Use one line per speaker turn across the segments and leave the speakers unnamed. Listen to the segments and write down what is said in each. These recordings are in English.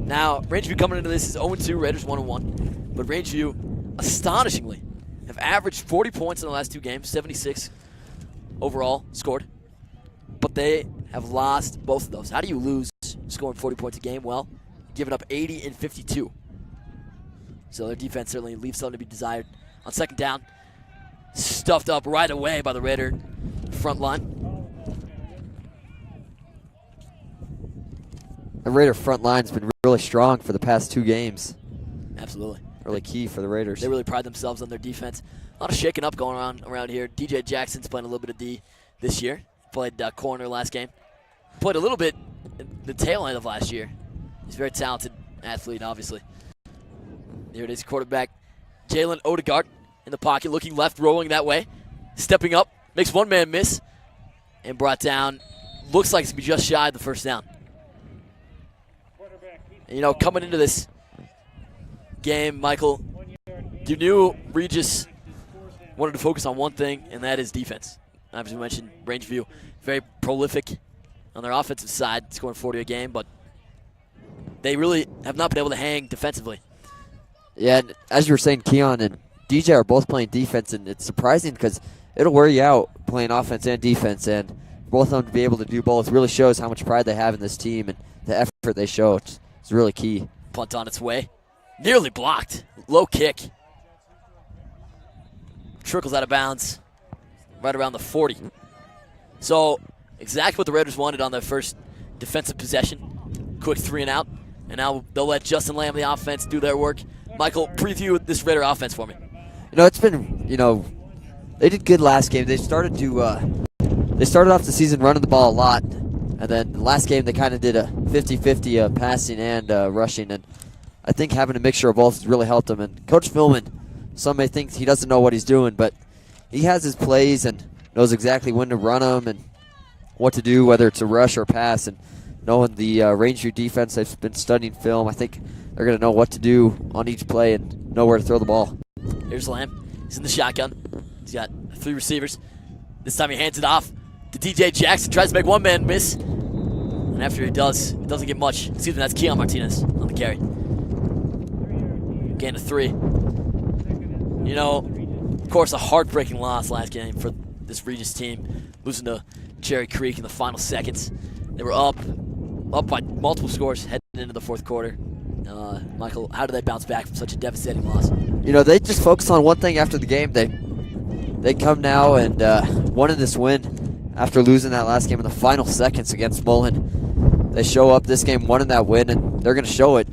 Now, Rangeview coming into this is 0-2, Raiders 1-1. But Rangeview, astonishingly, have averaged 40 points in the last 2 games, 76 overall scored. But they have lost both of those. How do you lose scoring 40 points a game? Well, giving up 80 and 52. So their defense certainly leaves something to be desired. On second down, stuffed up right away by the Raider front line.
The Raider front line's been really strong for the past 2 games.
Absolutely.
Really key for the Raiders.
They really pride themselves on their defense. A lot of shaking up going on around here. DJ Jackson's playing a little bit of D this year. Played corner last game. Played a little bit in the tail end of last year. He's a very talented athlete, obviously. Here it is, quarterback Jalen Odegaard in the pocket, looking left, rolling that way. Stepping up, makes one man miss, and brought down. Looks like it's going to be just shy of the first down. And, you know, coming into this game, Michael, you knew Regis wanted to focus on one thing, and that is defense. As we mentioned, Rangeview, very prolific on their offensive side, scoring 40 a game, but they really have not been able to hang defensively.
Yeah, and as you were saying, Keon and DJ are both playing defense, and it's surprising because it'll wear you out playing offense and defense, and both of them to be able to do both really shows how much pride they have in this team and the effort they show. It's really key.
Punt on its way. Nearly blocked. Low kick. Trickles out of bounds right around the 40. So exactly what the Raiders wanted on their first defensive possession. Quick 3 and out. And now they'll let Justin Lamb, the offense, do their work. Michael, preview this Raider offense for me.
You know, it's been, they did good last game. They started off the season running the ball a lot. And then the last game they kind of did a 50-50 passing and rushing. And I think having a mixture of both has really helped them. And Coach Philman, some may think he doesn't know what he's doing, but he has his plays and knows exactly when to run them and what to do, whether it's a rush or a pass. And knowing the Rangeview defense, they've been studying film. I think they're going to know what to do on each play and know where to throw the ball.
Here's Lamb. He's in the shotgun. He's got 3 receivers. This time he hands it off to DJ Jackson. Tries to make one man miss. And after he does, it doesn't get much. Excuse me, that's Keon Martinez on the carry. Gain of 3. You know, of course, a heartbreaking loss last game for this Regis team, losing to Cherry Creek in the final seconds. They were up by multiple scores heading into the fourth quarter. Michael, how do they bounce back from such a devastating loss?
You know, they just focus on one thing after the game. They come now and wanted this win after losing that last game in the final seconds against Mullen. They show up this game, wanting that win, and they're going to show it,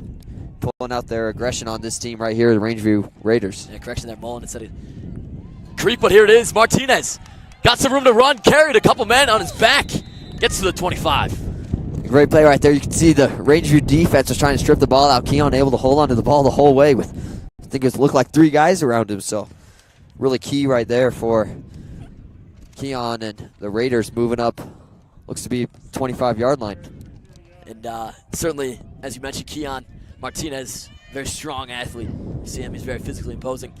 pulling out their aggression on this team right here, the Rangeview Raiders.
Yeah, correction there, Mullen instead of Creek, but here it is. Martinez got some room to run, carried a couple men on his back, gets to the 25.
Great play right there. You can see the Rangeview defense was trying to strip the ball out. Keon able to hold on to the ball the whole way with, I think it looked like 3 guys around him. So really key right there for Keon and the Raiders moving up. Looks to be 25-yard line.
And certainly, as you mentioned, Keon Martinez, very strong athlete. You see him, he's very physically imposing.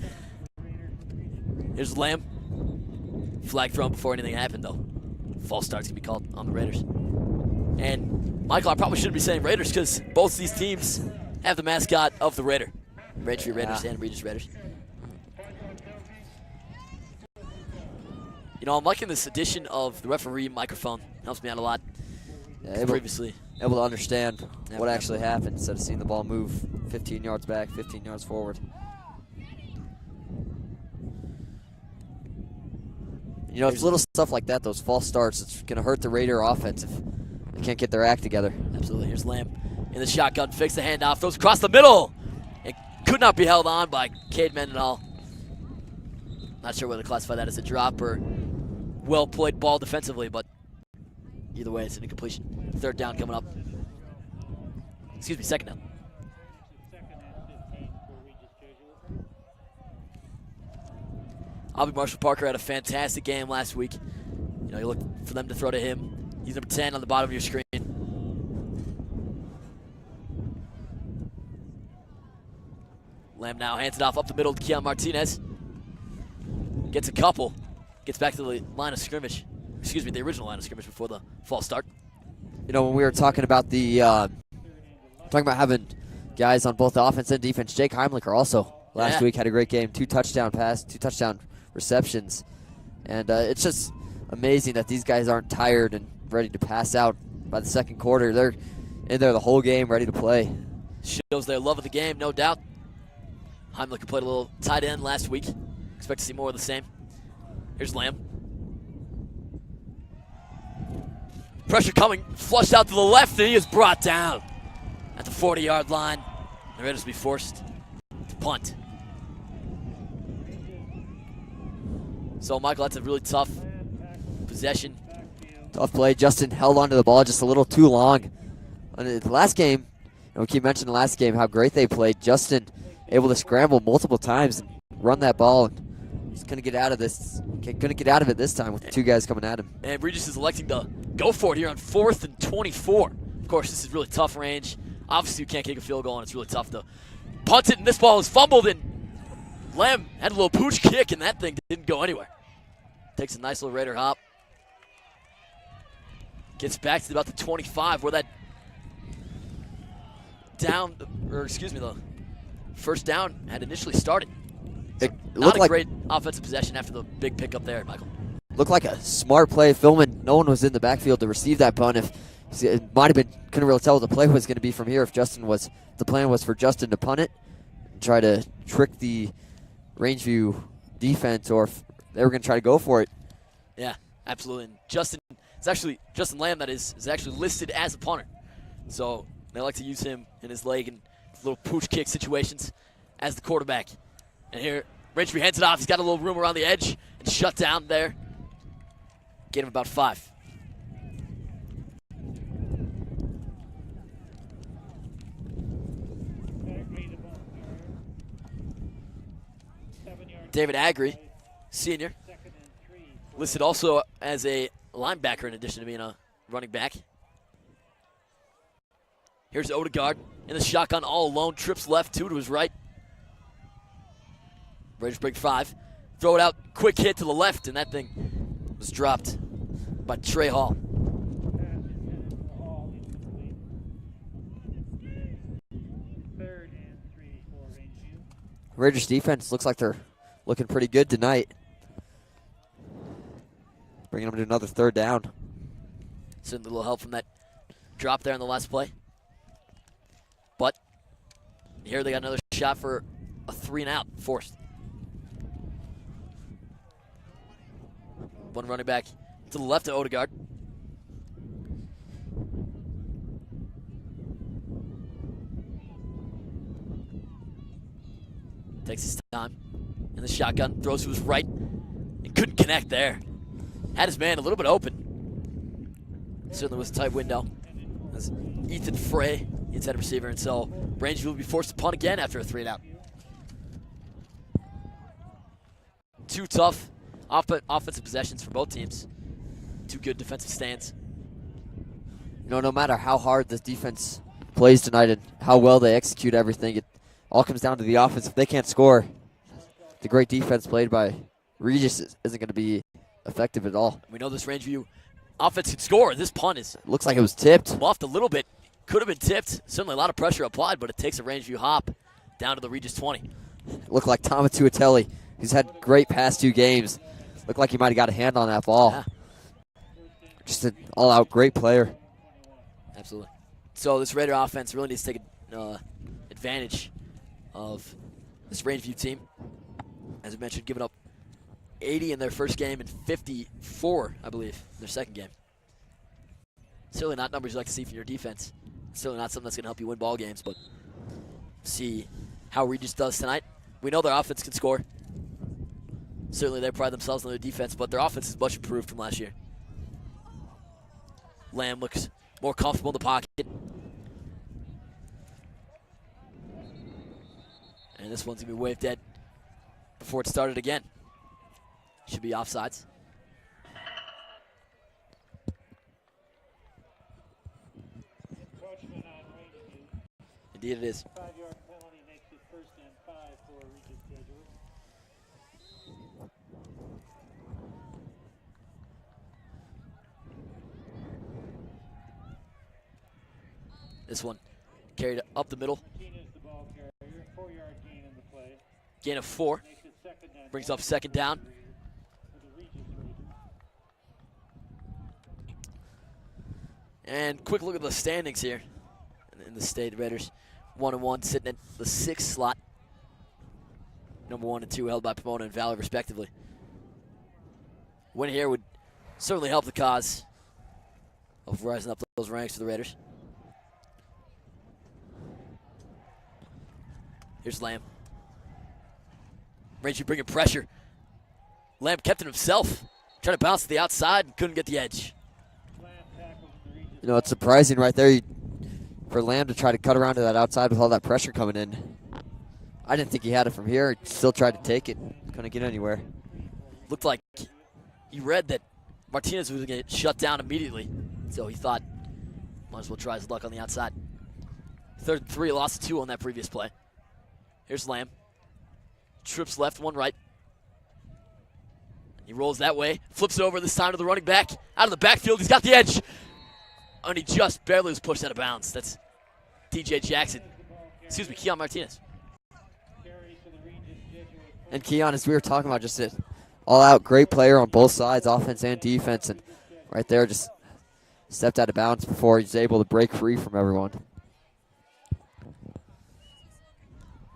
Here's Lamb. Flag thrown before anything happened, though. False start's going to be called on the Raiders. And, Michael, I probably shouldn't be saying Raiders because both of these teams have the mascot of the Raider. Rangeview Raiders and Regis Raiders. You know, I'm liking this addition of the referee microphone. Helps me out a lot.
Yeah,
Previously,
able to understand what actually happened instead of seeing the ball move 15 yards back, 15 yards forward. You know, it's little stuff like that, those false starts, it's going to hurt the Raider offense if they can't get their act together.
Absolutely. Here's Lamb in the shotgun, fakes the handoff, throws across the middle. It could not be held on by Cade Mendenhall. Not sure whether to classify that as a drop or well-played ball defensively, but either way, it's an incompletion. Third down coming up. Excuse me, second down. Albie Marshall Parker had a fantastic game last week. You know, you look for them to throw to him. He's number 10 on the bottom of your screen. Lamb now hands it off up the middle to Keon Martinez. Gets a couple. Gets back to the line of scrimmage. Excuse me, the original line of scrimmage before the false start.
You know, when we were talking about having guys on both the offense and defense. Jake Heimlicher also last week had a great game. 2 touchdown receptions. And it's just amazing that these guys aren't tired and ready to pass out by the second quarter. They're in there the whole game, ready to play.
Shows their love of the game, no doubt. Heimlicher played a little tight end last week. Expect to see more of the same. Here's Lamb. Pressure coming, flushed out to the left, and he is brought down at the 40-yard line. The Raiders will be forced to punt. So, Michael, that's a really tough possession.
Tough play. Justin held onto the ball just a little too long. In the last game, we keep mentioning the last game how great they played. Justin able to scramble multiple times and run that ball. And he's going to get out of this. Couldn't get out of it this time with the 2 guys coming at him.
And Regis is electing to go for it here on 4th and 24. Of course, this is really tough range. Obviously, you can't kick a field goal, and it's really tough to punt it. And this ball is fumbled, and Lamb had a little pooch kick, and that thing didn't go anywhere. Takes a nice little Raider hop. Gets back to about the 25, where that the first down had initially started. So not a great offensive possession after the big pickup there, Michael.
Looked like a smart play. Philman, no one was in the backfield to receive that punt. It might have been, couldn't really tell what the play was going to be from here. If the plan was for Justin to punt it and try to trick the Rangeview defense, or if they were going to try to go for it.
Yeah, absolutely. And Justin Lamb, that is actually listed as a punter. So they like to use him in his leg and little pooch kick situations as the quarterback. And here, Rangeview hands it off. He's got a little room around the edge and shut down there. Get him about 5. David Agri, senior, listed also as a linebacker in addition to being a running back. Here's Odegaard in the shotgun all alone. Trips left, 2 to his right. Raiders break 5. Throw it out, quick hit to the left, and that thing was dropped by Trey Hall.
Raiders defense looks like they're looking pretty good tonight. Bringing them to another 3rd down.
Certainly a little help from that drop there in the last play. But here they got another shot for a 3-and-out forced. One running back to the left of Odegaard. Takes his time in the shotgun, throws to his right, and couldn't connect there. Had his man a little bit open. Certainly was a tight window. As Ethan Frey, the inside receiver, and so Rangeview will be forced to punt again after a 3-and-out. 2 tough offensive possessions for both teams. 2 good defensive stands.
No matter how hard this defense plays tonight and how well they execute everything, it all comes down to the offense. If they can't score, the great defense played by Regis isn't going to be effective at all.
We know this Rangeview offense can score. This punt
looks like it was tipped.
Muffed a little bit. Could have been tipped. Certainly a lot of pressure applied, but it takes a Rangeview hop down to the Regis 20.
Looked like Thomas Tuatelli, who's had great past 2 games. Looked like he might have got a hand on that ball.
Yeah.
Just an all-out great player.
Absolutely. So this Raider offense really needs to take advantage of this Rangeview team. As I mentioned, giving up 80 in their first game and 54, I believe, in their second game. Certainly not numbers you like to see from your defense. Certainly not something that's going to help you win ball games, but see how Regis does tonight. We know their offense can score. Certainly they pride themselves on their defense, but their offense is much improved from last year. Lamb looks more comfortable in the pocket. And this one's going to be waved dead before it started again. Should be offsides. Indeed it is.
5-yard penalty makes it 1st and 5 for Regis Jesuit.
This one carried up the middle Gain of 4.
Makes it second and
Brings up second down.
for the Regis Raiders.
And quick look at the standings here in the state. Raiders 1-1, sitting at the 6th slot. Number 1 and 2 held by Pomona and Valley, respectively. Win here would certainly help the cause of rising up those ranks for the Raiders. Here's Lamb. Rangeview bringing pressure. Lamb kept it himself. Trying to bounce to the outside and couldn't get the edge.
Lamb tackles in the Regis.
You know, it's surprising right there for Lamb to try to cut around to that outside with all that pressure coming in. I didn't think he had it from here. He still tried to take it. Couldn't get anywhere.
Looked like he read that Martinez was going to get shut down immediately. So he thought, might as well try his luck on the outside. 3rd and 3, lost 2 on that previous play. Here's Lamb. Trips left, 1 right. He rolls that way, flips it over this time to the running back. Out of the backfield, he's got the edge. And he just barely was pushed out of bounds. That's DJ Jackson. Excuse me, Keon Martinez.
Carry to the Regis Jesuit.
And Keon, as we were talking about, just an all-out great player on both sides, offense and defense. And right there just stepped out of bounds before he's able to break free from everyone.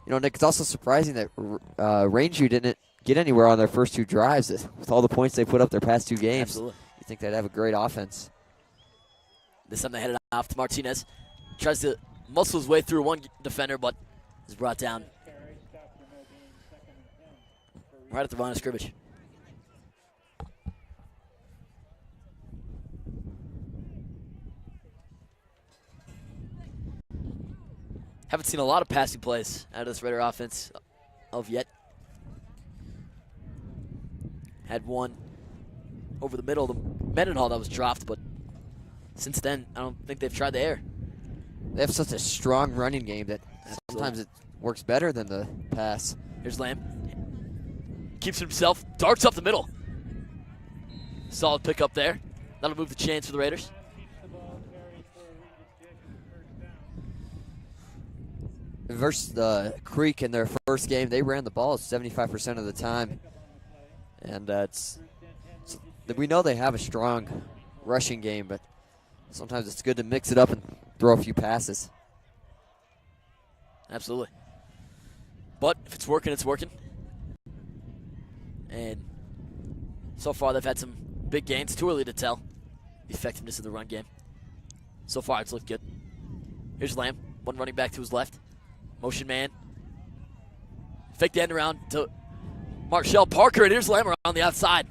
You know, Nick, it's also surprising that Rangeview didn't get anywhere on their first 2 drives. With all the points they put up their past 2 games,
Absolutely.
you think they'd have a great offense.
This time they headed off to Martinez. Tries to muscle his way through one defender, but is brought down
Carry stopped for no gain. Second and 10 for Regis.
right at the line of scrimmage. Haven't seen a lot of passing plays out of this Raider offense of yet. Had one over the middle of the Mendenhall that was dropped, but since then, I don't think they've tried the air.
They have such a strong running game that sometimes it works better than the pass.
Here's Lamb. Keeps it himself, darts up the middle. Solid pickup there. That'll move the chains for the Raiders.
Keeps the ball. Carries for Regis Jesuit. First down.
Versus the Creek in their first game, they ran the ball 75% of the time. And we know they have a strong rushing game, but sometimes it's good to mix it up and throw a few passes.
Absolutely. But if it's working, it's working. And so far they've had some big gains. Too early to tell the effectiveness of the run game. So far it's looked good. Here's Lamb, one running back to his left. Motion man. Fake the end around to Marshall Parker, and here's Lamb around the outside.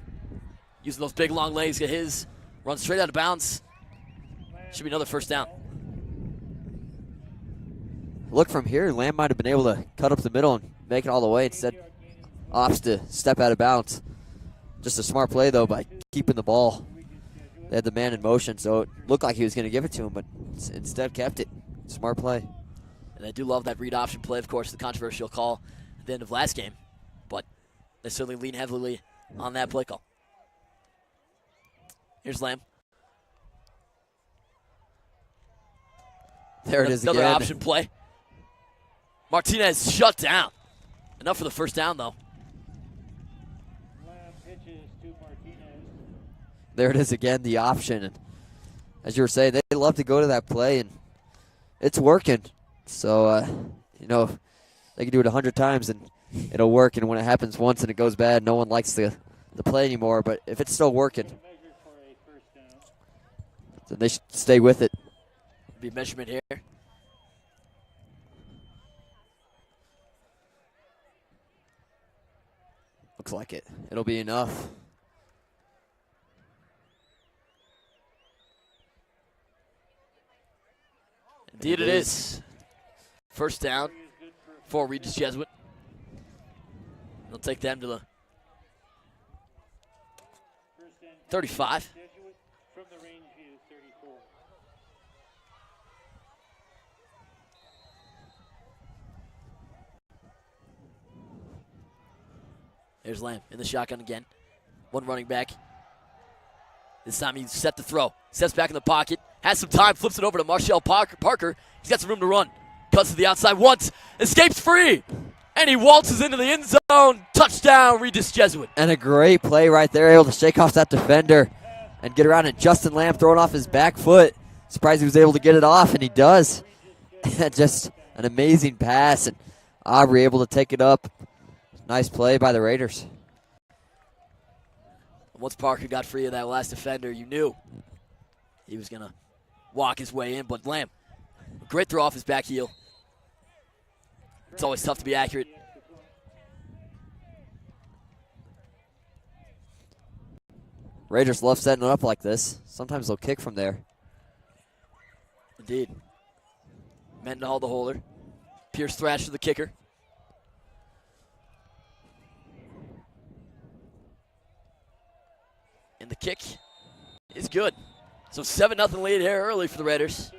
Using those big long legs, get his. Runs straight out of bounds. Should be another first down.
Look from here, Lamb might have been able to cut up the middle and make it all the way. Instead, opts to step out of bounds. Just a smart play, though, by keeping the ball. They had the man in motion, so it looked like he was going to give it to him, but instead kept it. Smart play.
And I do love that read option play, of course, the controversial call at the end of last game. But they certainly lean heavily on that play call. Here's Lamb.
There it is
Another
again.
option play. Martinez shut down. Enough for the first down, though.
Lamb pitches to Martinez.
There it is again, the option. And as you were saying, they love to go to that play, and it's working. So, you know, they can do it 100 times, and it'll work. And when it happens once and it goes bad, no one likes the play anymore. But if it's still working,
Measured for a first down.
then they should stay with it.
Be measurement here.
Looks like it. It'll be enough.
Indeed it is. First down for Regis Jesuit. They'll take them to the
First and
35.
Jesuit from the Rangeview 34.
There's Lamb in the shotgun again. One running back. This time he's set to throw. Steps back in the pocket. Has some time. Flips it over to Marshall Parker. He's got some room to run. Cuts to the outside once. Escapes free. And he waltzes into the end zone. Touchdown, Regis Jesuit.
And a great play right there, able to shake off that defender and get around, and Justin Lamb throwing off his back foot. Surprised he was able to get it off, and he does. Just an amazing pass, and Aubrey able to take it up. Nice play by the Raiders.
Once Parker got free of that last defender, you knew he was going to walk his way in. But Lamb, great throw off his back heel. It's always tough to be accurate.
Raiders love setting it up like this. Sometimes they'll kick from there.
Indeed. Mendenhall the holder. Pierce Thrasher the kicker. And the kick is good. So 7-0 lead here early for the Raiders.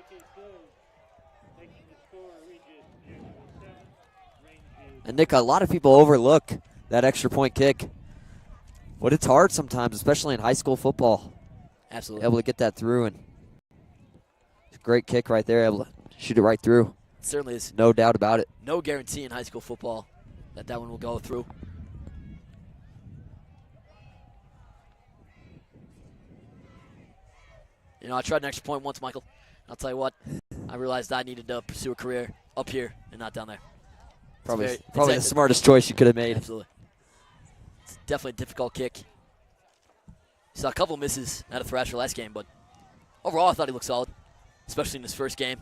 And Nick, a lot of people overlook that extra point kick. But it's hard sometimes, especially in high school football.
Absolutely.
Able to get that through, and it's a great kick right there, able to shoot it right through.
It certainly is.
No doubt about it.
No guarantee in high school football that that one will go through. You know, I tried an extra point once, Michael. I'll tell you what, I realized I needed to pursue a career up here and not down there.
Probably the smartest choice you could have made.
Absolutely. It's definitely a difficult kick. Saw a couple misses out of Thrasher last game, but overall I thought he looked solid, especially in his first game.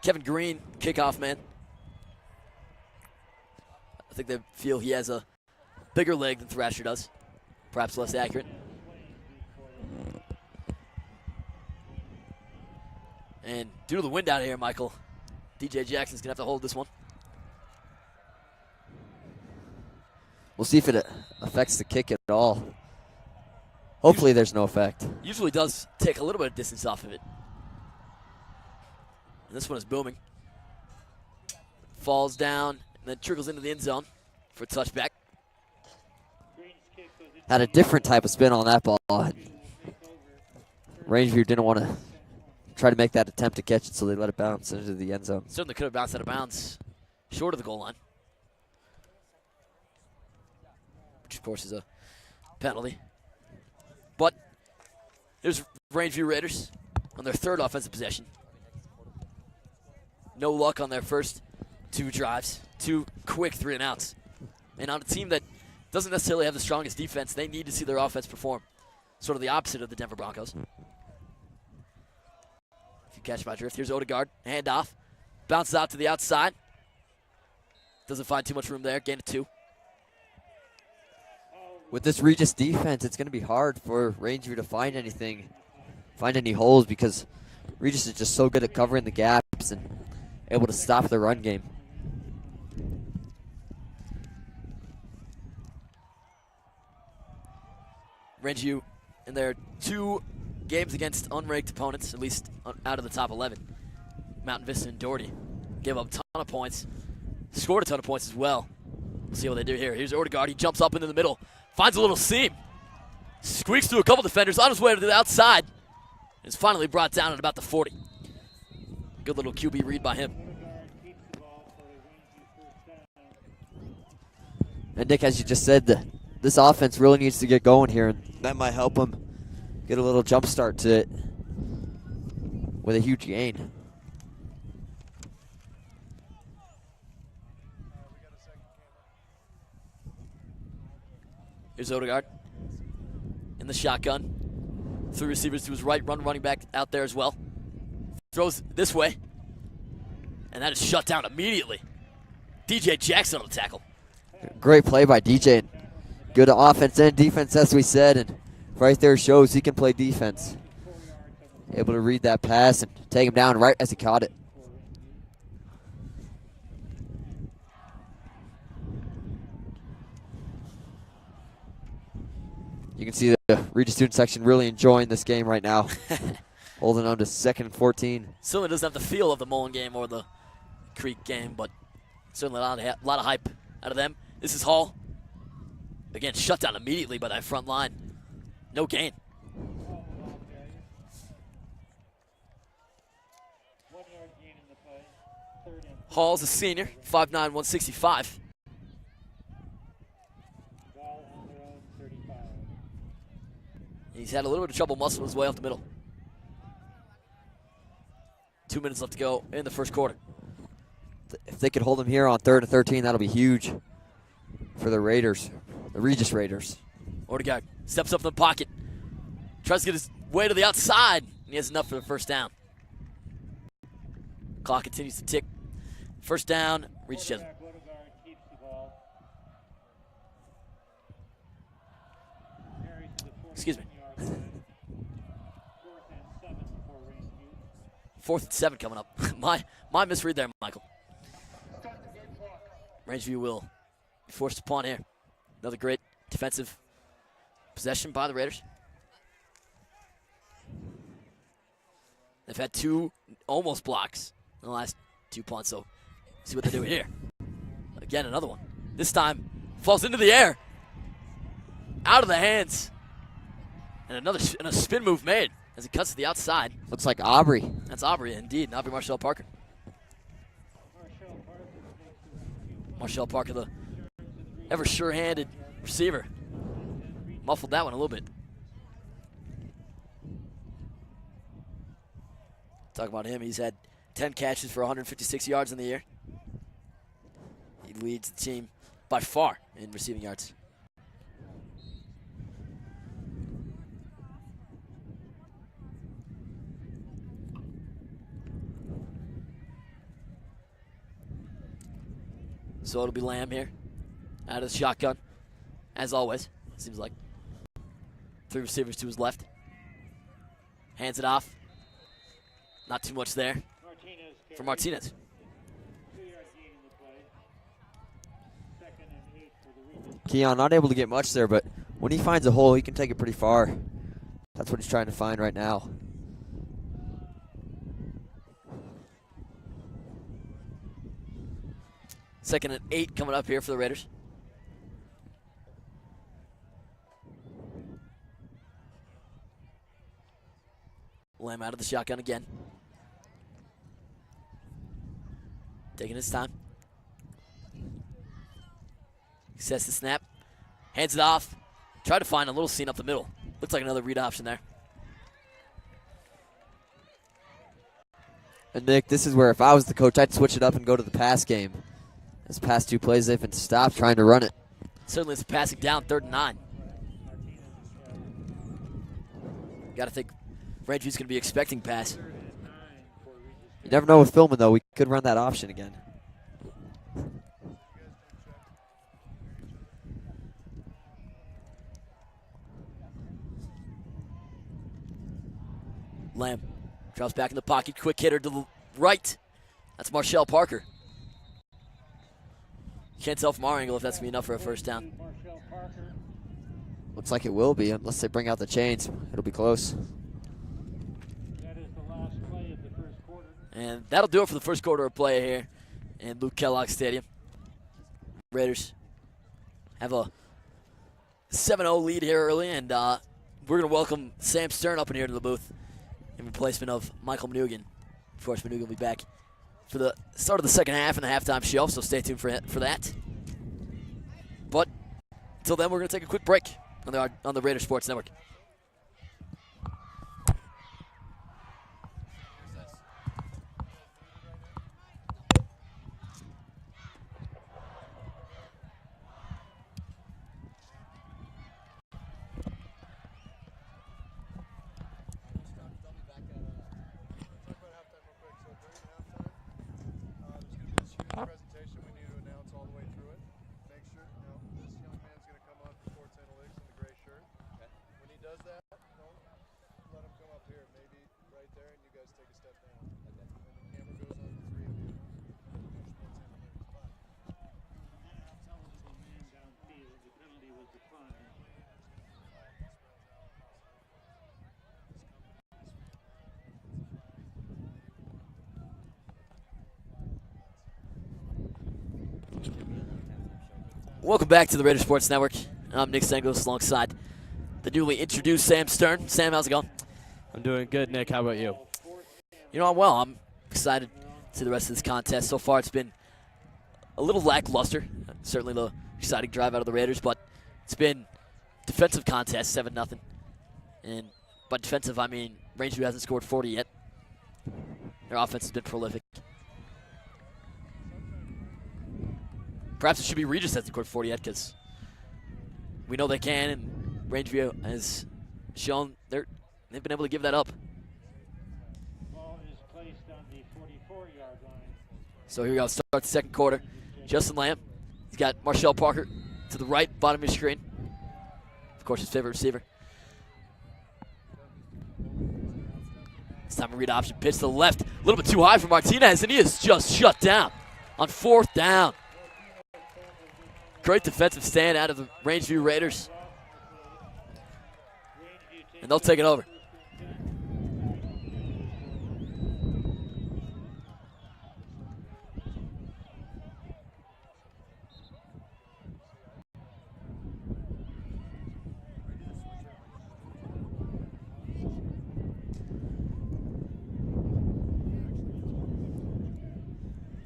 Kevin Green, kickoff man. I think they feel he has a bigger leg than Thrasher does. Perhaps less accurate. And due to the wind out here, Michael, DJ Jackson's going to have to hold this one.
We'll see if it affects the kick at all. Hopefully there's no effect.
Usually does take a little bit of distance off of it. And this one is booming. Falls down and then trickles into the end zone for a touchback.
Had a different type of spin on that ball. Rangeview didn't want to try to make that attempt to catch it, so they let it bounce into the end zone.
Certainly could have bounced out of bounds short of the goal line, which of course is a penalty. But here's Rangeview Raiders on their third offensive possession. No luck on their first two drives. Two quick 3-and-outs. And on a team that doesn't necessarily have the strongest defense, they need to see their offense perform. Sort of the opposite of the Denver Broncos. If you catch my drift, here's Odegaard. Handoff. Bounces out to the outside. Doesn't find too much room there. Gain of 2.
With this Regis defense, it's going to be hard for Rangeview to find anything, find any holes, because Regis is just so good at covering the gaps and able to stop the run game.
Rangeview in their 2 games against unranked opponents, at least out of the top 11. Mountain Vista and Doherty gave up a ton of points, scored a ton of points as well. We'll see what they do here. Here's Odegaard. He jumps up into the middle, finds a little seam, squeaks through a couple defenders on his way to the outside, and is finally brought down at about the 40. Good little QB read by him.
And Nick, as you just said, this offense really needs to get going here, and that might help them get a little jump start to it with a huge gain.
Here's Odegaard in the shotgun. 3 receivers to his right, running back out there as well. Throws this way, and that is shut down immediately. DJ Jackson on the tackle.
Great play by DJ. Good offense and defense, as we said, and right there shows he can play defense. Able to read that pass and take him down right as he caught it. You can see the Regis student section really enjoying this game right now. Holding on to 2nd and 14.
Certainly doesn't have the feel of the Mullen game or the Creek game, but certainly a lot of hype out of them. This is Hall. Again, shut down immediately by that front line. No gain.
1 yard gain in the play. 3rd and
Hall's a senior, 5'9", 165.
ball on their own 35.
He's had a little bit of trouble muscling his way up the middle. 2 minutes left to go in the first quarter.
If they could hold him here on 3rd and 13, that'll be huge for the Raiders, the Regis Raiders.
Odegaard steps up in the pocket, tries to get his way to the outside, and he has enough for the first down. Clock continues to tick. First down, Regis Jesuit.
Quarterback Odegaard keeps the ball. Carries to the 41
Excuse me.
yard line. 4th and 7 for Rangeview.
4th and 7 coming up. my misread there, Michael. Rangeview will be forced to punt here. Another great defensive possession by the Raiders. They've had 2 almost blocks in the last 2 punts, so see what they do here. Again, another one. This time, falls into the air. Out of the hands. And a spin move made as he cuts to the outside.
Looks like Aubrey.
That's Aubrey, indeed. Aubrey Marshall Parker. Marshall Parker, the ever sure-handed receiver. Muffled that one a little bit. Talk about him. He's had 10 catches for 156 yards in the year. He leads the team by far in receiving yards. So it'll be Lamb here, out of the shotgun, as always, seems like. 3 receivers to his left. Hands it off. Not too much there for Martinez.
2 yard gain in the play. 2nd and 8 for the Regis.
Keon not able to get much there, but when he finds a hole, he can take it pretty far. That's what he's trying to find right now.
2nd and 8 coming up here for the Raiders. Lamb out of the shotgun again. Taking his time. Sets the snap. Hands it off. Try to find a little seam up the middle. Looks like another read option there.
And Nick, this is where if I was the coach, I'd switch it up and go to the pass game. His past 2 plays, they've been stopped trying to run it.
Certainly it's passing down 3rd and 9. Got to think Rangeview's going to be expecting pass.
You never know with filming, though. We could run that option again.
Lamb drops back in the pocket. Quick hitter to the right. That's Marshall Parker. Can't tell from our angle if that's going to be enough for a first down.
Marshall Parker.
Looks like it will be, unless they bring out the chains. It'll be close.
That is the last play of the first quarter.
And that'll do it for the first quarter of play here in Luke Kellogg Stadium. Raiders have a 7-0 lead here early, and we're going to welcome Sam Stern up in here to the booth in replacement of Michael Mnuchin. Of course, Mnuchin will be back for the start of the second half and the halftime show, so stay tuned for that. But until then, we're going to take a quick break on the Raider Sports Network.
Presentation we need to announce all the way through it. Make sure, this young man's going to come on for sports analytics in the gray shirt. Okay. When he does that, let him come up here, maybe right there, and you guys take a step down. Okay. And the camera goes on the 3 of you. Sports analytics. Bye.
Eligible man downfield. The penalty was declined.
Welcome back to the Raider Sports Network. I'm Nick Sengos alongside the newly introduced Sam Stern. Sam, how's it going?
I'm doing good, Nick. How about you?
You know, I'm well. I'm excited to the rest of this contest. So far, it's been a little lackluster. Certainly the exciting drive out of the Raiders, but it's been defensive contest, 7-0. And by defensive, I mean Rangeview hasn't scored 40 yet. Their offense has been prolific. Perhaps it should be Regis hasn't scored 40 yet, because we know they can, and Rangeview has shown they've been able to give that up.
Ball is placed on the 44-yard line.
So here we go. Start the second quarter. Justin Lamb. He's got Marshall Parker to the right, bottom of your screen. Of course, his favorite receiver. It's time to read option. Pitch to the left. A little bit too high for Martinez, and he is just shut down on 4th down. Great defensive stand out of the Rangeview Raiders. And they'll take it over.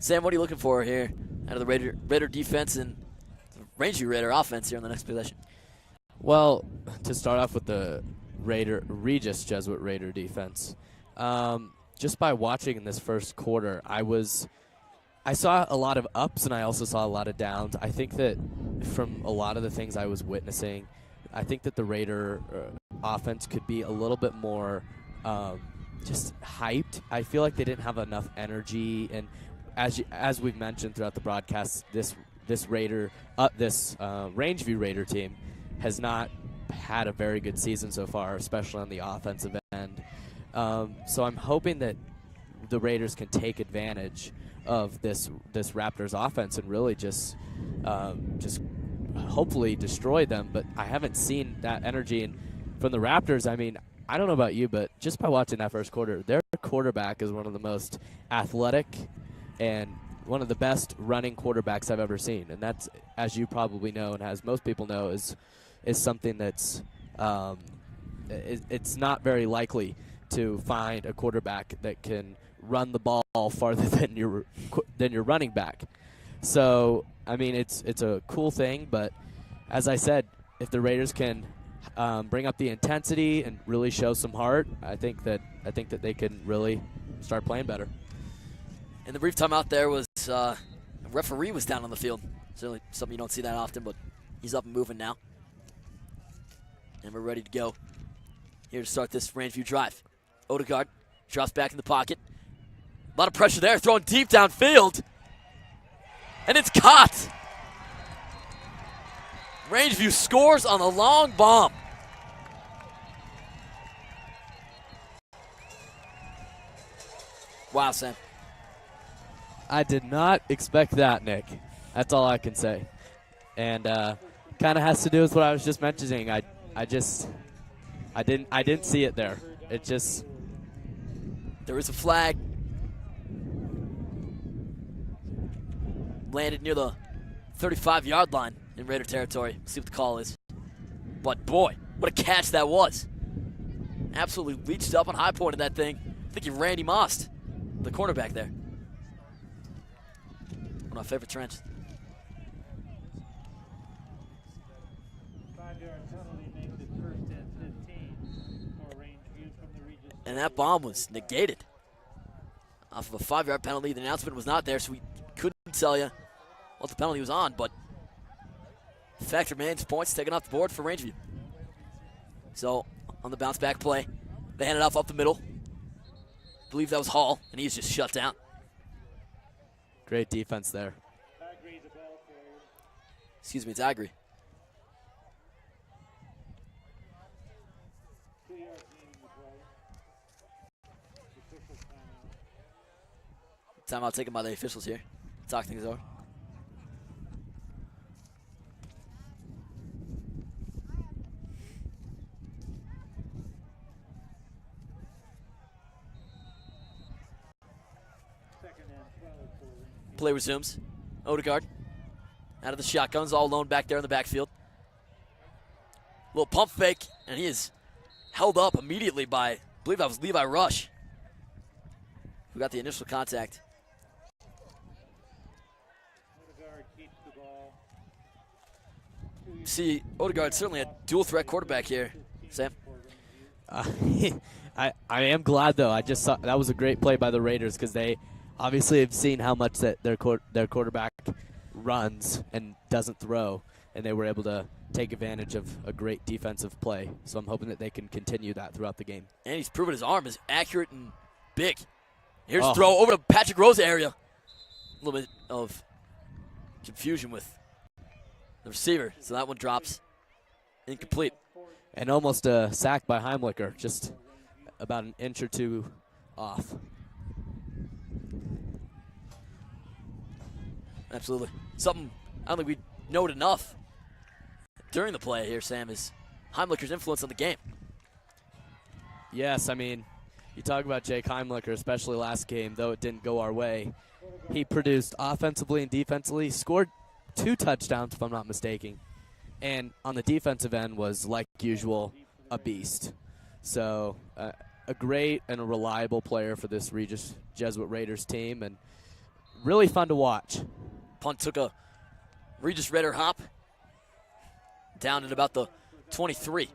Sam, what are you looking for here out of the Raider defense and the Rangeview Raider offense here on the next possession?
Well, to start off with the Regis Jesuit Raider defense, just by watching in this first quarter, I saw a lot of ups and I also saw a lot of downs. I think that from a lot of the things I was witnessing, I think that the Raider offense could be a little bit more just hyped. I feel like they didn't have enough energy, and as we've mentioned throughout the broadcast, this Rangeview Raider team has not had a very good season so far, especially on the offensive end. So I'm hoping that the Raiders can take advantage of this Raptors offense and really just hopefully destroy them. But I haven't seen that energy. And from the Raptors, I mean, I don't know about you, but just by watching that first quarter, their quarterback is one of the most athletic and one of the best running quarterbacks I've ever seen. And that's, as you probably know and as most people know, is something that's it's not very likely to find a quarterback that can run the ball farther than your running back. So, I mean, it's a cool thing, but as I said, if the Raiders can bring up the intensity and really show some heart, I think that they can really start playing better.
And the brief timeout there was a referee was down on the field. Certainly something you don't see that often, but he's up and moving now. And we're ready to go here to start this Rangeview drive. Odegaard drops back in the pocket. A lot of pressure there, throwing deep downfield. And it's caught. Rangeview scores on the long bomb. Wow, Sam.
I did not expect that, Nick. That's all I can say. And kind of has to do with what I was just mentioning. I didn't see it there. It just,
there is a flag. Landed near the 35-yard line in Raider territory. See what the call is. But boy, what a catch that was. Absolutely reached up and high pointed that thing. I think he Randy Mossed, the cornerback there. One of my favorite trends.
5-yard penalty makes it 1st and 15 for Rangeview from the Regis.
And that bomb was negated off of a 5-yard penalty. The announcement was not there, so we couldn't tell you what the penalty was on, but the fact remains, points taken off the board for Rangeview. So on the bounce back play, they handed off up the middle. I believe that was Hall, and he's just shut down.
great defense there.
Excuse me, it's Agri. Timeout taken by the officials here. Talk things over. Play resumes. Odegaard out of the shotguns, all alone back there in the backfield. Little pump fake, and he is held up immediately by, I believe that was Levi Rush, who got the initial contact.
Odegaard keeps the ball.
See, Odegaard certainly a dual threat quarterback here. Sam?
I am glad though. I just saw that was a great play by the Raiders because they obviously have seen how much that their quarterback runs and doesn't throw, and they were able to take advantage of a great defensive play. So I'm hoping that they can continue that throughout the game.
And he's proven his arm is accurate and big. Here's a throw over to Patrick Rose area. A little bit of confusion with the receiver, so that one drops incomplete.
And almost a sack by Heimlicher, just about an inch or two off.
Absolutely. Something I don't think we noted enough during the play here, Sam, is Heimlicher's influence on the game.
Yes, I mean, you talk about Jake Heimlicher, especially last game, though it didn't go our way. He produced offensively and defensively, scored 2 touchdowns, if I'm not mistaken. And on the defensive end was, like usual, a beast. So a great and a reliable player for this Regis Jesuit Raiders team, and really fun to watch.
Punt took a Regis Raider hop down at about the 23.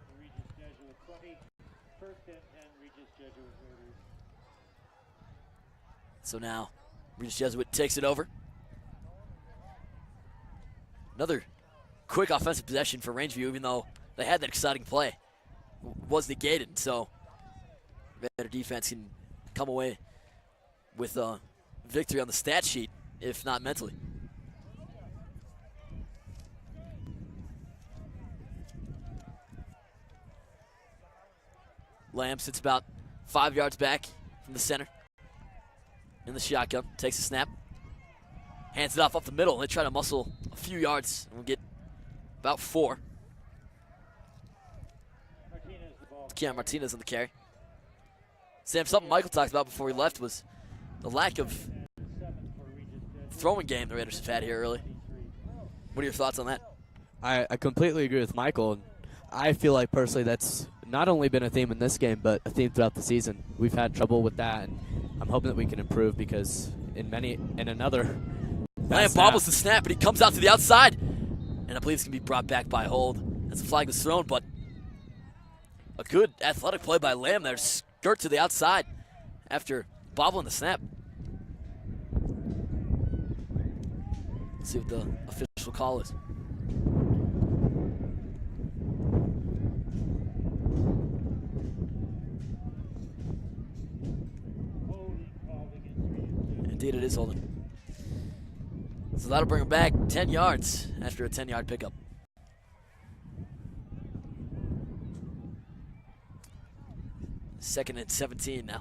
So now Regis Jesuit takes it over. Another quick offensive possession for Rangeview, even though they had that exciting play, was negated. So Raider defense can come away with a victory on the stat sheet, if not mentally. Lamb sits about 5 yards back from the center in the shotgun, takes a snap, hands it off up the middle. They try to muscle a few yards and we'll get about 4. Keon Martinez on the carry. Sam, something Michael talked about before we left was the lack of throwing game the Raiders have had here early. What are your thoughts on that?
I completely agree with Michael. I feel like personally that's not only been a theme in this game, but a theme throughout the season. We've had trouble with that, and I'm hoping that we can improve because in another
Lamb bobbles the snap, but he comes out to the outside, and I believe it's going to be brought back by hold as the flag was thrown, but a good athletic play by Lamb there, skirt to the outside after bobbling the snap. Let's see what the official call is. Indeed, it is holding. So that'll bring him back 10 yards after a 10-yard pickup. Second and 17 now.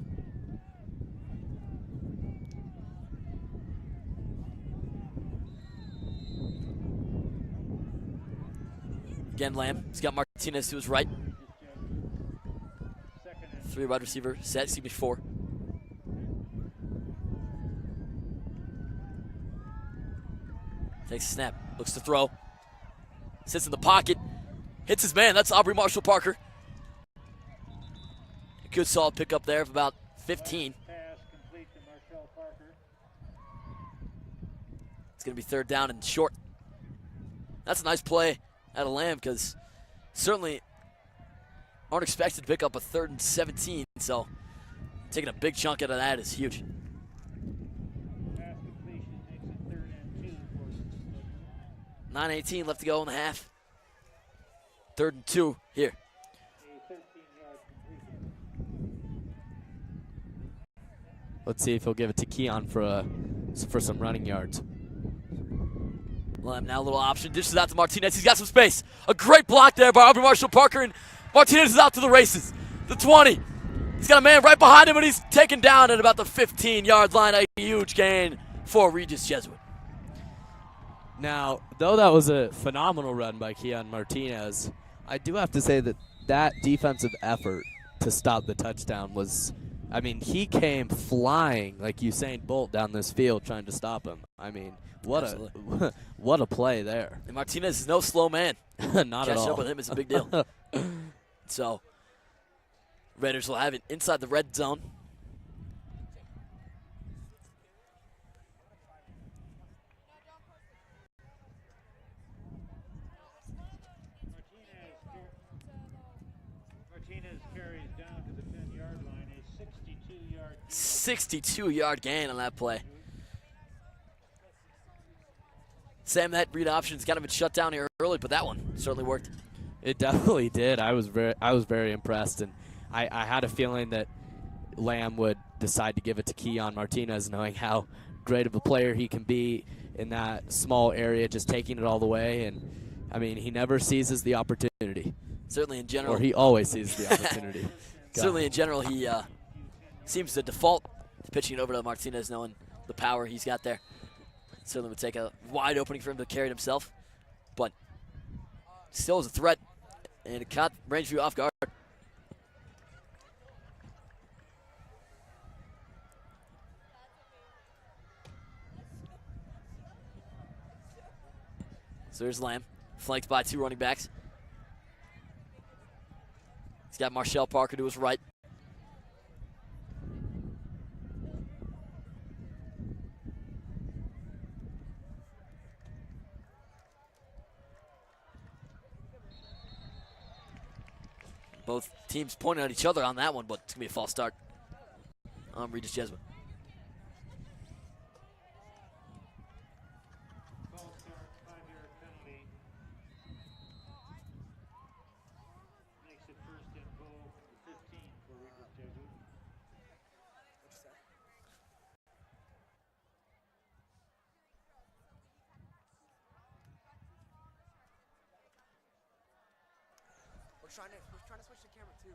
Again, Lamb. He's got Martinez to his right. 3 wide receiver set. 4. Takes a snap. Looks to throw. Sits in the pocket. Hits his man. That's Aubrey Marshall Parker. A good solid pickup there of about 15. It's going to be 3rd down and short. That's a nice play out of Lamb because certainly aren't expected to pick up a 3rd and 17. So taking a big chunk out of that is huge. 9:18 left to go in the half. 3rd and 2 here.
Let's see if he'll give it to Keon for some running yards.
Lamb now a little option. Dishes out to Martinez. He's got some space. A great block there by Aubrey Marshall Parker, and Martinez is out to the races. The 20. He's got a man right behind him, and he's taken down at about the 15-yard line. A huge gain for Regis Jesuit.
Now, though that was a phenomenal run by Keon Martinez, I do have to say that defensive effort to stop the touchdown was I mean, he came flying like Usain Bolt down this field trying to stop him. I mean, what a what a play there.
And Martinez is no slow man.
Not at all.
Catching up with him is a big deal. So, Raiders will have it inside the red zone.
Martinez carries down to the 10-yard line, a 62-yard
62-yard gain on that play. Sam, that read option's kind of been shut down here early, but that one certainly worked.
It definitely did. I was very impressed, and I had a feeling that Lamb would decide to give it to Keon Martinez, knowing how great of a player he can be in that small area, just taking it all the way. And I mean, he never seizes the opportunity.
Certainly in general.
Or he always seizes the opportunity.
Certainly in general, he seems to default to pitching it over to Martinez, knowing the power he's got there. Certainly would take a wide opening for him to carry it himself, but still is a threat, and it caught Rangeview off guard. So there's Lamb, flanked by two running backs. He's got Marshall Parker to his right. Both teams pointing at each other on that one, but it's going to be a false start on Regis Jesuit.
false start, 5-yard penalty. Makes it first and goal from the 15 for Regis Jesuit.
We're trying to switch the camera too.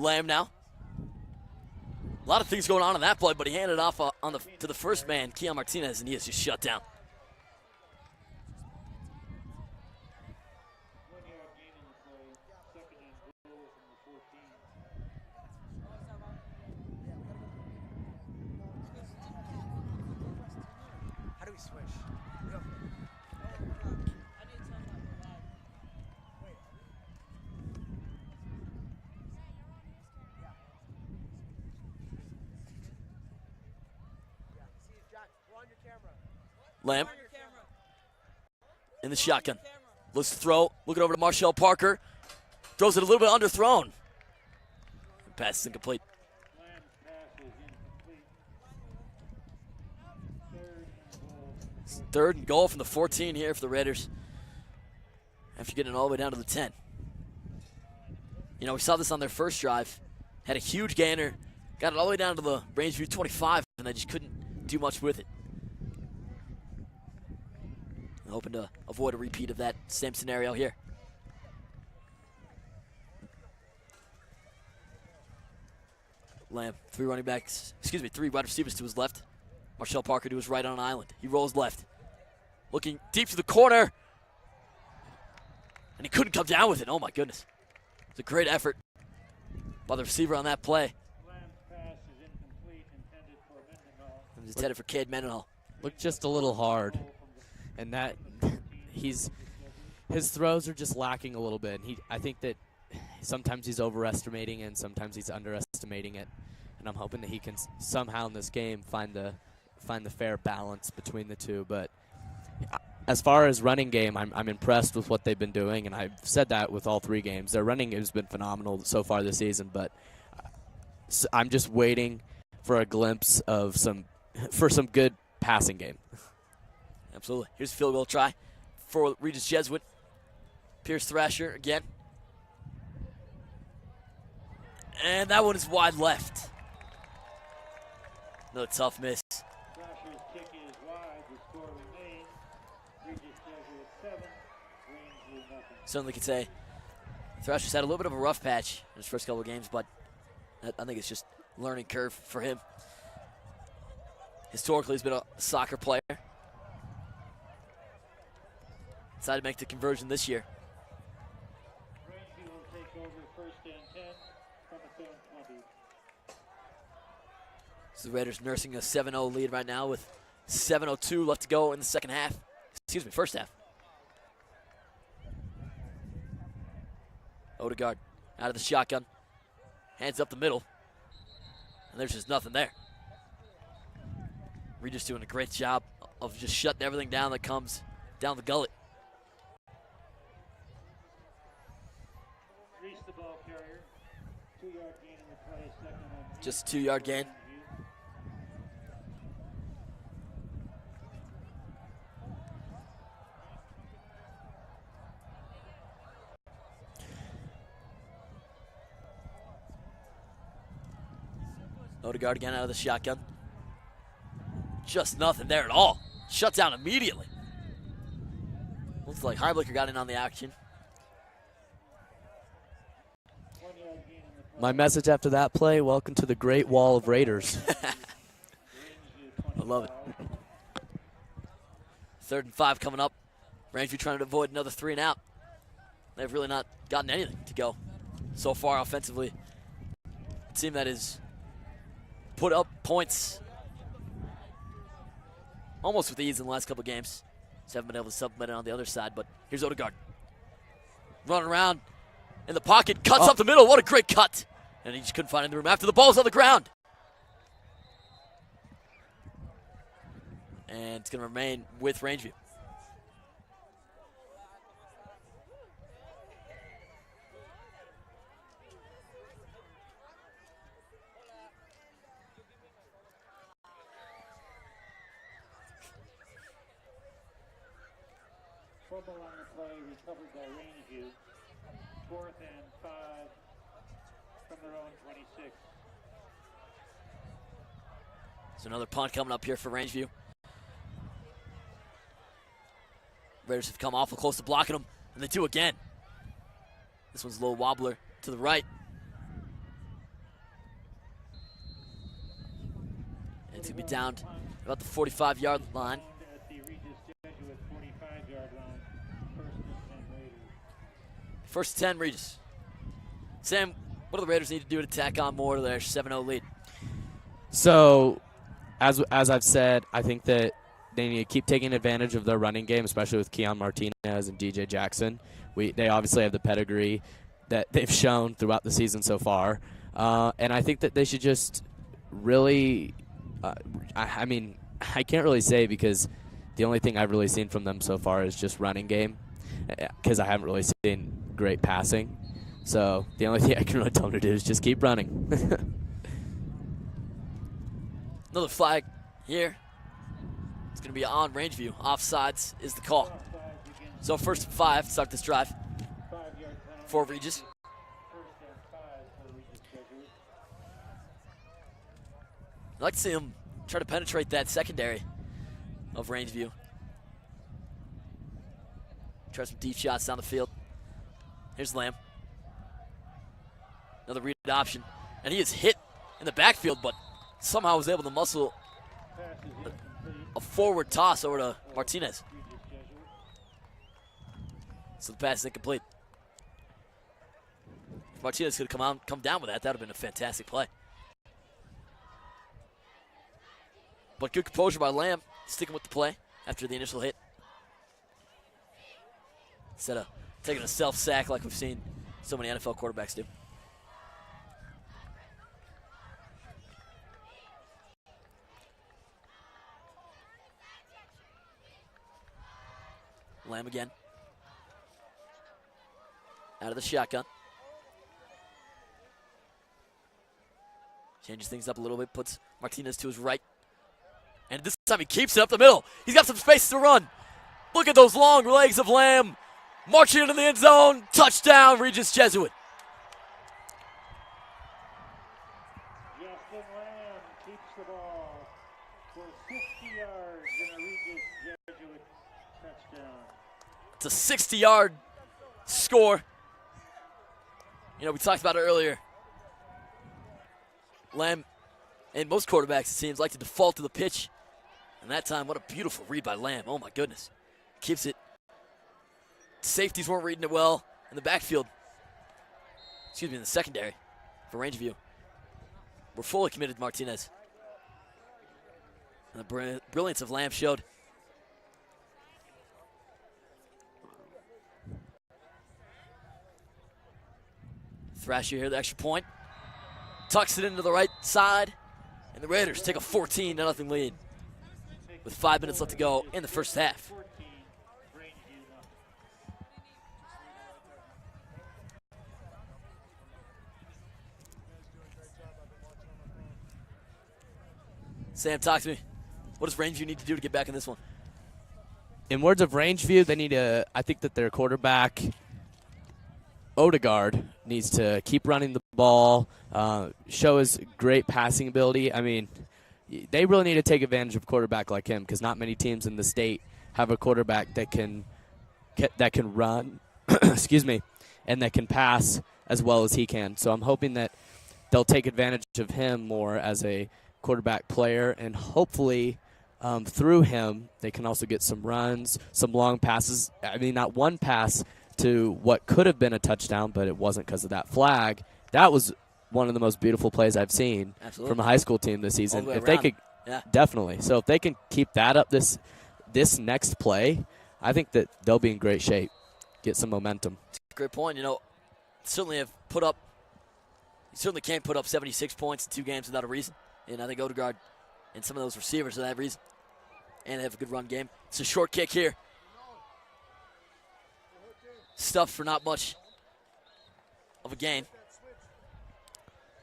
Lamb now. A lot of things going on in that play, but he handed off to the first man, Keon Martinez, and he is just shut down.
1-yard gain on the play, second and goal from the 14.
How do we switch?
Lamb in the shotgun. Looks to throw. Looking over to Marshall Parker. Throws it a little bit underthrown. Pass is incomplete.
Lamb's pass is incomplete.
Third and goal from the 14 here for the Raiders. After getting it all the way down to the 10. You know, we saw this on their first drive. Had a huge gainer. Got it all the way down to the Rangeview 25, and they just couldn't do much with it. Hoping to avoid a repeat of that same scenario here. Lamb, three wide receivers to his left. Marshall Parker to his right on an island. He rolls left. Looking deep to the corner. And he couldn't come down with it. Oh my goodness. It's a great effort by the receiver on that play.
Lamb's pass is incomplete, intended for Mendenhall.
It was intended for Cade Mendenhall.
Looked just a little hard. And that his throws are just lacking a little bit. And I think that sometimes he's overestimating and sometimes he's underestimating it. And I'm hoping that he can somehow in this game find the fair balance between the two. But as far as running game, I'm impressed with what they've been doing, and I've said that with all three games. Their running game has been phenomenal so far this season, but I'm just waiting for a glimpse of some good passing game.
Absolutely. Here's a field goal try for Regis Jesuit. Pierce Thrasher again. And that one is wide left. Another tough miss.
Thrasher's kick is wide. The score remains Regis Jesuit 7, Rangeview nothing.
Certainly could say Thrasher's had a little bit of a rough patch in his first couple of games, but I think it's just a learning curve for him. Historically, he's been a soccer player. Decided to make the conversion this year.
Rangeview will take over first and 10 from its own 20.
So the Raiders nursing a 7-0 lead right now with 7:02 left to go in the second half. Excuse me, first half. Odegaard out of the shotgun. Hands up the middle. And there's just nothing there. Regis doing a great job of just shutting everything down that comes down the gullet.
Reese the ball carrier. 2-yard gain in the play, second and
Just a 2-yard gain. Odegaard again out of the shotgun. Just nothing there at all. Shut down immediately. Looks like Heimlicher got in on the action.
My message after that play, welcome to the Great Wall of Raiders.
I love it. 3rd and 5 coming up. Rangeview trying to avoid another 3 and out. They've really not gotten anything to go so far offensively. A team that is put up points almost with ease in the last couple of games. Just haven't been able to supplement it on the other side, but here's Odegaard. Running around in the pocket, cuts up the middle. What a great cut. And he just couldn't find it in the room after the ball's on the ground. And it's going to remain with Rangeview.
Fumble on the play, recovered by Rangeview. 4th and 5 from their own 26.
So another punt coming up here for Rangeview. Raiders have come awful close to blocking them, and they do again. This one's a little wobbler to the right. And it's going to be down about the 45-yard line.
At the Regis Jesuit 45-yard line. 1st and 10 Raiders.
1st and 10, Regis. Sam, what do the Raiders need to do to tack on more to their 7-0 lead?
So, as I've said, I think that they need to keep taking advantage of their running game, especially with Keon Martinez and DJ Jackson. They obviously have the pedigree that they've shown throughout the season so far. And I think that they should just really I mean, I can't really say because the only thing I've really seen from them so far is just running game because I haven't really seen great passing. So the only thing I can really tell them to do is just keep running.
Another flag here. It's going to be on Rangeview. Offsides is the call. So 1st and 5 to start this drive for Regis.
1st and 5 for Regis Jesuit.
I'd like to see him try to penetrate that secondary of Rangeview. Try some deep shots down the field. Here's Lamb. Another read option. And he is hit in the backfield, but somehow was able to muscle a forward toss over to Martinez. So the pass is incomplete. If Martinez could come down with that, that would have been a fantastic play. But good composure by Lamb, sticking with the play after the initial hit. Instead of taking a self-sack like we've seen so many NFL quarterbacks do. Lamb again. Out of the shotgun. Changes things up a little bit, puts Martinez to his right. And this time he keeps it up the middle. He's got some space to run. Look at those long legs of Lamb. Marching into the end zone. Touchdown, Regis Jesuit.
Justin Lamb keeps the ball for 50 yards in a Regis Jesuit touchdown.
It's a 60-yard score. You know, we talked about it earlier. Lamb and most quarterbacks, it seems, like to default to the pitch. And that time, what a beautiful read by Lamb. Oh, my goodness. Keeps it. Safeties weren't reading it well in the backfield. Excuse me, in the secondary for Rangeview. We're fully committed to Martinez. And the brilliance of Lamb showed. Thrasher here, the extra point. Tucks it into the right side. And the Raiders take a 14-0 lead with 5 minutes left to go in the first half. Sam, talk to me. What does Rangeview need to do to get back in this one?
In words of Rangeview, they need to, I think that their quarterback, Odegaard, needs to keep running the ball, show his great passing ability. I mean, they really need to take advantage of a quarterback like him because not many teams in the state have a quarterback that can run, excuse me, and that can pass as well as he can. So I'm hoping that they'll take advantage of him more as a quarterback player, and hopefully through him they can also get some runs, some long passes. I mean, not one pass to what could have been a touchdown, but it wasn't because of that flag. That was one of the most beautiful plays I've seen from a high school team this season. If they could, definitely. So if they can keep that up this next play, I think that they'll be in great shape, get some momentum.
Great point. You know, certainly can't put up 76 points in 2 games without a reason. And I think Odegaard and some of those receivers are that reason. And they have a good run game. It's a short kick here. Stuffed for not much of a gain.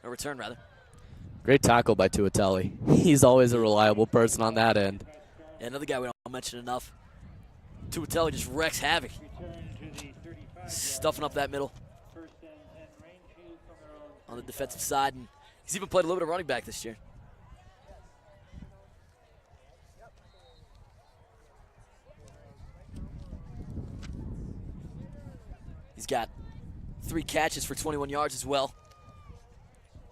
A return, rather.
Great tackle by Tuatelli. He's always a reliable person on that end.
Yeah, another guy we don't mention enough. Tuatelli just wrecks havoc. Stuffing up that middle on the defensive side. And he's even played a little bit of running back this year. He's got 3 catches for 21 yards as well.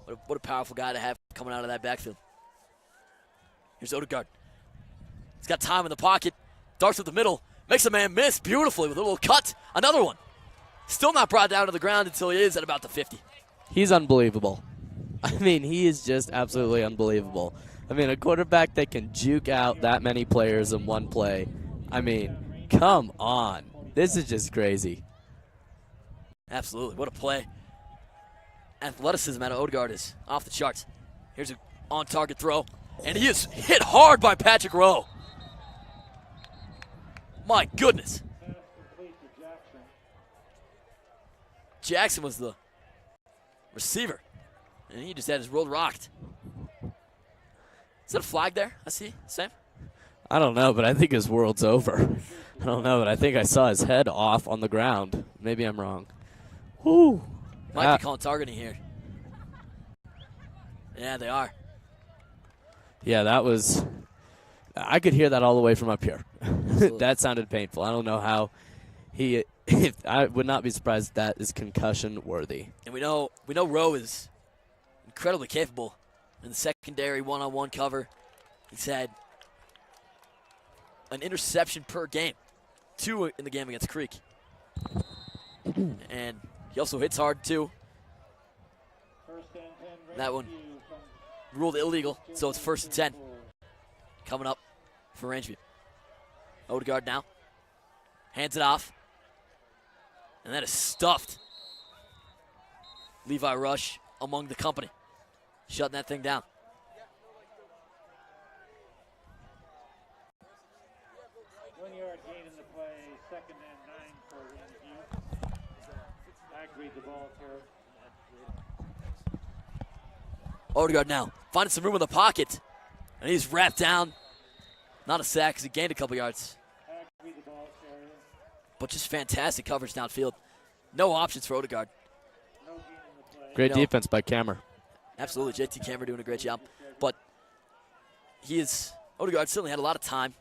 What a powerful guy to have coming out of that backfield. Here's Odegaard. He's got time in the pocket. Darts up the middle. Makes a man miss beautifully with a little cut. Another one. Still not brought down to the ground until he is at about the 50.
He's unbelievable. I mean, he is just absolutely unbelievable. I mean, a quarterback that can juke out that many players in one play. I mean, come on. This is just crazy.
Absolutely. What a play. Athleticism out of Odegaard is off the charts. Here's an on-target throw. And he is hit hard by Patrick Rowe. My goodness. Jackson was the receiver. And he just had his world rocked. Is that a flag there? I see. Sam?
I don't know, but I think his world's over. I don't know, but I think I saw his head off on the ground. Maybe I'm wrong. Whew.
Might be calling targeting here. Yeah, they are.
Yeah, that was... I could hear that all the way from up here. That sounded painful. I don't know how he... I would not be surprised if that is concussion worthy.
And we know Rowe is incredibly capable in the secondary one-on-one cover. He's had an interception per game. 2 in the game against Creek. And he also hits hard, too. That one ruled illegal, so it's 1st and 10. Coming up for Rangeview. Odegaard now. Hands it off. And that is stuffed. Levi Rush among the company. Shutting that thing down.
Yard gain in the play, 2nd and 9 for Rangeview. Read the ball here.
Odegaard now finding some room in the pocket. And he's wrapped down. Not a sack because he gained a couple yards. But just fantastic coverage downfield. No options for Odegaard.
Great defense by Cameron.
Absolutely. JT Cameron doing a great job. But Odegaard certainly had a lot of time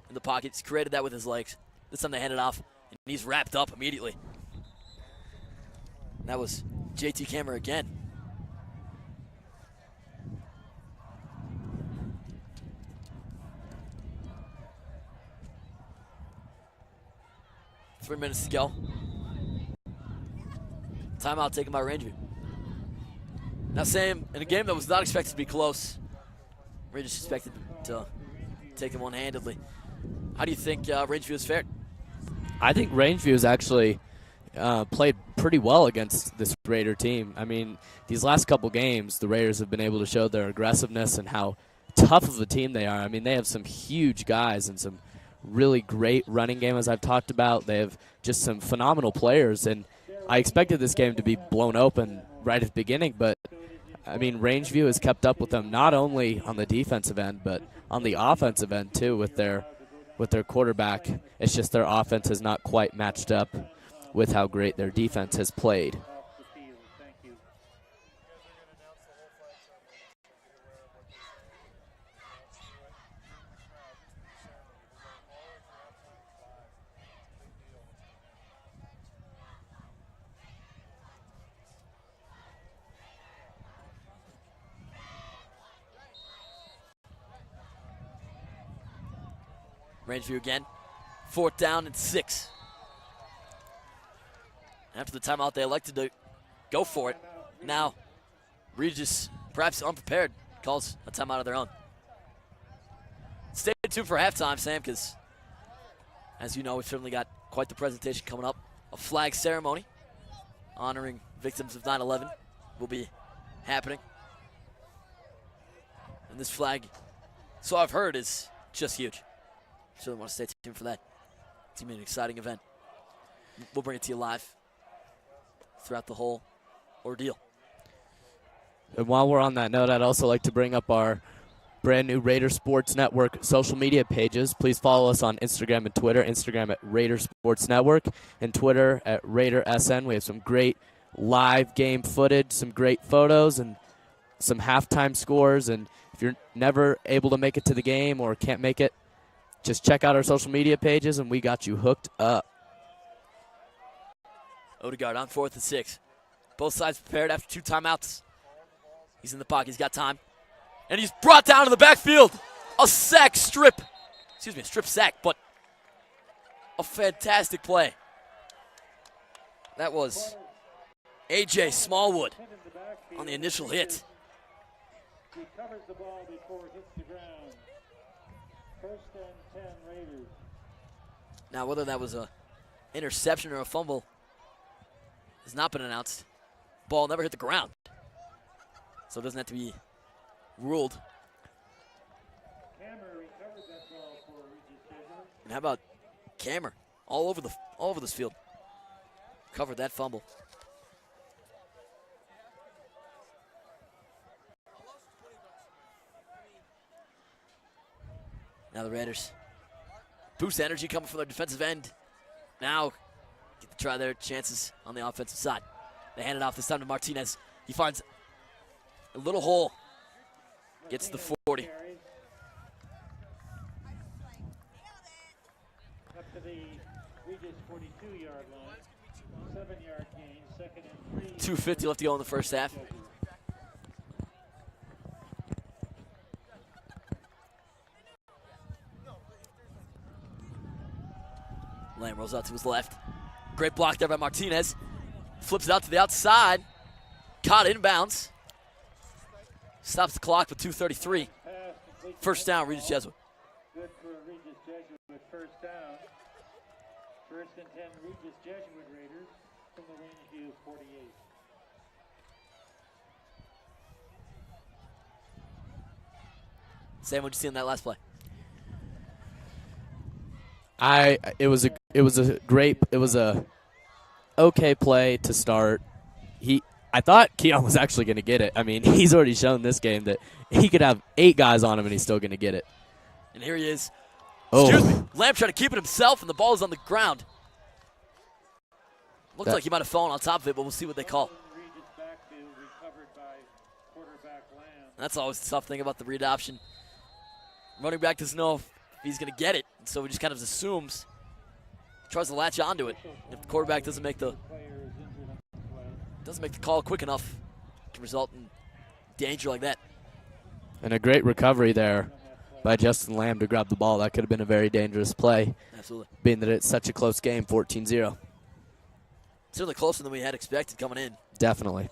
in the pocket. He's created that with his legs. This time they hand it off, and he's wrapped up immediately. That was JT Cameron again. Three minutes to go. Timeout taken by Rangeview. Now, Sam, in a game that was not expected to be close, Rangers expected to taken one-handedly. How do you think Rangeview has fared?
I think Rangeview has actually played pretty well against this Raider team. I mean, these last couple games, the Raiders have been able to show their aggressiveness and how tough of a team they are. I mean, they have some huge guys and some really great running game, as I've talked about. They have just some phenomenal players, and I expected this game to be blown open right at the beginning, but I mean, Rangeview has kept up with them not only on the defensive end, but on the offensive end too with their quarterback. It's just their offense has not quite matched up with how great their defense has played.
Off the field. Thank you.
Rangeview again. 4th down and 6. After the timeout, they elected to go for it. Now, Regis, perhaps unprepared, calls a timeout of their own. Stay tuned for halftime, Sam, because as you know, we've certainly got quite the presentation coming up. A flag ceremony honoring victims of 9/11 will be happening. And this flag, so I've heard, is just huge. Certainly want to stay tuned for that. It's going to be an exciting event. We'll bring it to you live throughout the whole ordeal.
And while we're on that note, I'd also like to bring up our brand new Raider Sports Network social media pages. Please follow us on Instagram and Twitter. Instagram at Raider Sports Network and Twitter at Raider SN. We have some great live game footage, some great photos, and some halftime scores. And if you're never able to make it to the game or can't make it, just check out our social media pages, and we got you hooked up.
Odegaard on 4th and 6. Both sides prepared after 2 timeouts. He's in the pocket. He's got time. And he's brought down to the backfield. A strip sack, but a fantastic play. That was A.J. Smallwood on the initial hit.
He covers the ball before it hits the ground. 1st and 10 Raiders.
Now, whether that was a interception or a fumble has not been announced. Ball never hit the ground, so it doesn't have to be ruled.
Hammer recovered that ball for Regis Jesuit.
And how about Cameron all over this field? Covered that fumble. Now the Raiders boost energy coming from their defensive end. Now get to try their chances on the offensive side. They hand it off this time to Martinez. He finds a little hole. Gets to the 40.
Up to the Regis 42-yard line. 7-yard gain. 2nd and 3.
2:50 left to go in the first half. Lamb rolls out to his left. Great block there by Martinez. Flips it out to the outside. Caught inbounds. Stops the clock with 2:33. First down, Regis Jesuit.
Good for Regis Jesuit. First down. 1st and 10 Regis Jesuit Raiders from the Rangeview 48.
Sam, what'd you see in that last play?
It was a okay play to start. I thought Keon was actually going to get it. I mean, he's already shown this game that he could have 8 guys on him and he's still going to get it.
And here he is.
Oh.
Excuse me. Lamb trying to keep it himself, and the ball is on the ground. Looks like he might have fallen on top of it, but we'll see what they call.
Regis backfield recovered by quarterback Lamb.
That's always the tough thing about the read option. Running back doesn't know if he's going to get it, and so he just kind of assumes, tries to latch onto it. If the quarterback doesn't make the call quick enough, it can result in danger like that.
And a great recovery there by Justin Lamb to grab the ball. That could have been a very dangerous play.
Absolutely.
Being that it's such a close game, 14-0.
Certainly closer than we had expected coming in.
Definitely.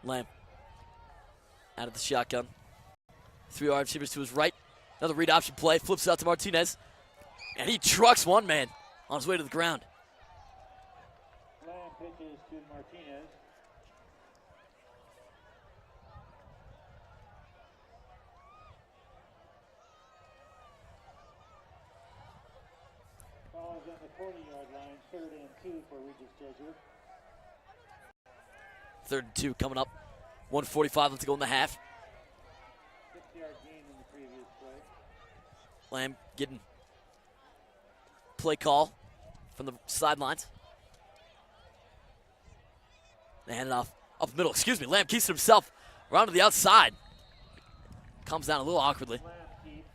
Lamb out of the shotgun. 3 wide receivers to his right. Another read option play. Flips out to Martinez. And he trucks one man on his way to the ground.
Lamb pitches to Martinez. Ball is on the 40-yard line. 3rd and 2 for Regis Jesuit.
3rd and 2 coming up. 1:45 left to go in the half.
6-yard gain in the previous play.
Lamb getting play call from the sidelines. They hand it off up the middle. Excuse me. Lamb keeps it himself around to the outside. Comes down a little awkwardly.
Lamb keeps.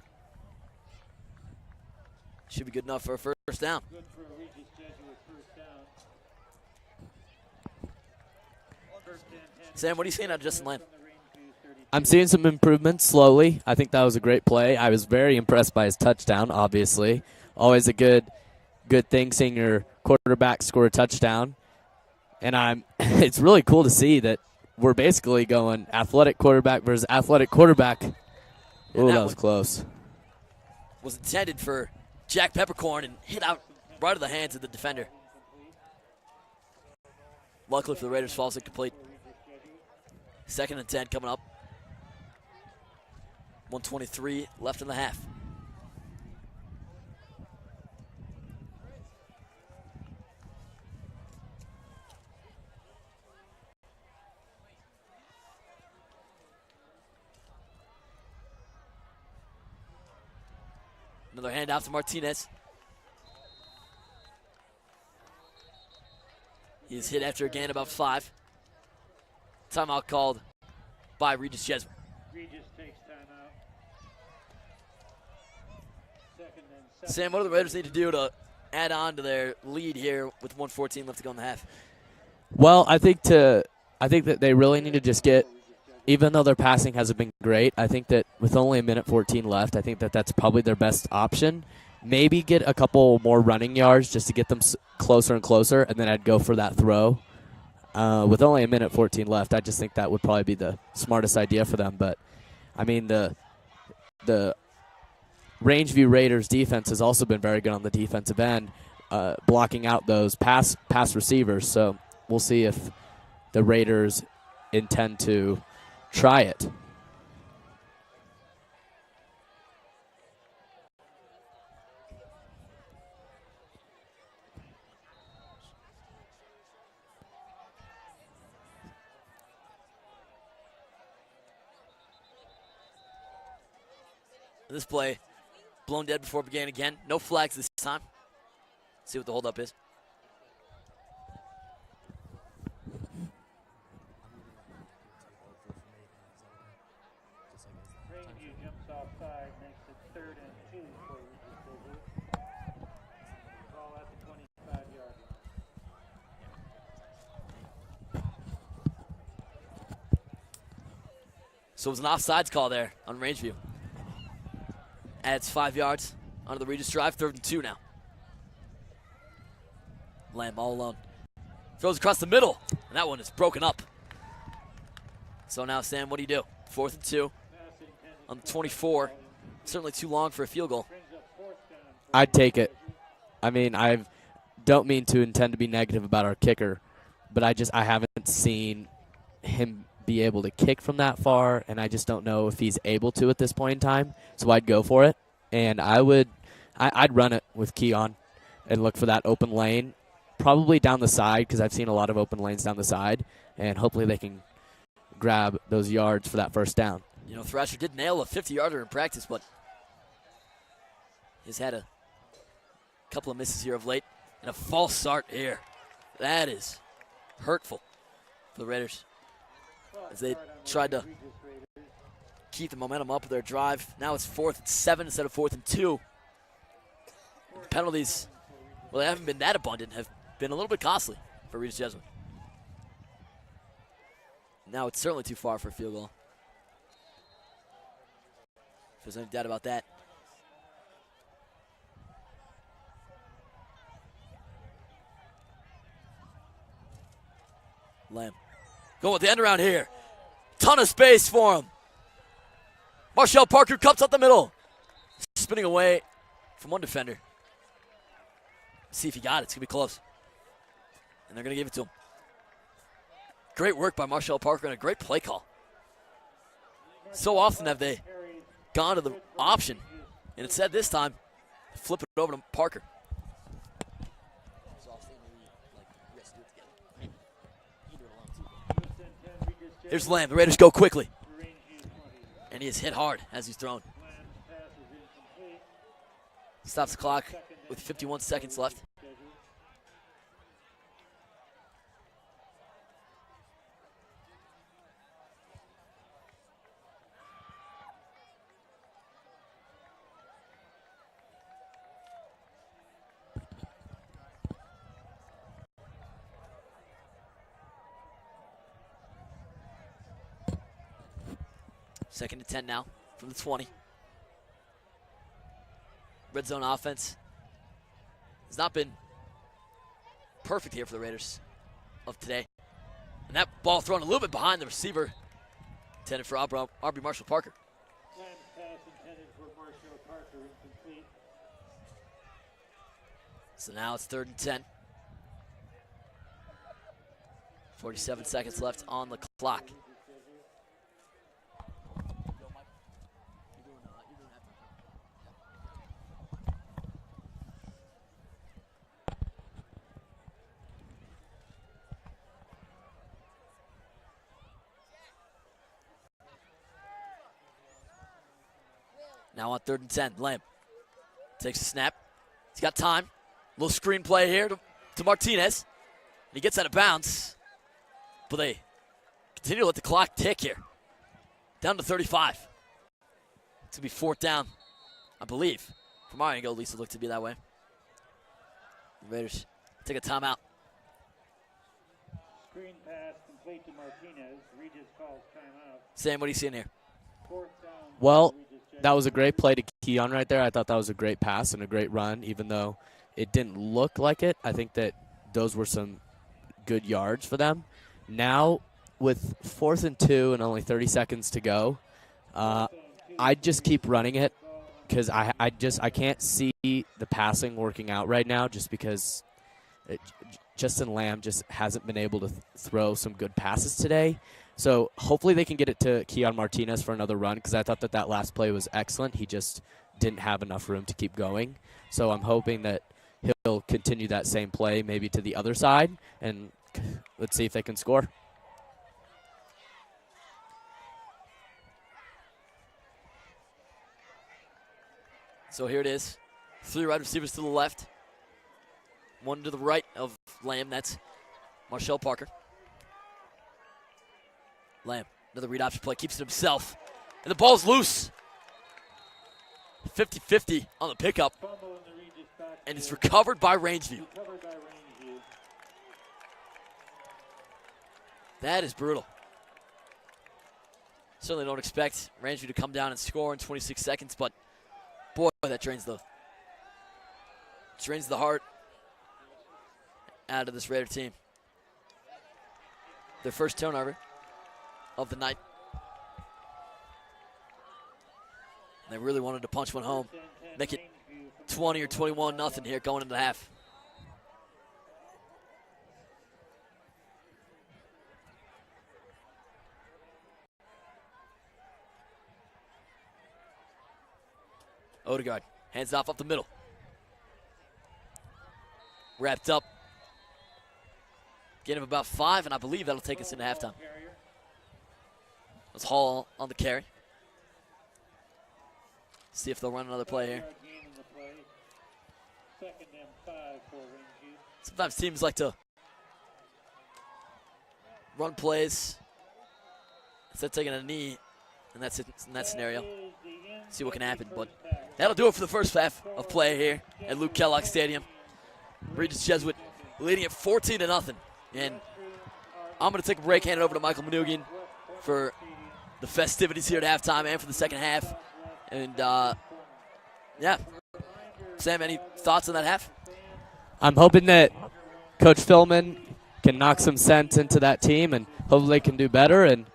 Should be good enough for a first down.
Good for a Regis Jesuit first down. First and 10.
Sam, what are you seeing out of Justin Lamb?
From the Rangeview 32.
I'm seeing some improvements slowly. I think that was a great play. I was very impressed by his touchdown, obviously. Always a good thing seeing your quarterback score a touchdown. And it's really cool to see that we're basically going athletic quarterback versus athletic quarterback. Oh, that was close.
Was intended for Jack Peppercorn and hit out right of the hands of the defender. Luckily for the Raiders, falls incomplete. 2nd and 10 coming up. 1:23 left in the half. Another handoff to Martinez. He's hit after a gain about 5. Timeout called by Regis Jesuit.
Regis takes timeout. 2nd and 7.
Sam, what do the Raiders need to do to add on to their lead here with 1:14 left to go in the half?
Well, I think that they really need to just get, even though their passing hasn't been great, I think that with only 1:14 left, I think that that's probably their best option. Maybe get a couple more running yards just to get them closer and closer, and then I'd go for that throw. With only 1:14 left, I just think that would probably be the smartest idea for them. But, I mean, the Rangeview Raiders defense has also been very good on the defensive end, blocking out those pass receivers. So we'll see if the Raiders intend to try it.
This play blown dead before it began again. No flags this time. See what the holdup is.
Rangeview jumps offside, makes it 3rd and 2 for Regis Jesuit. Ball at the 25-yard line.
So it was an offsides call there on Rangeview. Adds 5 yards onto the Regis drive. 3rd and 2 now. Lamb all alone. Throws across the middle, and that one is broken up. So now, Sam, what do you do? 4th and 2 on the 24. Certainly too long for a field goal.
I'd take it. I mean, I don't mean to intend to be negative about our kicker, but I haven't seen him be able to kick from that far, and I just don't know if he's able to at this point in time. So I'd go for it, and I'd run it with Keon and look for that open lane, probably down the side because I've seen a lot of open lanes down the side, and hopefully they can grab those yards for that first down.
You know, Thrasher did nail a 50-yarder in practice, but he's had a couple of misses here of late, and a false start here. That is hurtful for the Raiders, as they tried to keep the momentum up with their drive. Now it's 4th and 7 instead of 4th and 2. The penalties, well, they haven't been that abundant, have been a little bit costly for Regis Jesuit. Now it's certainly too far for a field goal. If there's any doubt about that. Lamb going with the end around here. Ton of space for him. Marshall Parker cuts up the middle. Spinning away from one defender. See if he got it. It's going to be close. And they're going to give it to him. Great work by Marshall Parker and a great play call. So often have they gone to the option. And instead this time, flip it over to Parker. Here's Lamb. The Raiders go quickly. And he is hit hard as he's thrown. Stops the clock with 51 seconds left. Second and 10 now from the 20. Red zone offense has not been perfect here for the Raiders of today. And that ball thrown a little bit behind the receiver, intended for R.B. Marshall Parker.
Lamb's pass intended for Marshall Parker, incomplete.
So now it's 3rd and 10. 47 seconds left on the clock. Now on 3rd and 10, Lamb takes a snap. He's got time. Little screen play here to Martinez. And he gets out of bounds. But they continue to let the clock tick here. Down to 35. It's going to be 4th down, I believe. From our angle, at least it looked to be that way. The Raiders take a timeout.
Screen pass complete to Martinez. Regis calls timeout.
Sam, what are you seeing here?
4th down.
Well, that was a great play to Keon right there. I thought that was a great pass and a great run, even though it didn't look like it. I think that those were some good yards for them. Now, with 4th and 2 and only 30 seconds to go, I'd just keep running it because I can't see the passing working out right now just because Justin Lamb just hasn't been able to throw some good passes today. So hopefully they can get it to Keon Martinez for another run because I thought that last play was excellent. He just didn't have enough room to keep going. So I'm hoping that he'll continue that same play maybe to the other side, and let's see if they can score.
So here it is. 3 wide receivers to the left. 1 to the right of Lamb. That's Marshall Parker. Lamb, another read option play, keeps it himself. And the ball's loose. 50-50 on the pickup. And it's recovered by Rangeview. That is brutal. Certainly don't expect Rangeview to come down and score in 26 seconds, but boy, that drains the heart out of this Raider team. Their first turnover of the night. They really wanted to punch one home, make it 20 or 21-0 here going into the half. Odegaard hands off up the middle. Wrapped up. Gain of about 5, and I believe that'll take us into halftime. Let's Hall on the carry. See if they'll run another play here. Sometimes teams like to run plays instead of taking a knee in that scenario. See what can happen, but that'll do it for the first half of play here at Luke Kellogg Stadium. Regis Jesuit leading it 14-0, and I'm going to take a break, hand it over to Michael Manugian for the festivities here at halftime and for the second half. And, yeah. Sam, any thoughts on that half?
I'm hoping that Coach Philman can knock some sense into that team and hopefully they can do better. And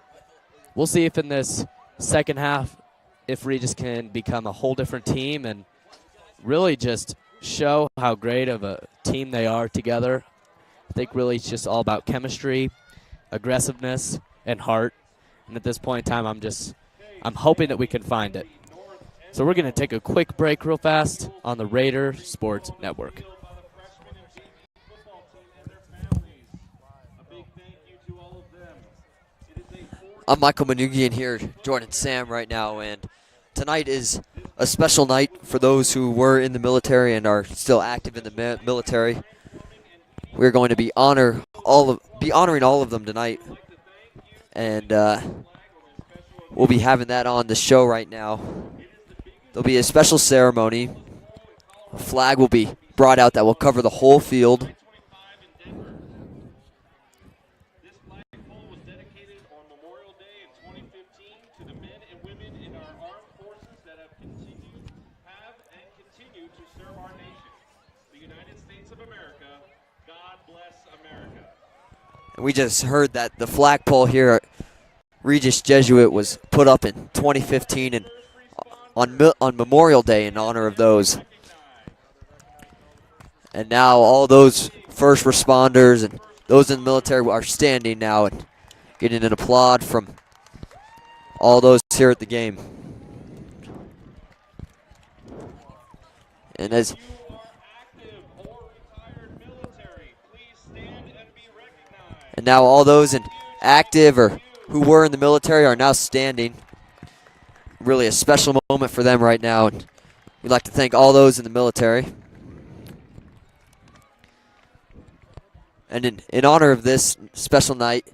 we'll see if in this second half, if Regis can become a whole different team and really just show how great of a team they are together. I think really it's just all about chemistry, aggressiveness, and heart. And at this point in time, I'm hoping that we can find it. So we're going to take a quick break real fast on the Raider Sports Network.
I'm Michael Manugian here, joining Sam right now, and tonight is a special night for those who were in the military and are still active in the military. We're going to be honoring all of them tonight, and we'll be having that on the show right now. There'll be a special ceremony. A flag will be brought out that will cover the whole field. We just heard that the flagpole here at Regis Jesuit was put up in 2015 and on Memorial Day in honor of those. And now all those first responders and those in the military are standing now and getting an applaud from all those here at the game. And as And now all those in active or who were in the military are now standing. Really a special moment for them right now. And we'd like to thank all those in the military. And in honor of this special night,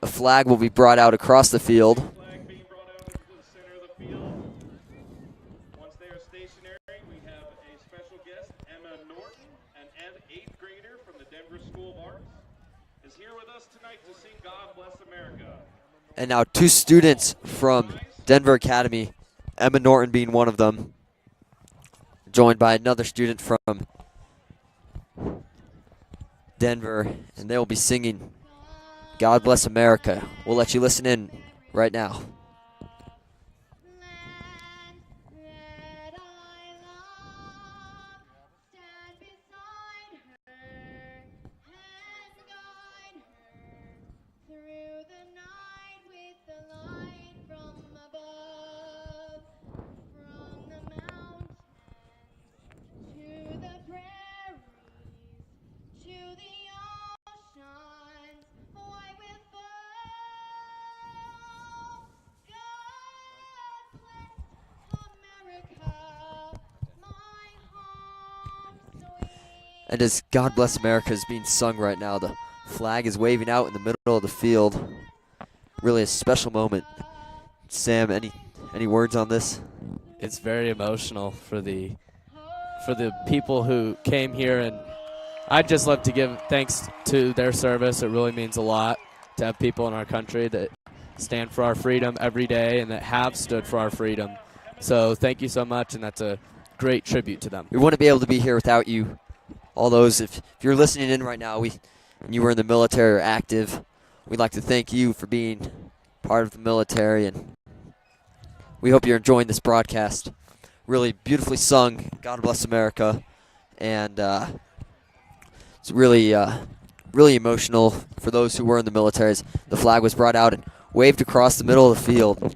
a flag will be brought out across the field.
Once they are stationary, we have a special guest, Emma Norton, an 8th grader from the Denver School of Arts, is here with us tonight to sing God Bless America.
And now 2 students from Denver Academy, Emma Norton being one of them, joined by another student from Denver, and they will be singing God Bless America. We'll let you listen in right now. And as God Bless America is being sung right now, the flag is waving out in the middle of the field. Really a special moment. Sam, any words on this?
It's very emotional for the people who came here, and I'd just love to give thanks to their service. It really means a lot to have people in our country that stand for our freedom every day and that have stood for our freedom. So thank you so much, and that's a great tribute to them.
We wouldn't be able to be here without you. All those, if you're listening in right now, and you were in the military or active, we'd like to thank you for being part of the military, and we hope you're enjoying this broadcast. Really beautifully sung, God Bless America, and it's really emotional for those who were in the military. The flag was brought out and waved across the middle of the field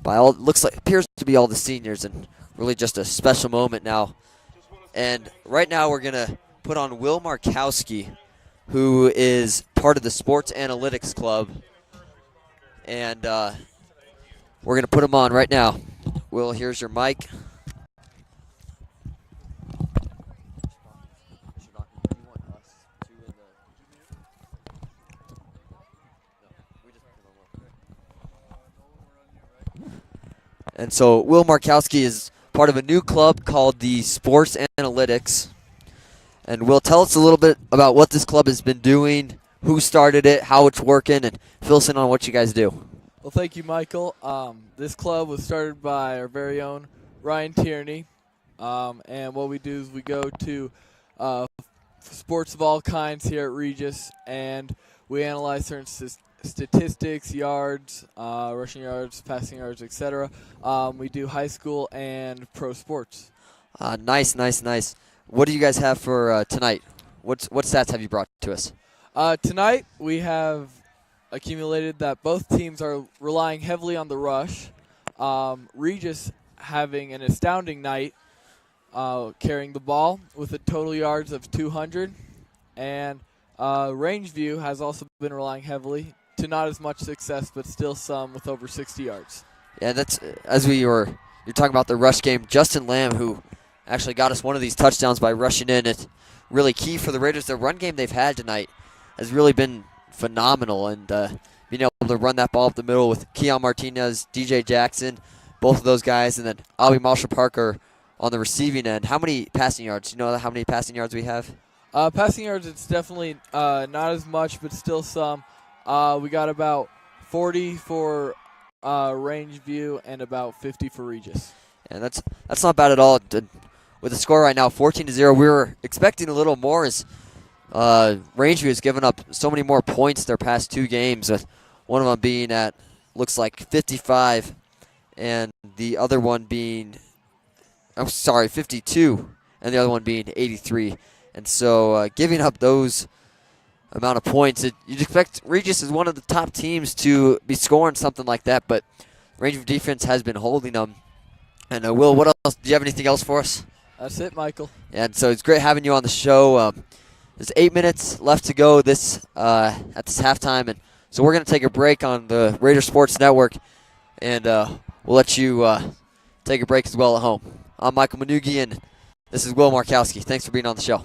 by all, appears to be all the seniors, and really just a special moment now. And right now we're going to put on Will Markowski, who is part of the Sports Analytics Club. And we're going to put him on right now. Will, here's your mic. And so Will Markowski is part of a new club called the Sports Analytics. And Will, tell us a little bit about what this club has been doing, who started it, how it's working, and fill us in on what you guys do.
Well, thank you, Michael. This club was started by our very own Ryan Tierney. And what we do is we go to sports of all kinds here at Regis, and we analyze certain statistics, yards, rushing yards, passing yards, etc. We do high school and pro sports.
Nice, nice, nice. What do you guys have for tonight? What stats have you brought to us?
Tonight we have accumulated that both teams are relying heavily on the rush. Regis having an astounding night carrying the ball with a total yards of 200. And Rangeview has also been relying heavily to not as much success, but still some with over 60 yards.
Yeah, that's you're talking about the rush game. Justin Lamb, who actually got us one of these touchdowns by rushing in. It's really key for the Raiders. The run game they've had tonight has really been phenomenal, and being able to run that ball up the middle with Keon Martinez, DJ Jackson, both of those guys, and then Albie Marshall Parker on the receiving end. How many passing yards? Do you know how many passing yards we have?
Passing yards, it's definitely not as much, but still some. We got about 40 for Rangeview and about 50 for Regis.
And that's not bad at all. With the score right now, 14-0, we were expecting a little more as Rangeview has given up so many more points their past two games. One of them being at, looks like 55, and the other one being, 52, and the other one being 83. And so giving up those amount of points, you'd expect Regis is one of the top teams to be scoring something like that, but Rangeview defense has been holding them. And Will, what else? Do you have anything else for us?
That's it, Michael.
And so it's great having you on the show. There's 8 minutes left to go at this halftime, and so we're going to take a break on the Raider Sports Network, and we'll let you take a break as well at home. I'm Michael Manugi, and this is Will Markowski. Thanks for being on the show.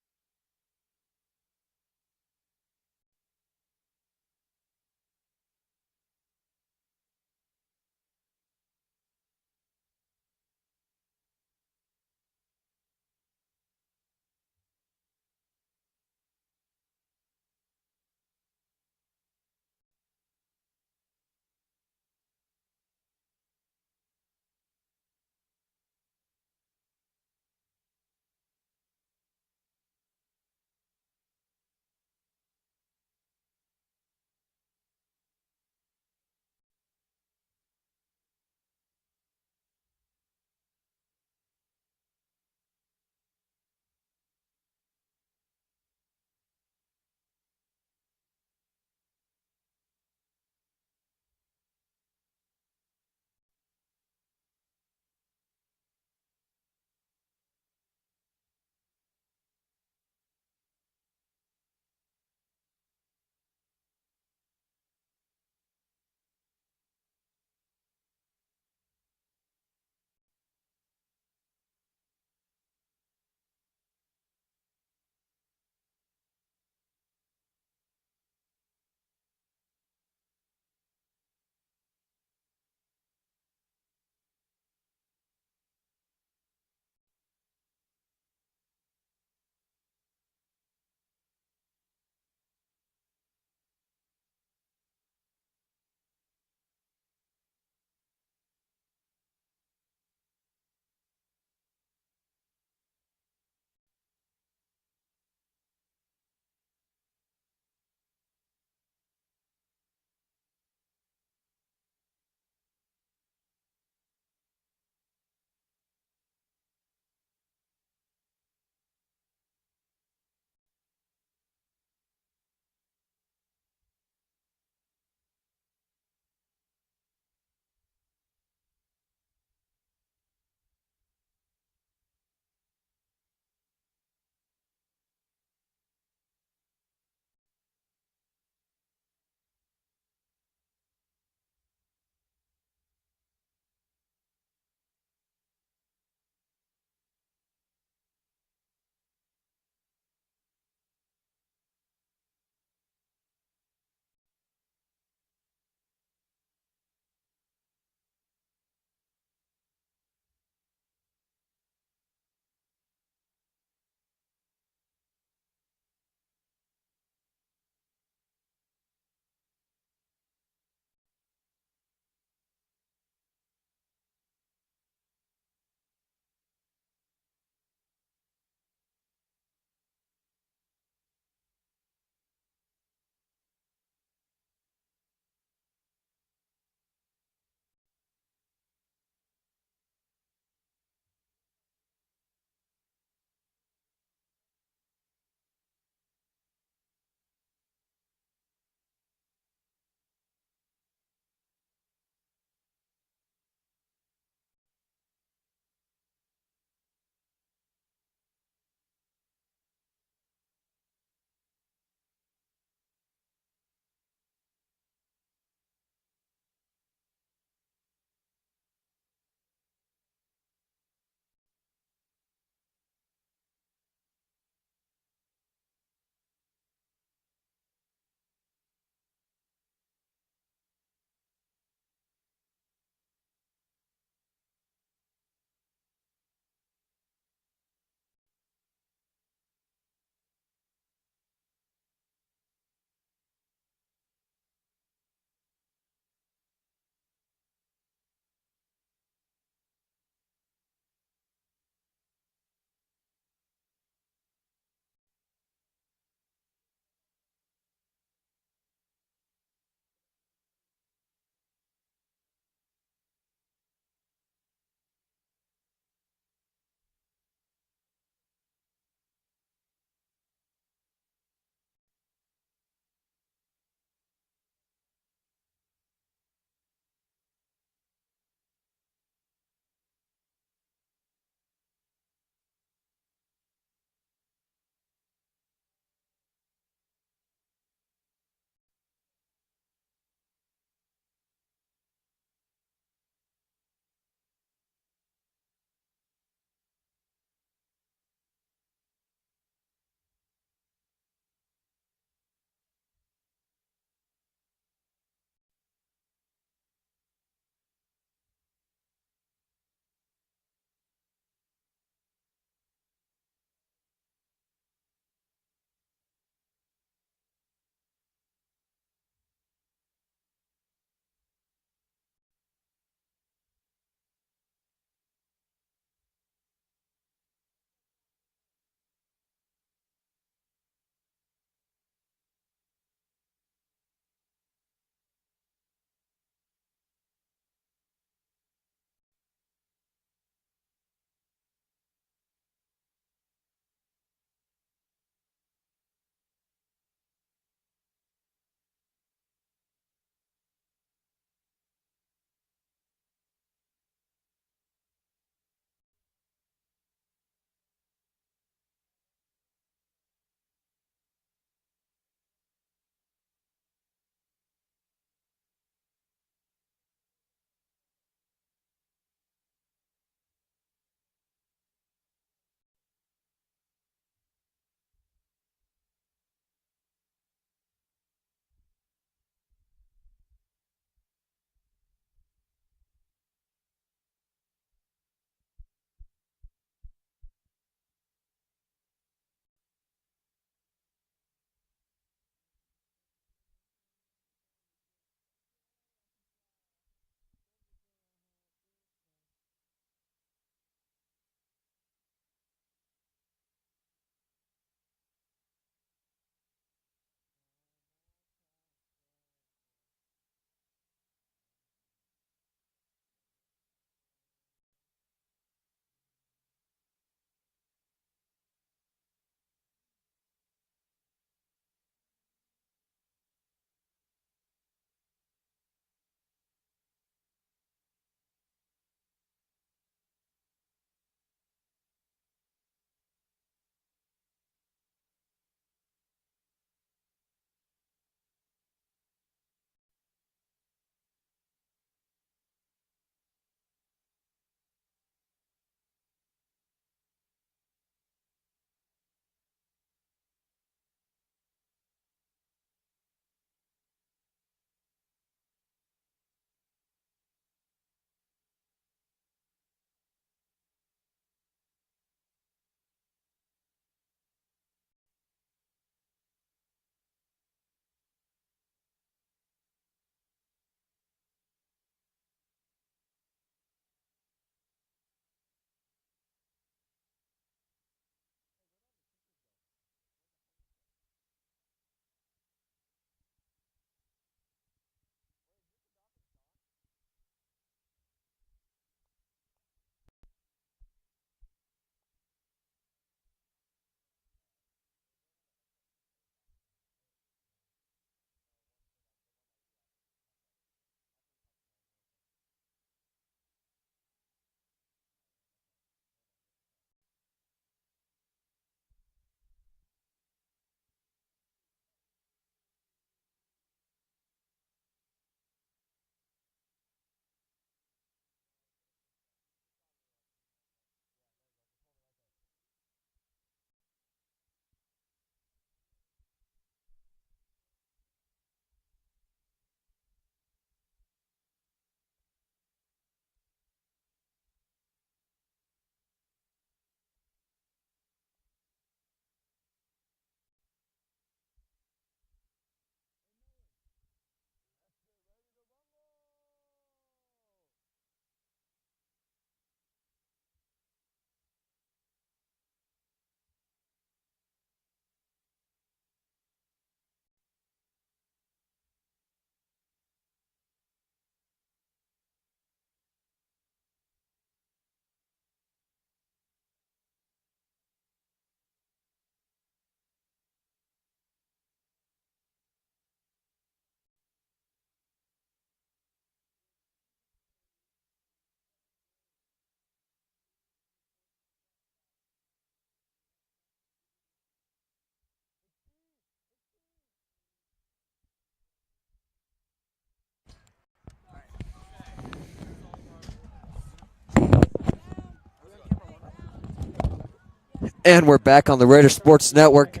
And we're back on the Raiders Sports Network.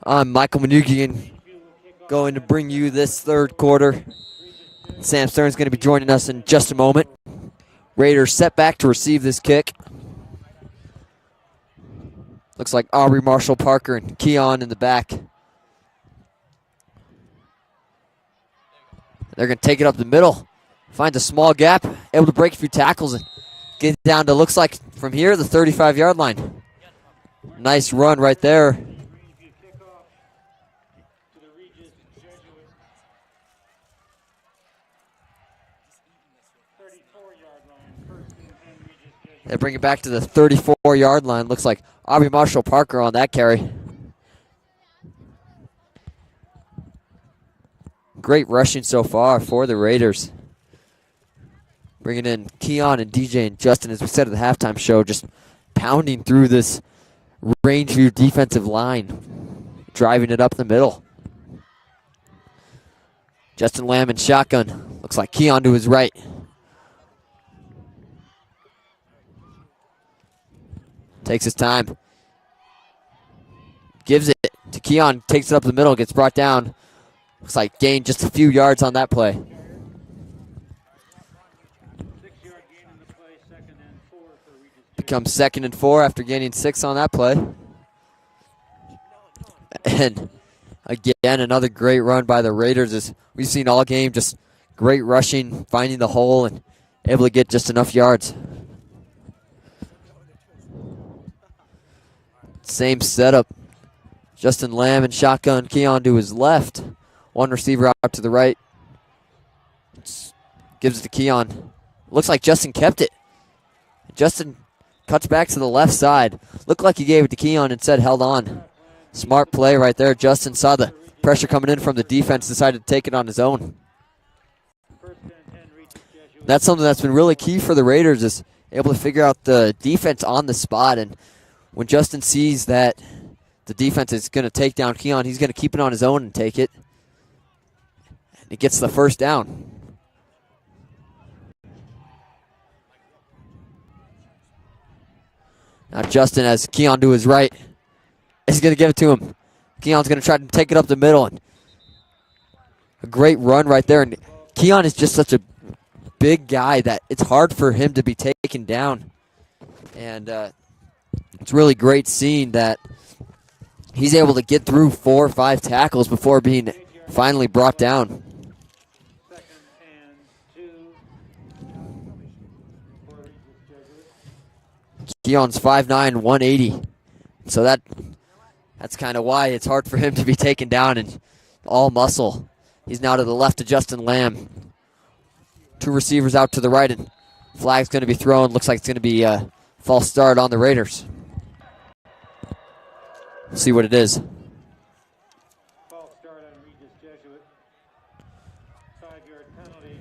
I'm Michael Manugian, going to bring you this third quarter. Sam Stern's going to be joining us in just a moment. Raiders set back to receive this kick. Looks like Aubrey Marshall Parker and Keon in the back. They're going to take it up the middle, find a small gap, able to break a few tackles and get down to, looks like from here, the 35-yard line. Nice run right there.
Rangeview kickoff to the Regis Jesuit 34-yard line. First and 10 Regis Jesuit.
They bring it back to the 34-yard line. Looks like Aubrey Marshall Parker on that carry. Great rushing so far for the Raiders. Bringing in Keon and DJ and Justin, as we said at the halftime show, just pounding through this Rangeview defensive line, driving it up the middle. Justin Lamb in shotgun. Looks like Keon to his right. Takes his time. Gives it to Keon, takes it up the middle, gets brought down. Looks like gained just a few yards on that play.
6-yard gain in the play, second and 4 for Regis Jesuit.
Becomes 2nd and 4 after gaining 6 on that play. And again, another great run by the Raiders, as we've seen all game. Just great rushing, finding the hole, and able to get just enough yards. Same setup. Justin Lamb and shotgun, Keon to his left. One receiver out to the right. Gives it to Keon. Looks like Justin kept it. Justin cuts back to the left side. Looked like he gave it to Keon and said held on. Smart play right there. Justin saw the pressure coming in from the defense, decided to take it on his own.
First and 10 Regis Jesuit.
That's something that's been really key for the Raiders, is able to figure out the defense on the spot. And when Justin sees that the defense is going to take down Keon, he's going to keep it on his own and take it. And he gets the first down. Now Justin has Keon to his right. He's going to give it to him. Keon's going to try to take it up the middle. And a great run right there. And Keon is just such a big guy that it's hard for him to be taken down. And it's really great seeing that he's able to get through 4 or 5 tackles before being finally brought down.
Second and 2 for Regis Jesuit.
Keon's 5'9", 180. So that's kind of why it's hard for him to be taken down, and all muscle. He's now to the left of Justin Lamb. 2 receivers out to the right, and flag's going to be thrown. Looks like it's going to be a false start on the Raiders. We'll see what it is.
False start on Regis Jesuit. 5-yard penalty.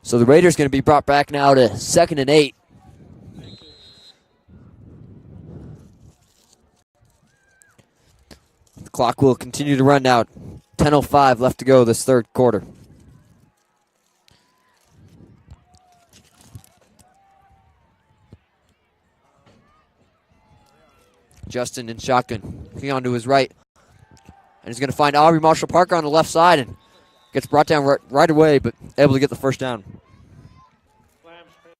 So the Raiders going to be brought back now to 2nd and 8. The clock will continue to run now. 10:05 left to go this third quarter. Justin in shotgun. Keon to his right. And he's going to find Aubrey Marshall Parker on the left side and gets brought down right away, but able to get the first down.
Lamb's pick.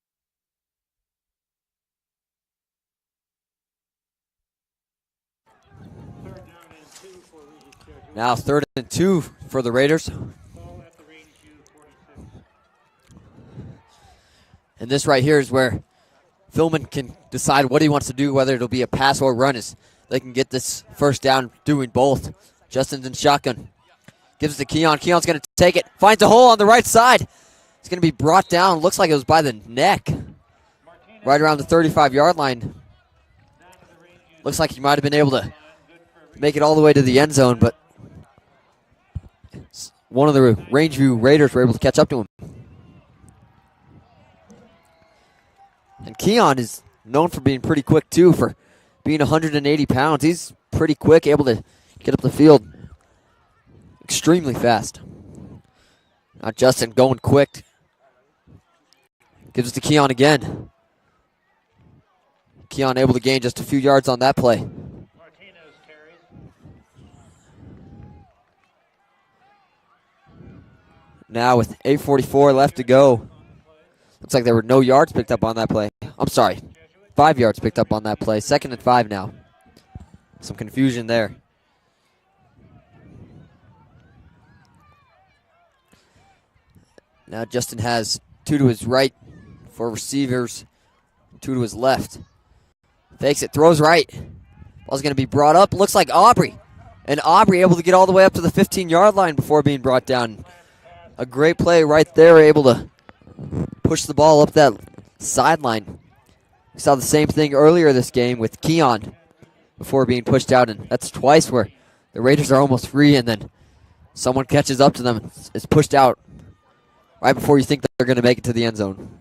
Third down and 2 for Regis Jesuit.
Now 3rd and 2 for the Raiders.
Ball at the Rangeview 46.
And this right here is where Philman can decide what he wants to do, whether it'll be a pass or run, as they can get this first down doing both. Justin's in shotgun. Gives it to Keon. Keon's going to take it. Finds a hole on the right side. It's going to be brought down. Looks like it was by the neck. Right around the 35-yard line. Looks like he might have been able to make it all the way to the end zone, but one of the Rangeview Raiders were able to catch up to him. And Keon is known for being pretty quick, too, for being 180 pounds. He's pretty quick, able to get up the field extremely fast. Now Justin going quick. Gives it to Keon again. Keon able to gain just a few yards on that play.
Martinez carries.
Now with 8:44 left to go. Looks like there were no yards picked up on that play. I'm sorry. 5 yards picked up on that play. 2nd and 5 now. Some confusion there. Now Justin has 2 to his right for receivers, 2 to his left. Fakes it, throws right. Ball's going to be brought up. Looks like Aubrey. And Aubrey able to get all the way up to the 15-yard line before being brought down. A great play right there, able to push the ball up that sideline. We saw the same thing earlier this game with Keon before being pushed out, and that's twice where the Raiders are almost free and then someone catches up to them and is pushed out right before you think that they're going to make it to the end zone.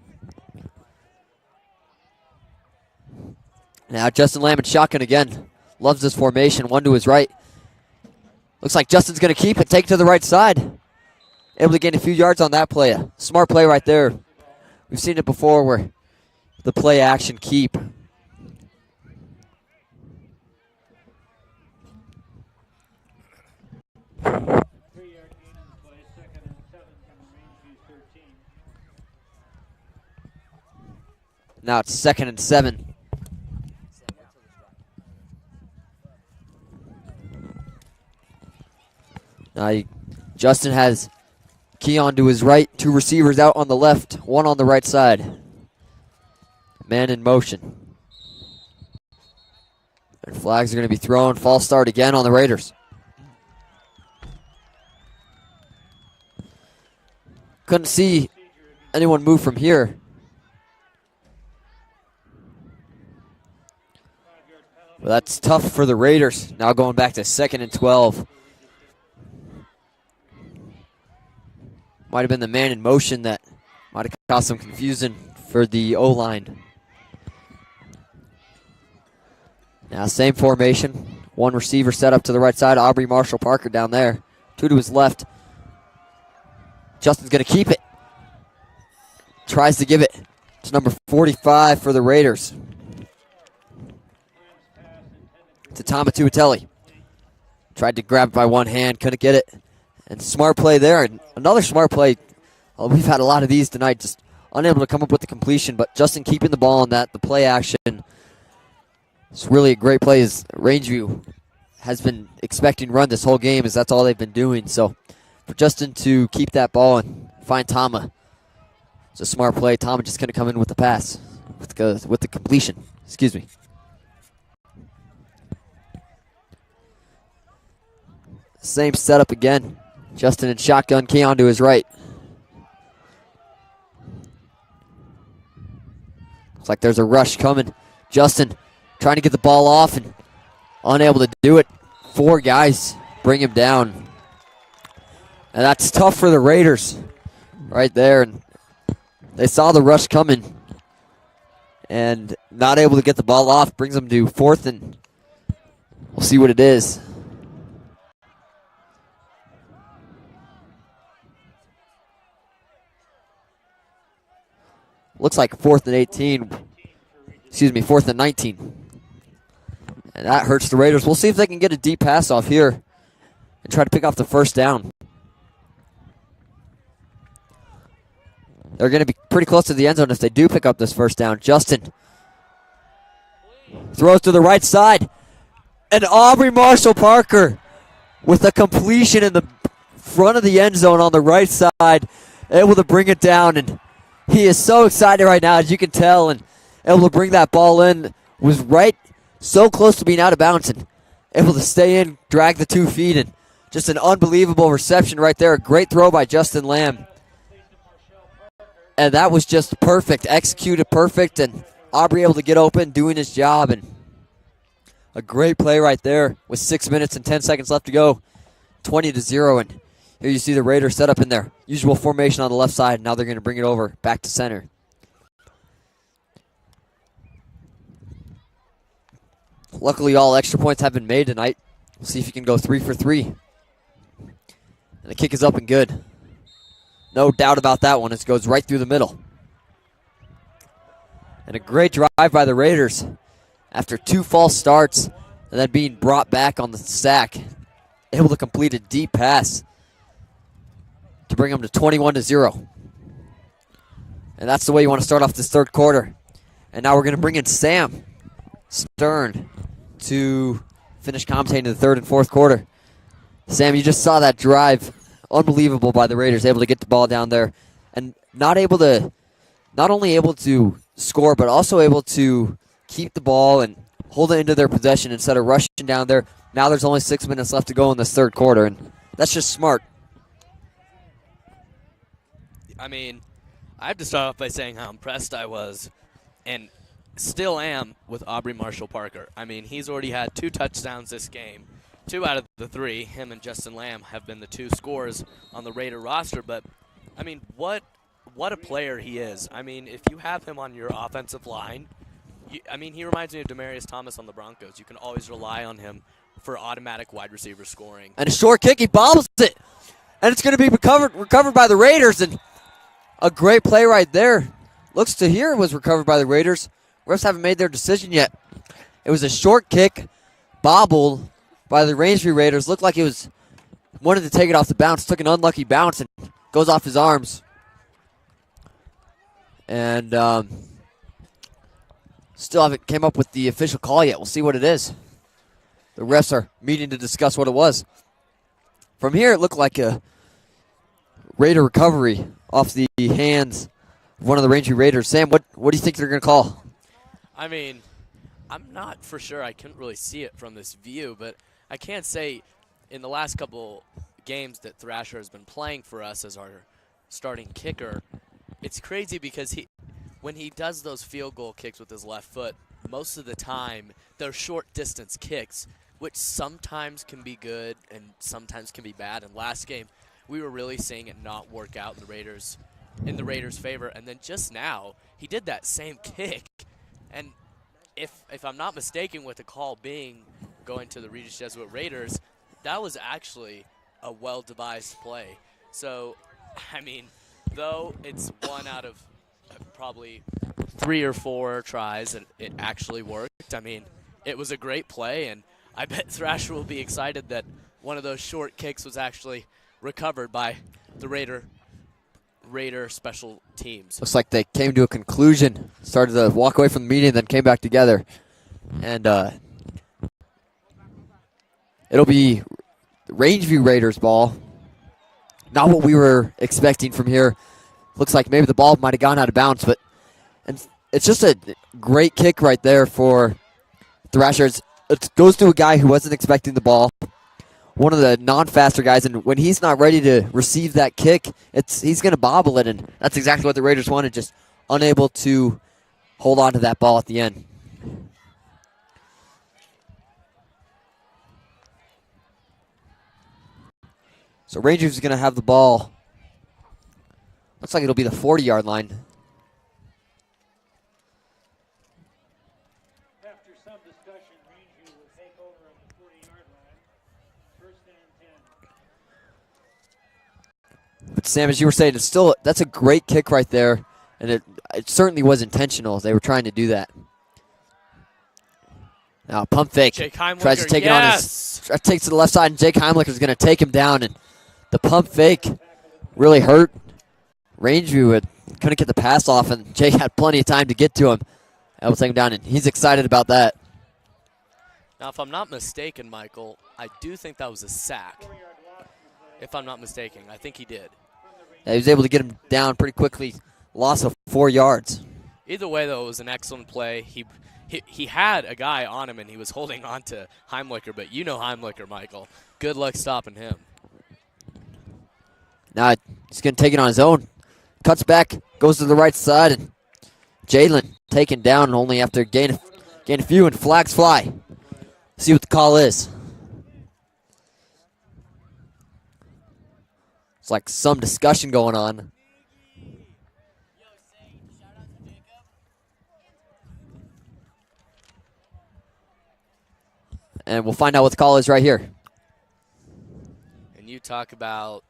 Now Justin Lamb in shotgun again. Loves this formation. 1 to his right. Looks like Justin's going to keep it. Take it to the right side. Able to gain a few yards on that play. A smart play right there. We've seen it before where the play action keep. Now it's 2nd and 7. Now Justin has Keon to his right, 2 receivers out on the left, 1 on the right side. Man in motion. And flags are going to be thrown. False start again on the Raiders. Couldn't see anyone move from here. Well, that's tough for the Raiders. Now going back to 2nd and 12. Might have been the man in motion that might have caused some confusion for the O-line. Now same formation. 1 receiver set up to the right side. Aubrey Marshall Parker down there. 2 to his left. Justin's going to keep it. Tries to give it to number 45 for the Raiders. To Tama Tuatelli. Tried to grab it by one hand. Couldn't get it. And smart play there. And another smart play. We've had a lot of these tonight. Just unable to come up with the completion. But Justin keeping the ball on that. The play action. It's really a great play as Rangeview has been expecting run this whole game as that's all they've been doing. So for Justin to keep that ball and find Tama, it's a smart play. Tama just going to come in with the pass. With the completion. Excuse me. Same setup again. Justin in shotgun, Keon to his right. Looks like there's a rush coming. Justin trying to get the ball off and unable to do it. 4 guys bring him down. And that's tough for the Raiders right there. And they saw the rush coming and not able to get the ball off. Brings them to 4th, and we'll see what it is. Looks like 4th and 18. Excuse me, 4th and 19. And that hurts the Raiders. We'll see if they can get a deep pass off here and try to pick off the first down. They're going to be pretty close to the end zone if they do pick up this first down. Justin throws to the right side. And Aubrey Marshall Parker with a completion in the front of the end zone on the right side, able to bring it down. And he is so excited right now, as you can tell, and able to bring that ball in. Was right so close to being out of bounds and able to stay in, drag the 2 feet, and just an unbelievable reception right there. A great throw by Justin Lamb. And that was just perfect, executed perfect, and Aubrey able to get open, doing his job, and a great play right there with 6 minutes and 10 seconds left to go. 20-0, and here you see the Raiders set up in their usual formation on the left side. Now they're going to bring it over back to center. Luckily, all extra points have been made tonight. We'll see if you can go 3 for 3. And the kick is up and good. No doubt about that one. It goes right through the middle. And a great drive by the Raiders. after 2 false starts and then being brought back on the sack, able to complete a deep pass to bring them to 21-0. And that's the way you want to start off this third quarter. And now we're going to bring in Sam Stern to finish commentating the third and fourth quarter. Sam, you just saw that drive. Unbelievable by the Raiders, able to get the ball down there and not only able to score, but also able to keep the ball and hold it into their possession instead of rushing down there. Now there's only 6 minutes left to go in this third quarter, and that's just smart.
I mean, I have to start off by saying how impressed I was and still am with Aubrey Marshall Parker. I mean, he's already had 2 touchdowns this game. 2 out of the 3, him and Justin Lamb, have been the 2 scorers on the Raider roster. But, I mean, what a player he is. I mean, if you have him on your offensive line, he reminds me of Demaryius Thomas on the Broncos. You can always rely on him for automatic wide receiver scoring.
And a short kick, he bobbles it. And it's going to be recovered by the Raiders. And a great play right there. Looks to here was recovered by the Raiders. Refs haven't made their decision yet. It was a short kick, bobbled by the Rangeview Raiders. Looked like it wanted to take it off the bounce. Took an unlucky bounce and goes off his arms. And still haven't came up with the official call yet. We'll see what it is. The refs are meeting to discuss what it was. From here, it looked like a Raider recovery off the hands of one of the Rangeview Raiders. Sam, what do you think they're going to call?
I mean, I'm not for sure. I couldn't really see it from this view, but I can't say in the last couple games that Thrasher has been playing for us as our starting kicker, it's crazy because when he does those field goal kicks with his left foot, most of the time they're short distance kicks, which sometimes can be good and sometimes can be bad. And last game, we were really seeing it not work out in the Raiders' favor. And then just now, he did that same kick. And if I'm not mistaken, with the call being going to the Regis Jesuit Raiders, that was actually a well-devised play. So, I mean, though it's 1 out of probably 3 or 4 tries that it actually worked, I mean, it was a great play, and I bet Thrasher will be excited that one of those short kicks was actually recovered by the Raider special teams.
Looks like they came to a conclusion, started to walk away from the meeting, then came back together. And it'll be Rangeview Raiders ball. Not what we were expecting from here. Looks like maybe the ball might have gone out of bounds, but it's just a great kick right there for Thrasher. It goes to a guy who wasn't expecting the ball, one of the non-faster guys, and when he's not ready to receive that kick, he's going to bobble it, and that's exactly what the Raiders wanted, just unable to hold on to that ball at the end. So Rangers is going to have the ball. Looks like it'll be the 40-yard line.
After some discussion, Rangeview will take over on the 40-yard line. First and 10.
But Sam, as you were saying, that's a great kick right there, and it certainly was intentional. They were trying to do that. Now pump fake.
Jake Heimlicher,
tries to take it on takes to the left side, and Jake Heimlicher is going to take him down, and the pump fake really hurt Rangeview. Couldn't get the pass off, and Jake had plenty of time to get to him. Able to take him down, and he's excited about that.
Now, if I'm not mistaken, Michael, I do think that was a sack. If I'm not mistaken, I think he did.
Yeah, he was able to get him down pretty quickly. Loss of 4 yards.
Either way, though, it was an excellent play. He had a guy on him, and he was holding on to Heimlicher, but you know Heimlicher, Michael. Good luck stopping him.
Now he's going to take it on his own. Cuts back, goes to the right side, and Jalen taken down only after gain a few, and flags fly. See what the call is. It's like some discussion going on. And we'll find out what the call is right here.
And you talk about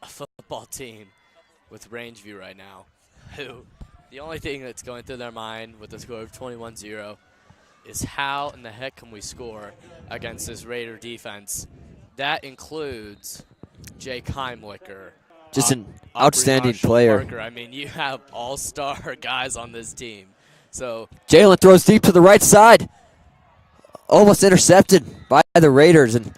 a football team with Rangeview right now, who the only thing that's going through their mind with the score of 21-0 is how in the heck can we score against this Raider defense? That includes Jake Heimlicher.
Just an
Aubrey
outstanding
Marshall
player.
Parker. I mean, you have all-star guys on this team. So
Jalen throws deep to the right side. Almost intercepted by the Raiders. And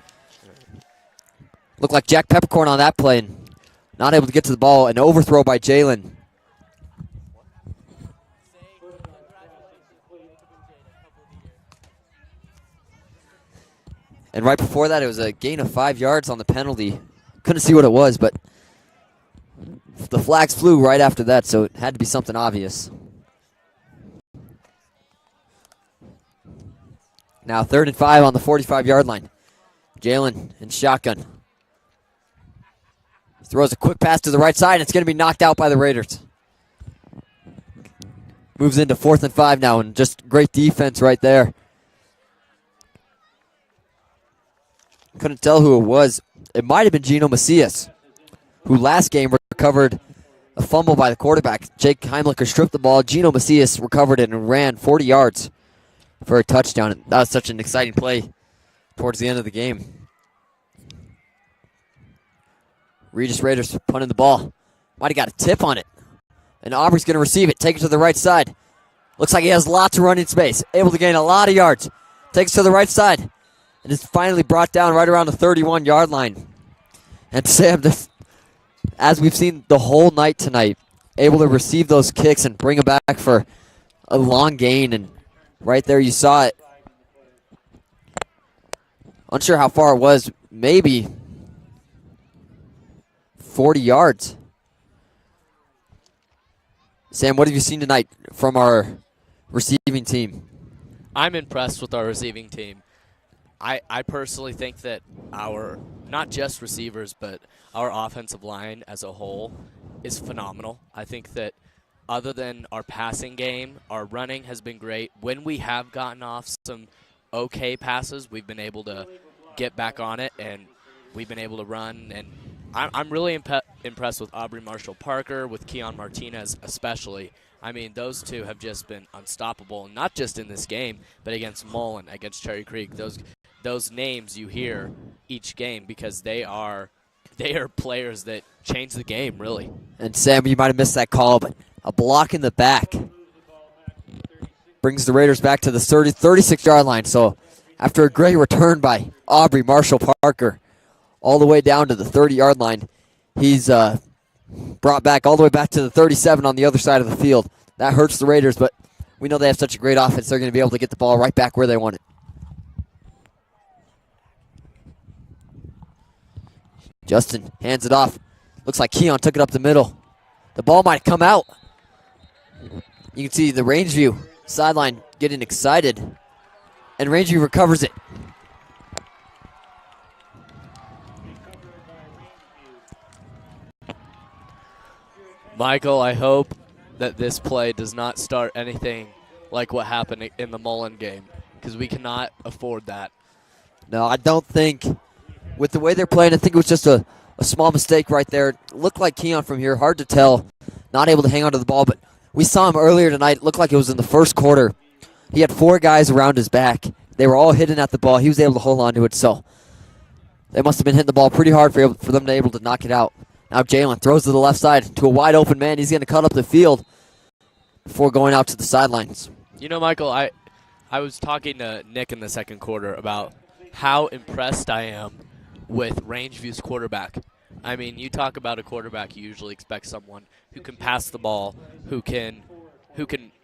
looked like Jack Peppercorn on that play. And not able to get to the ball. An overthrow by Jalen. And right before that, it was a gain of 5 yards on the penalty. Couldn't see what it was, but the flags flew right after that, so it had to be something obvious. Now 3rd and 5 on the 45-yard line. Jalen in shotgun. Throws a quick pass to the right side, and it's going to be knocked out by the Raiders. Moves into 4th and 5 now, and just great defense right there. Couldn't tell who it was. It might have been Gino Macias, who last game recovered a fumble by the quarterback. Jake Heimlicher stripped the ball. Gino Macias recovered it and ran 40 yards for a touchdown. That was such an exciting play towards the end of the game. Regis Raiders punting the ball. Might have got a tip on it. And Aubrey's going to receive it. Take it to the right side. Looks like he has lots of running space. Able to gain a lot of yards. Takes it to the right side. And it's finally brought down right around the 31-yard line. And Sam, as we've seen the whole night tonight, able to receive those kicks and bring them back for a long gain. And right there you saw it. Unsure how far it was. Maybe 40 yards. Sam, what have you seen tonight from our receiving team?
I'm impressed with our receiving team. I personally think that our, not just receivers, but our offensive line as a whole is phenomenal. I think that other than our passing game, our running has been great. When we have gotten off some okay passes, we've been able to get back on it, and we've been able to run. And I'm really impressed with Aubrey Marshall Parker, with Keon Martinez especially. I mean, those two have just been unstoppable, not just in this game, but against Mullen, against Cherry Creek. Those names you hear each game because they are players that change the game, really.
And Sam, you might have missed that call, but a block in the back brings the Raiders back to the 36-yard line. So after a great return by Aubrey Marshall Parker all the way down to the 30-yard line, he's brought back all the way back to the 37 on the other side of the field. That hurts the Raiders, but we know they have such a great offense, they're going to be able to get the ball right back where they want it. Justin hands it off. Looks like Keon took it up the middle. The ball might come out. You can see the Rangeview sideline getting excited. And Rangeview recovers it.
Michael, I hope that this play does not start anything like what happened in the Mullen game, because we cannot afford that.
No, I don't think. With the way they're playing, I think it was just a small mistake right there. It looked like Keon from here, hard to tell. Not able to hang on to the ball, but we saw him earlier tonight. It looked like it was in the first quarter. He had 4 guys around his back. They were all hitting at the ball. He was able to hold on to it, so they must have been hitting the ball pretty hard for them to be able to knock it out. Now Jalen throws to the left side to a wide open man. He's going to cut up the field before going out to the sidelines.
You know, Michael, I was talking to Nick in the second quarter about how impressed I am with Rangeview's quarterback. I mean, you talk about a quarterback, you usually expect someone who can pass the ball, who can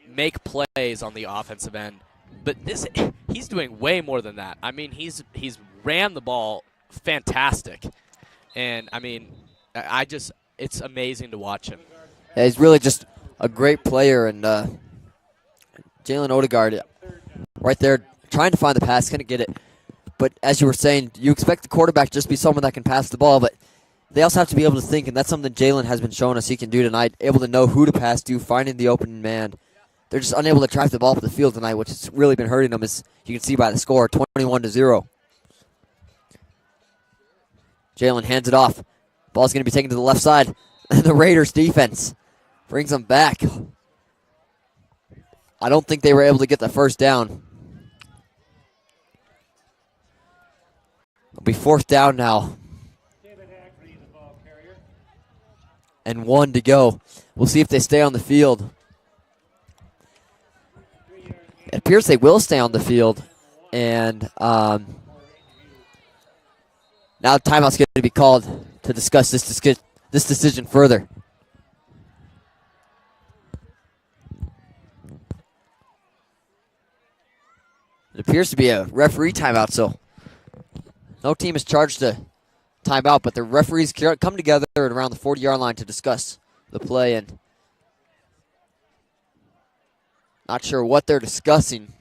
make plays on the offensive end. But he's doing way more than that. I mean, he's ran the ball fantastic. And I mean, it's amazing to watch him.
Yeah, he's really just a great player, and Jalen Odegaard right there trying to find the pass, couldn't get it. But as you were saying, you expect the quarterback to just be someone that can pass the ball, but they also have to be able to think, and that's something Jalen has been showing us he can do tonight, able to know who to pass to, finding the open man. They're just unable to drive the ball up the field tonight, which has really been hurting them, as you can see by the score, 21-0. Jalen hands it off. Ball's going to be taken to the left side, and the Raiders defense brings them back. I don't think they were able to get the first down. It'll be 4th down now.
David Agri, the ball carrier.
And 1 to go. We'll see if they stay on the field. It appears they will stay on the field. And now timeout's going to be called to discuss this decision further. It appears to be a referee timeout, so no team is charged to timeout, but the referees come together at around the 40-yard line to discuss the play, and not sure what they're discussing.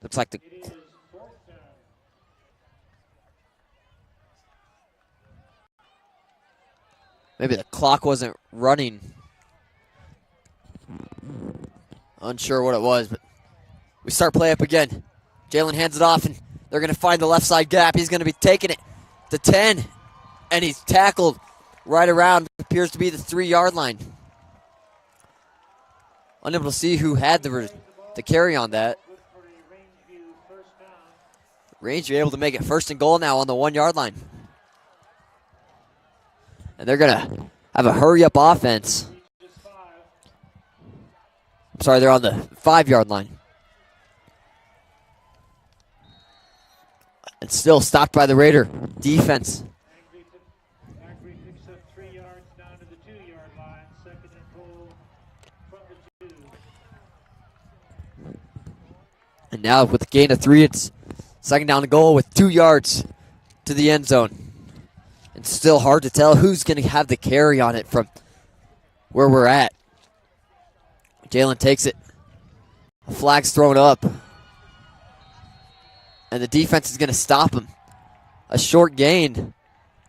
Looks like maybe the clock wasn't running. Unsure what it was, but we start play up again. Jalen hands it off, and they're going to find the left side gap. He's going to be taking it to 10, and he's tackled right around, appears to be the 3-yard line. Unable to see who had the carry on that. Rangeview able to make it 1st and goal now on the 1-yard line. And they're going to have a hurry-up offense. I'm sorry, they're on the 5-yard line. And still stopped by the Raider defense.
Agri picks up 3 yards down to the 2-yard line. 2nd and goal from the 2.
And now with a gain of 3, it's 2nd down and goal with 2 yards to the end zone. It's still hard to tell who's going to have the carry on it from where we're at. Jalen takes it. A flag's thrown up. And the defense is going to stop him. A short gain.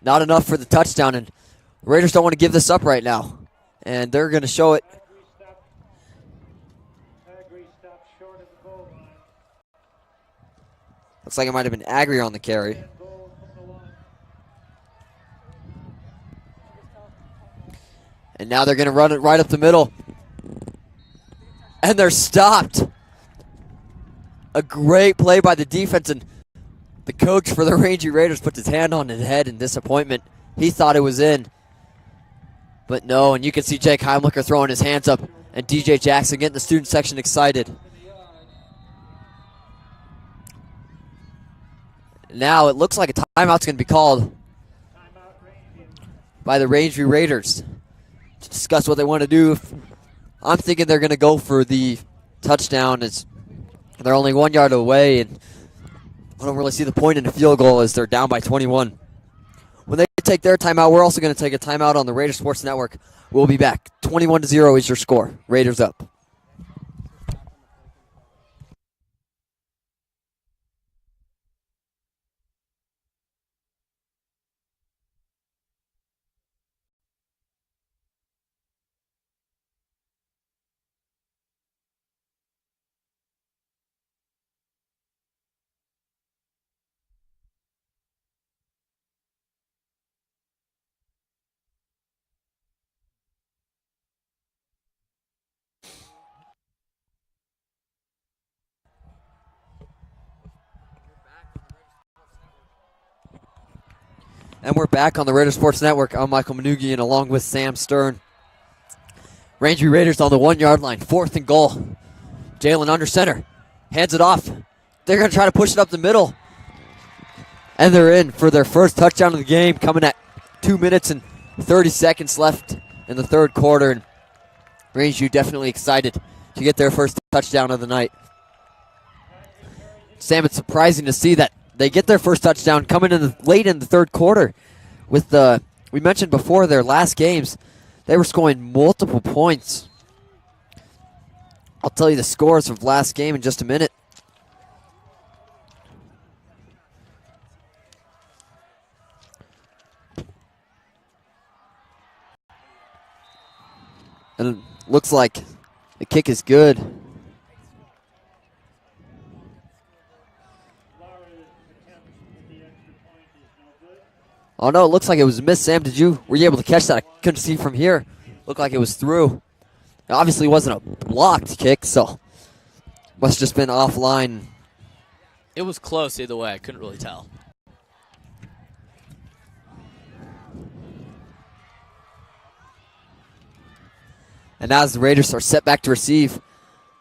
Not enough for the touchdown. And the Raiders don't want to give this up right now. And they're going to show it.
Agri stopped short of the goal line.
Looks like it might have been Agri on the carry.
Goal from the line.
And now they're going to run it right up the middle. And they're stopped. A great play by the defense, and the coach for the Rangeview Raiders put his hand on his head in disappointment. He thought it was in. But no, and you can see Jake Heimlicher throwing his hands up, and DJ Jackson getting the student section excited. Now it looks like a timeout's going to be called by the Rangeview Raiders to discuss what they want to do. I'm thinking they're going to go for the touchdown. They're only 1 yard away, and I don't really see the point in a field goal as they're down by 21. When they take their timeout, we're also going to take a timeout on the Raider Sports Network. We'll be back. 21-0 is your score. Raiders up. And we're back on the Raider Sports Network. I'm Michael Manugian along with Sam Stern. Rangeview Raiders on the 1 yard line. 4th and goal. Jalen under center. Hands it off. They're going to try to push it up the middle. And they're in for their first touchdown of the game, coming at 2 minutes and 30 seconds left in the 3rd quarter. And Rangeview definitely excited to get their first touchdown of the night. Sam, it's surprising to see that they get their first touchdown coming in late in the 3rd quarter. With we mentioned before their last games, they were scoring multiple points. I'll tell you the scores of last game in just a minute. And it looks like the kick is good. Oh no, it looks like it was missed. Sam, were you able to catch that? I couldn't see from here. Looked like it was through. It obviously wasn't a blocked kick, so must have just been offline.
It was close either way. I couldn't really tell.
And now as the Raiders are set back to receive,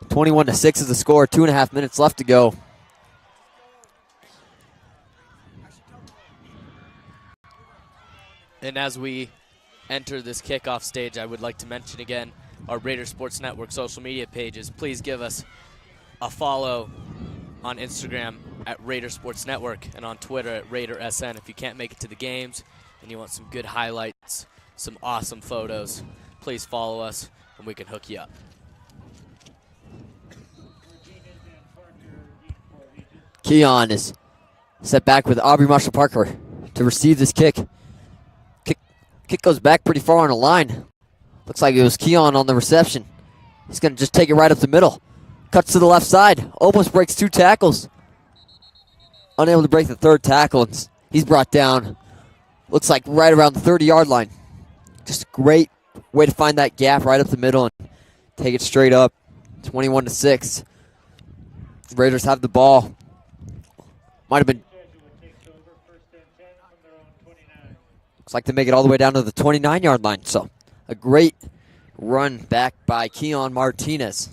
21-6 is the score, 2.5 minutes left to go.
And as we enter this kickoff stage, I would like to mention again our Raider Sports Network social media pages. Please give us a follow on Instagram at Raider Sports Network and on Twitter at RaiderSN. If you can't make it to the games and you want some good highlights, some awesome photos, please follow us and we can hook you up.
Keon is set back with Aubrey Marshall Parker to receive this kick. Kick goes back pretty far on the line. Looks like it was Keon on the reception. He's going to just take it right up the middle. Cuts to the left side. Almost breaks 2 tackles. Unable to break the 3rd tackle. And he's brought down, looks like right around the 30-yard line. Just a great way to find that gap right up the middle and take it straight up. 21-6. Raiders have the ball. Might have been. Looks like they make it all the way down to the 29-yard line. So a great run back by Keon Martinez.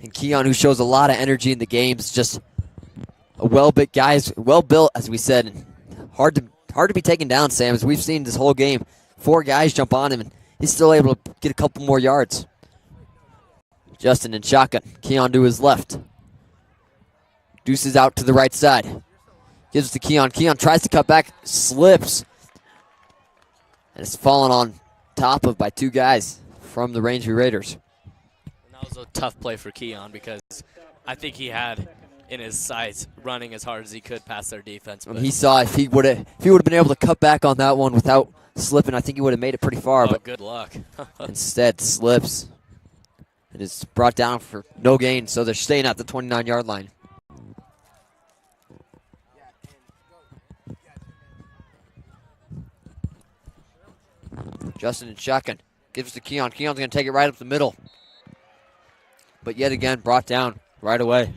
And Keon, who shows a lot of energy in the games, just a well-built guy, well-built, as we said. And hard to be taken down, Sam, as we've seen this whole game. 4 guys jump on him, and he's still able to get a couple more yards. Justin in shotgun. Keon to his left. Deuces out to the right side. Gives to Keon. Keon tries to cut back, slips. And it's fallen on top of by 2 guys from the Rangeview Raiders.
And that was a tough play for Keon because I think he had in his sights running as hard as he could past their defense.
And he saw if he would have been able to cut back on that one without slipping, I think he would have made it pretty far.
Oh,
but
good luck.
instead slips. And is brought down for no gain, so they're staying at the 29-yard line. Justin in shotgun. Gives to Keon. Keon's going to take it right up the middle. But yet again, brought down right away.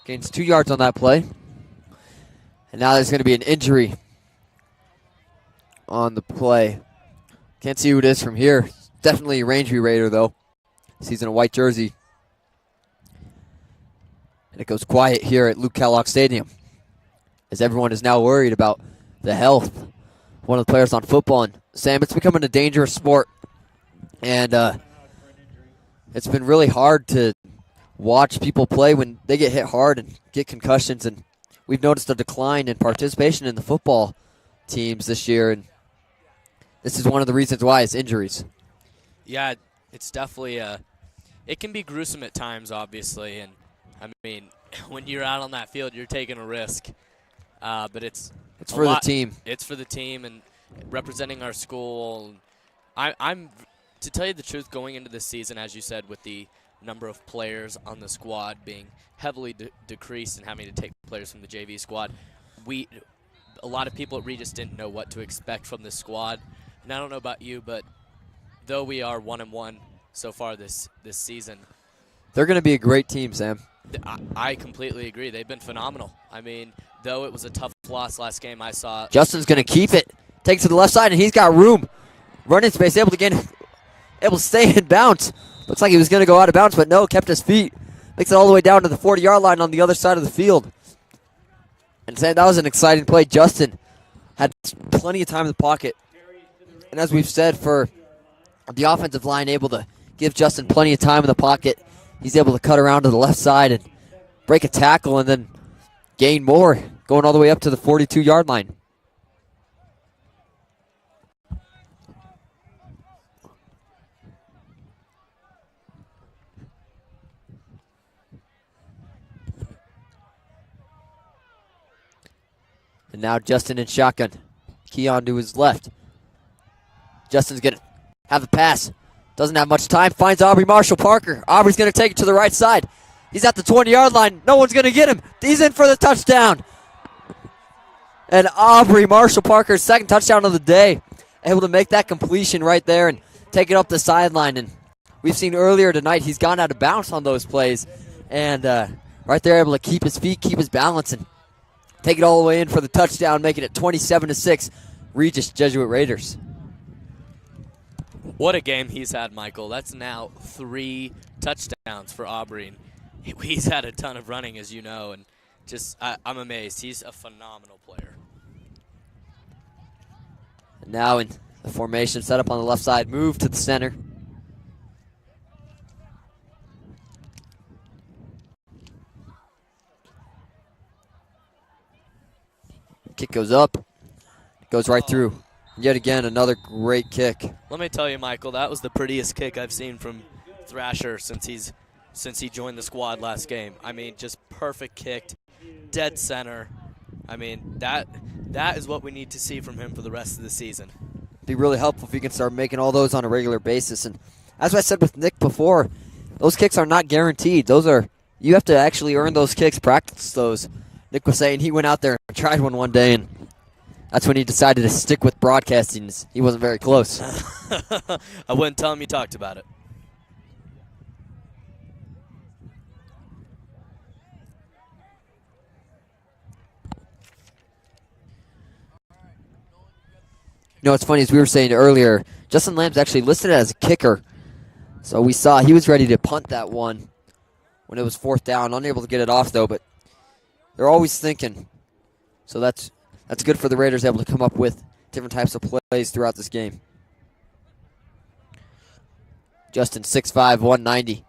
Gains 2 yards on that play. And now there's going to be an injury on the play. Can't see who it is from here. Definitely a Rangeview Raider, though. He's in a white jersey. And it goes quiet here at Luke Kellogg Stadium, as everyone is now worried about the health of one of the players on football. And Sam, it's becoming a dangerous sport. And it's been really hard to watch people play when they get hit hard and get concussions. And we've noticed a decline in participation in the football teams this year. And this is one of the reasons why, is injuries.
Yeah, it's definitely it can be gruesome at times, obviously. And I mean, when you're out on that field, you're taking a risk. But it's
for the team.
It's for the team and representing our school. I'm, to tell you the truth, going into this season, as you said, with the number of players on the squad being heavily decreased and having to take players from the JV squad, a lot of people at Regis didn't know what to expect from this squad. And I don't know about you, but though we are 1-1 so far this season,
they're going to be a great team, Sam.
I completely agree. They've been phenomenal. I mean, though it was a tough loss last game, I saw.
Justin's going to keep it. Takes it to the left side, and he's got room. Running space, able to stay in bounds. Looks like he was going to go out of bounds, but no, kept his feet. Makes it all the way down to the 40-yard line on the other side of the field. And Sam, that was an exciting play. Justin had plenty of time in the pocket. And as we've said, for the offensive line, able to give Justin plenty of time in the pocket. He's able to cut around to the left side and break a tackle and then gain more, going all the way up to the 42-yard line. And now Justin in shotgun. Keon to his left. Justin's going to have the pass. Doesn't have much time. Finds Aubrey Marshall Parker. Aubrey's going to take it to the right side. He's at the 20-yard line. No one's going to get him. He's in for the touchdown. And Aubrey Marshall Parker's second touchdown of the day. Able to make that completion right there and take it up the sideline. And we've seen earlier tonight he's gone out of bounds on those plays. And right there able to keep his feet, keep his balance, and take it all the way in for the touchdown, making it 27-6. Regis Jesuit Raiders.
What a game he's had, Michael. That's now 3 touchdowns for Aubrey. He's had a ton of running, as you know, and just I'm amazed. He's a phenomenal player.
Now in the formation set up on the left side, move to the center. Kick goes up, goes right through. Yet again, another great kick.
Let me tell you, Michael, that was the prettiest kick I've seen from Thrasher since he joined the squad last game. I mean, just perfect kicked, dead center. I mean, that is what we need to see from him for the rest of the season.
Be really helpful if he can start making all those on a regular basis. And as I said with Nick before, those kicks are not guaranteed. You have to actually earn those kicks, practice those. Nick was saying he went out there and tried one day, and that's when he decided to stick with broadcasting. He wasn't very close.
I wouldn't tell him you talked about it.
You know, what's funny, as we were saying earlier, Justin Lamb's actually listed as a kicker. So we saw he was ready to punt that one when it was 4th down. Unable to get it off, though, but they're always thinking. So that's good for the Raiders, able to come up with different types of plays throughout this game. Justin, 6'5", 190.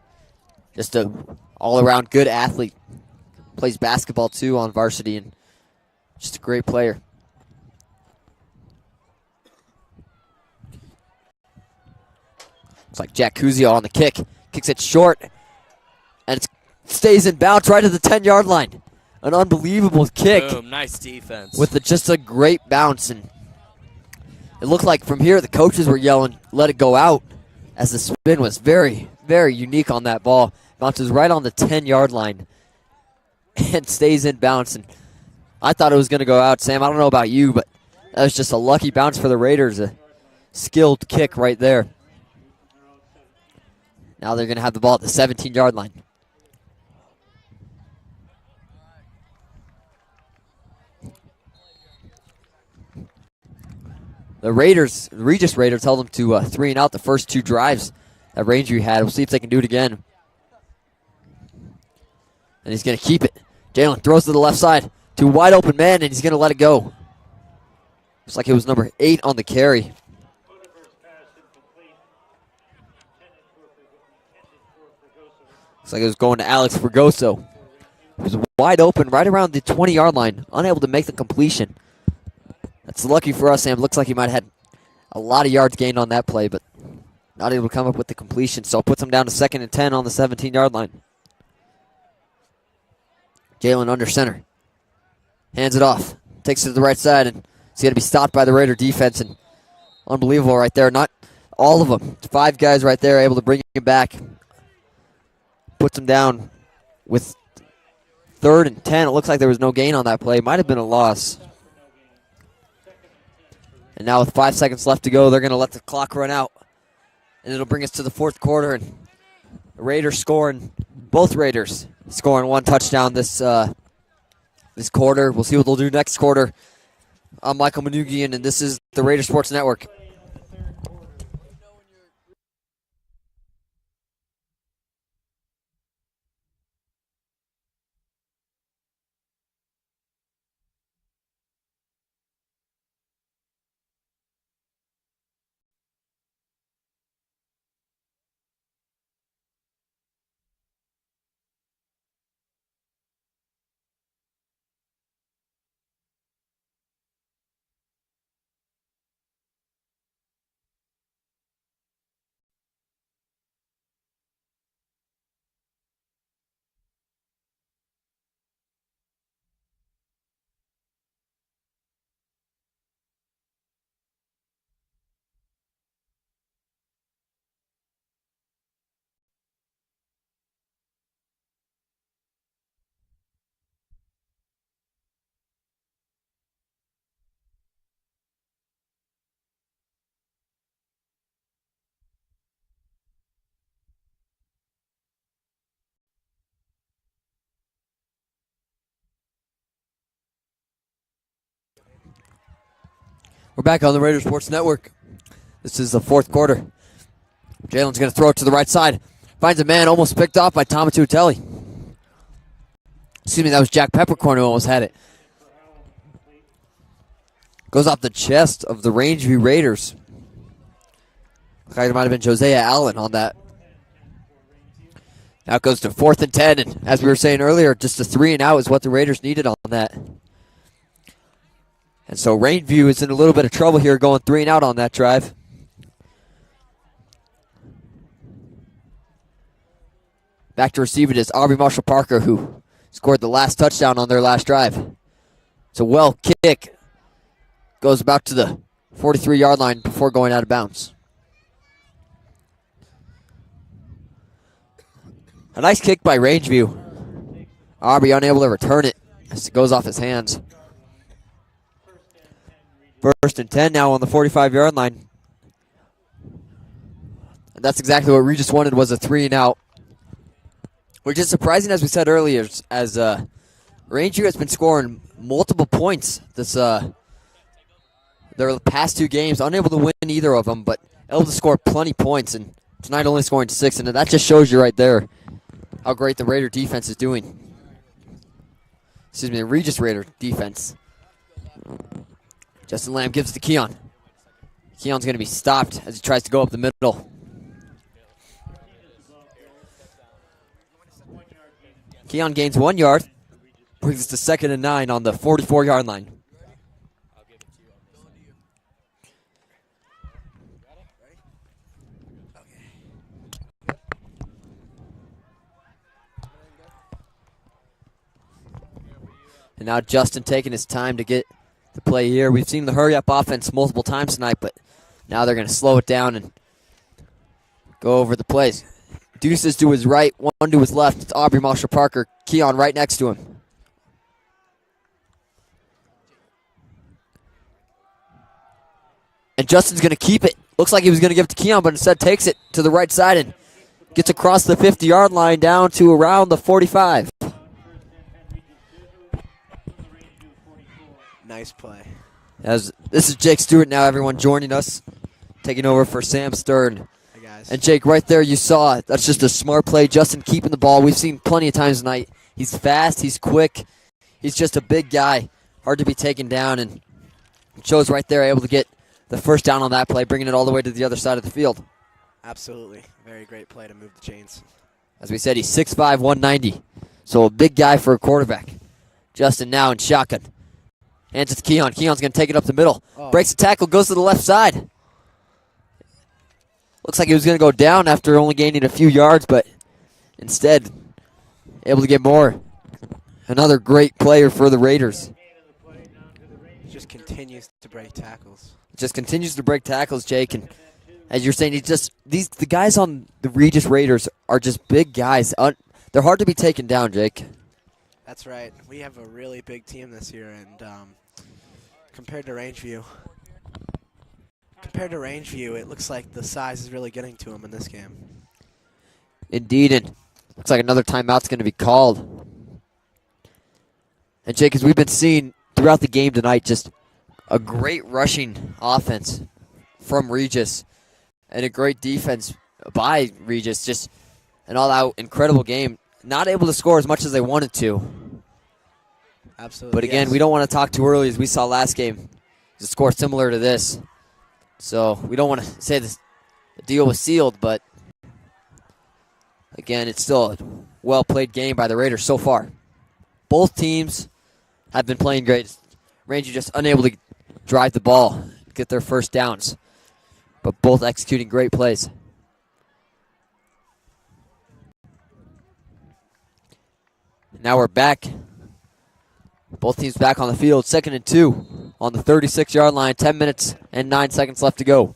Just a all-around good athlete. Plays basketball, too, on varsity, and just a great player. Looks like Jack Cusio on the kick. Kicks it short, and it stays in bounds right at the 10-yard line. An unbelievable kick.
Boom, nice defense.
With just a great bounce. And it looked like from here the coaches were yelling, let it go out, as the spin was very, very unique on that ball. Bounces right on the 10-yard line and stays in bounds. And I thought it was going to go out, Sam. I don't know about you, but that was just a lucky bounce for the Raiders. A skilled kick right there. Now they're going to have the ball at the 17-yard line. The Regis Raiders held them to 3 and out the first 2 drives that Rangeview had. We'll see if they can do it again. And he's going to keep it. Jalen throws to the left side to a wide open man, and he's going to let it go. Looks like it was number 8 on the carry. Looks like it was going to Alex Fregoso. It was wide open right around the 20-yard line, unable to make the completion. That's lucky for us, Sam. Looks like he might have had a lot of yards gained on that play, but not able to come up with the completion. So it puts him down to 2nd and 10 on the 17-yard line. Jalen under center. Hands it off. Takes it to the right side, and it's going to be stopped by the Raider defense. And unbelievable right there. Not all of them. 5 guys right there able to bring him back. Puts him down with 3rd and 10. It looks like there was no gain on that play. Might have been a loss. And now with 5 seconds left to go, they're going to let the clock run out. And it'll bring us to the 4th quarter. And the Raiders scoring, both Raiders scoring 1 touchdown this quarter. We'll see what they'll do next quarter. I'm Michael Manugian, and this is the Raider Sports Network. We're back on the Raiders Sports Network. This is the fourth quarter. Jalen's going to throw it to the right side. Finds a man, almost picked off by Thomas Tutelli. Excuse me, that was Jack Peppercorn who almost had it. Goes off the chest of the Rangeview Raiders. Looks like it might have been Josiah Allen on that. Now it goes to 4th and 10, and as we were saying earlier, just a 3 and out is what the Raiders needed on that. And so Rangeview is in a little bit of trouble here going 3 and out on that drive. Back to receive it is Aubrey Marshall Parker, who scored the last touchdown on their last drive. It's a well kick. Goes about to the 43-yard line before going out of bounds. A nice kick by Rangeview. Aubrey unable to return it as it goes off his hands. 1st and 10 now on the 45-yard line. And that's exactly what Regis wanted, was a 3 and out. Which is surprising, as we said earlier, as Rangeview has been scoring multiple points this their past 2 games, unable to win either of them, but able to score plenty points, and tonight only scoring 6, and that just shows you right there how great the Raider defense is doing. Excuse me, the Regis Raider defense. Justin Lamb gives it to Keon. Keon's going to be stopped as he tries to go up the middle. Keon gains 1 yard. Brings us to 2nd and 9 on the 44-yard line. And now Justin taking his time to get the play here. We've seen the hurry-up offense multiple times tonight, but now they're going to slow it down and go over the plays. Deuces to his right, one to his left. It's Aubrey Marshall Parker. Keon right next to him. And Justin's going to keep it. Looks like he was going to give it to Keon, but instead takes it to the right side and gets across the 50-yard line down to around the 45.
Nice play.
This is Jake Stewart now, everyone joining us, taking over for Sam Stern.
Hey, guys.
And Jake, right there, you saw it. That's just a smart play. Justin keeping the ball. We've seen plenty of times tonight. He's fast. He's quick. He's just a big guy. Hard to be taken down. And it shows right there, able to get the first down on that play, bringing it all the way to the other side of the field.
Absolutely. Very great play to move the chains.
As we said, he's 6'5", 190. So a big guy for a quarterback. Justin now in shotgun. Hands it to Keon. Keon's going to take it up the middle.
Oh.
Breaks the tackle, goes to the left side. Looks like he was going to go down after only gaining a few yards, but instead able to get more. Another great player for the Raiders.
Just continues to break tackles.
Just continues to break tackles, Jake. And as you're saying, the guys on the Regis Raiders are just big guys. They're hard to be taken down, Jake.
That's right. We have a really big team this year, and compared to Rangeview, it looks like the size is really getting to them in this game.
Indeed, and looks like another timeout's going to be called. And Jake, as we've been seeing throughout the game tonight, just a great rushing offense from Regis and a great defense by Regis. Just an all-out incredible game. Not able to score as much as they wanted to.
Absolutely.
But again, we don't want to talk too early, as we saw last game. It's a score similar to this. So we don't want to say the deal was sealed, but again, it's still a well-played game by the Raiders so far. Both teams have been playing great. Rangeview just unable to drive the ball, get their first downs, but both executing great plays. Now we're back. Both teams back on the field. 2nd and 2 on the 36-yard line. 10 minutes and 9 seconds left to go.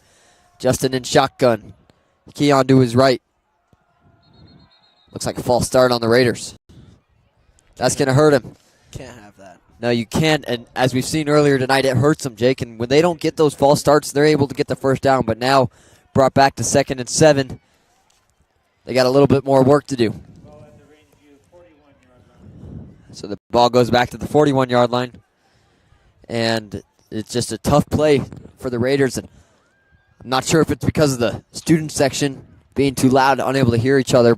Justin in shotgun. Keon to his right. Looks like a false start on the Raiders. That's going to hurt him.
Can't have that.
No, you can't. And as we've seen earlier tonight, it hurts them, Jake. And when they don't get those false starts, they're able to get the first down. But now brought back to 2nd and 7. They got a little bit more work to do. So the ball goes back to the 41-yard line. And it's just a tough play for the Raiders, and I'm not sure if it's because of the student section being too loud, unable to hear each other,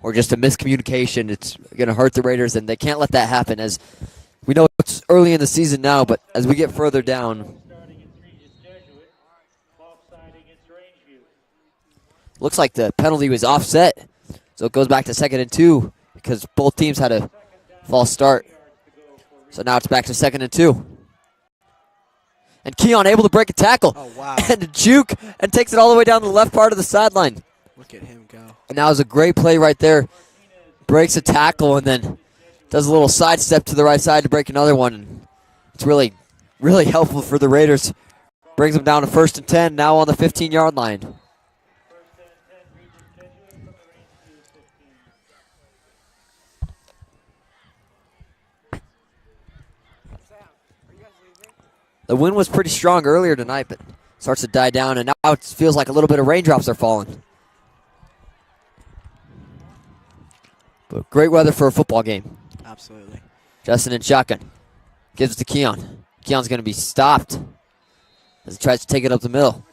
or just a miscommunication. It's going to hurt the Raiders, and they can't let that happen. As we know, it's early in the season now, but as we get further down, looks like the penalty was offset, so it goes back to 2nd and 2 because both teams had a false start. So now it's back to 2nd and 2. And Keon able to break a tackle.
Oh, wow.
And a juke and takes it all the way down the left part of the sideline.
Look at him go.
And that was a great play right there. Breaks a tackle and then does a little sidestep to the right side to break another one. It's really, really helpful for the Raiders. Brings them down to 1st and 10, now on the 15-yard line. The wind was pretty strong earlier tonight, but starts to die down, and now it feels like a little bit of raindrops are falling. But great weather for a football game.
Absolutely.
Justin in shotgun. Gives it to Keon. Keon's going to be stopped as he tries to take it up the middle.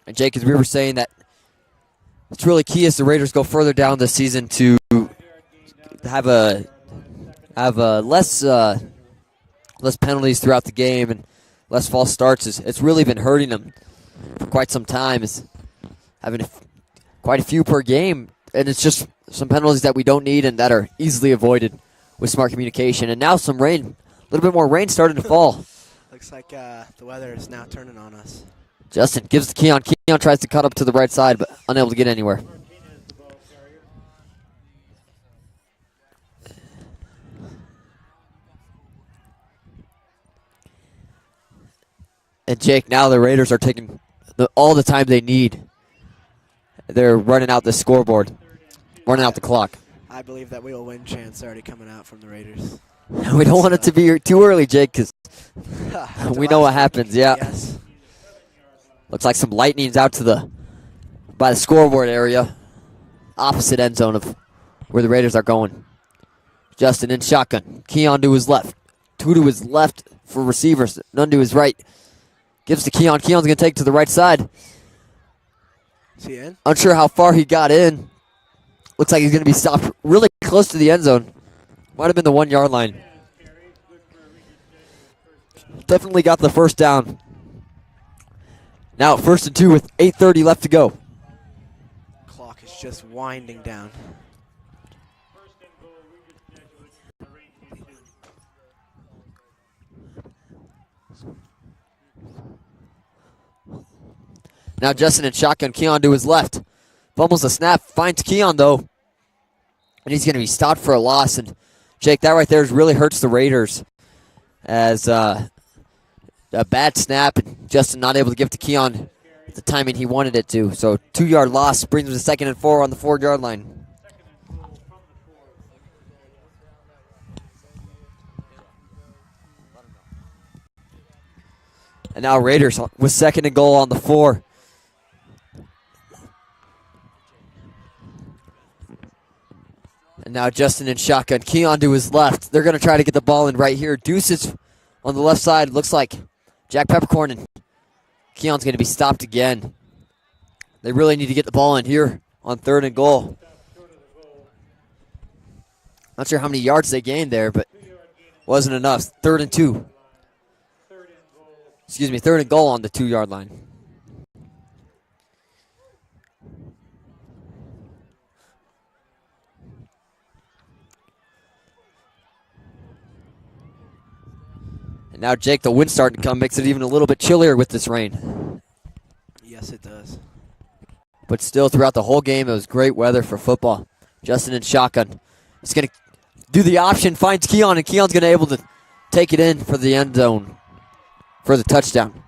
And Jake, as we were saying, that it's really key as the Raiders go further down the season to have less penalties throughout the game and less false starts. It's really been hurting them for quite some time. It's having quite a few per game, and it's just some penalties that we don't need and that are easily avoided with smart communication. And now some rain, a little bit more rain starting to fall.
Looks like the weather is now turning on us.
Justin gives to Keon. Keon tries to cut up to the right side, but unable to get anywhere. And Jake, now the Raiders are taking all the time they need. They're running out the scoreboard, running out the clock.
I believe that we will win chance already coming out from the Raiders.
We don't want it to be too early, Jake, because we know what happens. Yeah.
Yes.
Looks like some lightning's out by the scoreboard area, opposite end zone of where the Raiders are going. Justin in shotgun. Keon to his left. Two to his left for receivers. None to his right. Gives to Keon. Keon's going to take to the right side.
Is he in?
Unsure how far he got in. Looks like he's going to be stopped really close to the end zone. Might have been the 1 yard line. Definitely got the first down. Now 1st and 2 with 8:30 left to go.
Clock is just winding down.
Now Justin in shotgun. Keon to his left. Fumbles the snap. Finds Keon, though. And he's going to be stopped for a loss. And, Jake, that right there really hurts the Raiders. As a bad snap. And Justin not able to give to Keon the timing he wanted it to. So 2 yard loss brings him to 2nd and 4 on the 4 yard line. And now Raiders with 2nd and goal on the 4. And now Justin in shotgun. Keon to his left. They're going to try to get the ball in right here. Deuces on the left side. Looks like Jack Peppercorn and Keon's going to be stopped again. They really need to get the ball in here on 3rd and goal. Not sure how many yards they gained there, but wasn't enough. 3rd and 2. Excuse me, 3rd and goal on the 2 yard line. And now, Jake, the wind starting to come, makes it even a little bit chillier with this rain.
Yes, it does.
But still, throughout the whole game, it was great weather for football. Justin in shotgun. He's going to do the option, finds Keon, and Keon's going to be able to take it in for the end zone for the touchdown.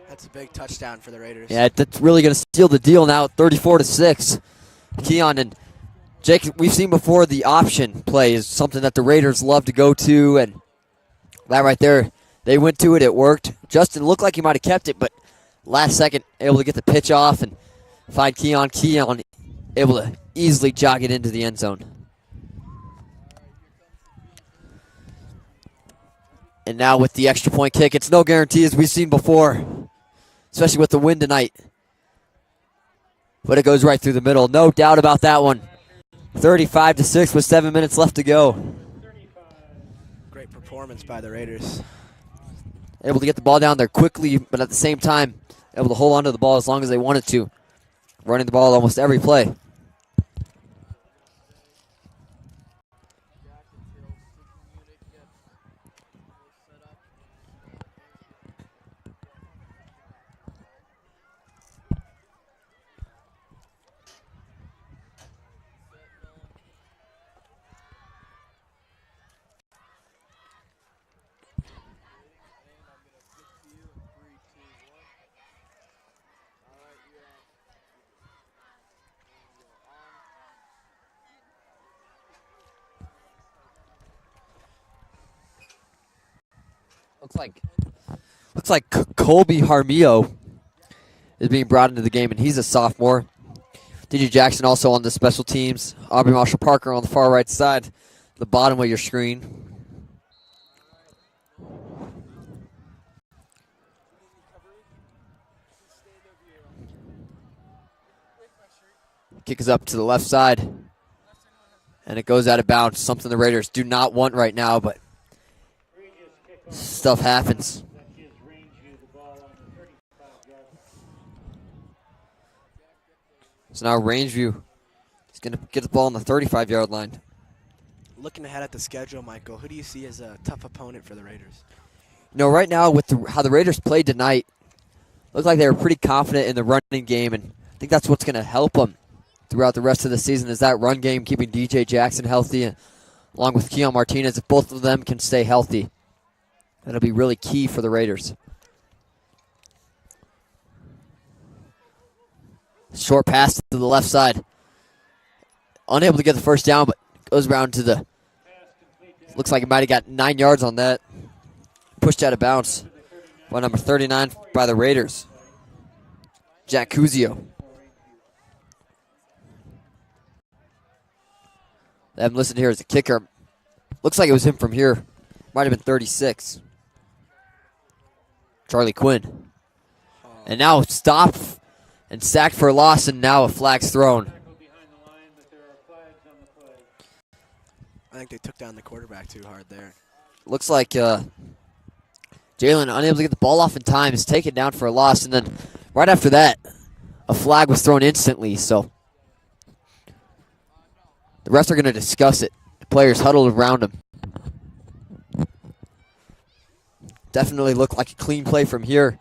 That's a big touchdown for the Raiders.
Yeah, that's really going to seal the deal now, 34-6. Keon and Jake, we've seen before the option play is something that the Raiders love to go to, and that right there, they went to it, it worked. Justin looked like he might have kept it, but last second able to get the pitch off and find Keon. Keon able to easily jog it into the end zone. And now with the extra point kick, it's no guarantee as we've seen before, especially with the wind tonight. But it goes right through the middle. No doubt about that one. 35-6 with 7 minutes left to go.
Great performance by the Raiders.
Able to get the ball down there quickly, but at the same time, able to hold on to the ball as long as they wanted to. Running the ball almost every play. Looks like Colby Harmio is being brought into the game, and he's a sophomore. DJ Jackson also on the special teams. Aubrey Marshall Parker on the far right side, the bottom of your screen. Kick is up to the left side, and it goes out of bounds. Something the Raiders do not want right now, but stuff happens. So now Rangeview is going to get the ball on the 35-yard line.
Looking ahead at the schedule, Michael, who do you see as a tough opponent for the Raiders?
You know, right now with how the Raiders played tonight, looked like they were pretty confident in the running game, and I think that's what's going to help them throughout the rest of the season is that run game, keeping DJ Jackson healthy, and along with Keon Martinez. If both of them can stay healthy, that'll be really key for the Raiders. Short pass to the left side. Unable to get the first down, but goes around to the... Looks like he might have got 9 yards on that. Pushed out of bounds by number 39 by the Raiders, Jack Cuzio. They haven't listed here as a kicker. Looks like it was him from here. Might have been 36. Charlie Quinn. And now stopped and sacked for a loss, and now a flag's thrown.
I think they took down the quarterback too hard there.
Looks like Jalen, unable to get the ball off in time, is taken down for a loss, and then right after that, a flag was thrown instantly, so the refs are going to discuss it. The players huddled around him. Definitely looked like a clean play from here.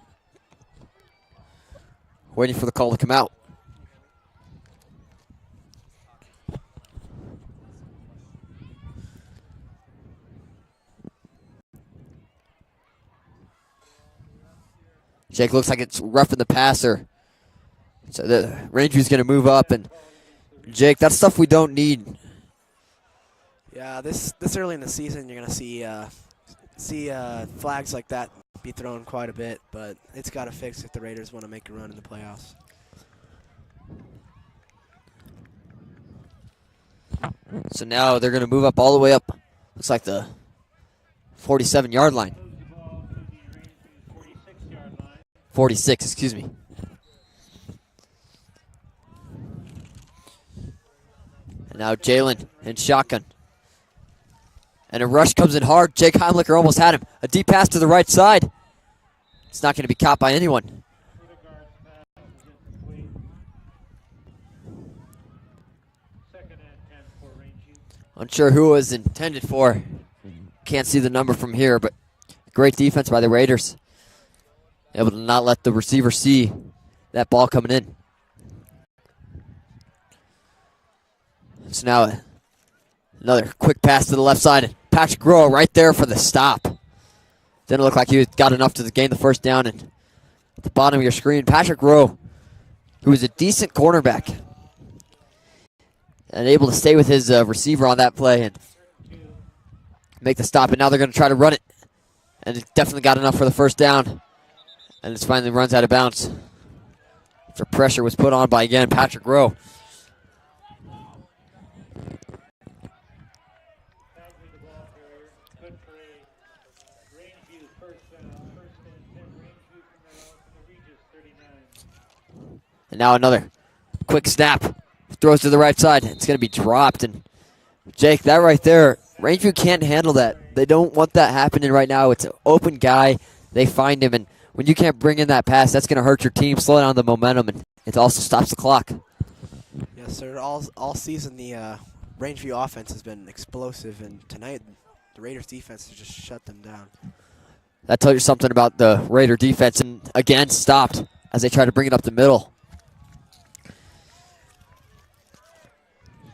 Waiting for the call to come out. Jake looks like it's roughing the passer. So the Rangeview's going to move up, and Jake, that's stuff we don't need.
Yeah, this early in the season, you're going to see flags like that be thrown quite a bit, but it's got to fix if the Raiders want to make a run in the playoffs.
So now they're going to move up all the way up. Looks like the 47-yard line. 46, excuse me. And now Jalen in shotgun. And a rush comes in hard. Jake Heimlicher almost had him. A deep pass to the right side. It's not going to be caught by anyone. Unsure who it was intended for. Can't see the number from here, but great defense by the Raiders. Able to not let the receiver see that ball coming in. So now another quick pass to the left side. Patrick Rowe right there for the stop. Didn't look like he got enough to gain the first down. And at the bottom of your screen, Patrick Rowe, who is a decent cornerback, and able to stay with his receiver on that play and make the stop. And now they're going to try to run it. And it definitely got enough for the first down. And it finally runs out of bounds after pressure was put on by, again, Patrick Rowe.
First down, first and 10, Rangeview from their own from the Regis 39.
And now another quick snap. Throws to the right side. It's going to be dropped. And Jake, that right there, Rangeview can't handle that. They don't want that happening right now. It's an open guy. They find him. And when you can't bring in that pass, that's going to hurt your team, slow down the momentum, and it also stops the clock.
Yes, sir. All season, the Rangeview offense has been explosive, and tonight the Raiders defense has just shut them down.
That tells you something about the Raider defense. And again, stopped as they try to bring it up the middle.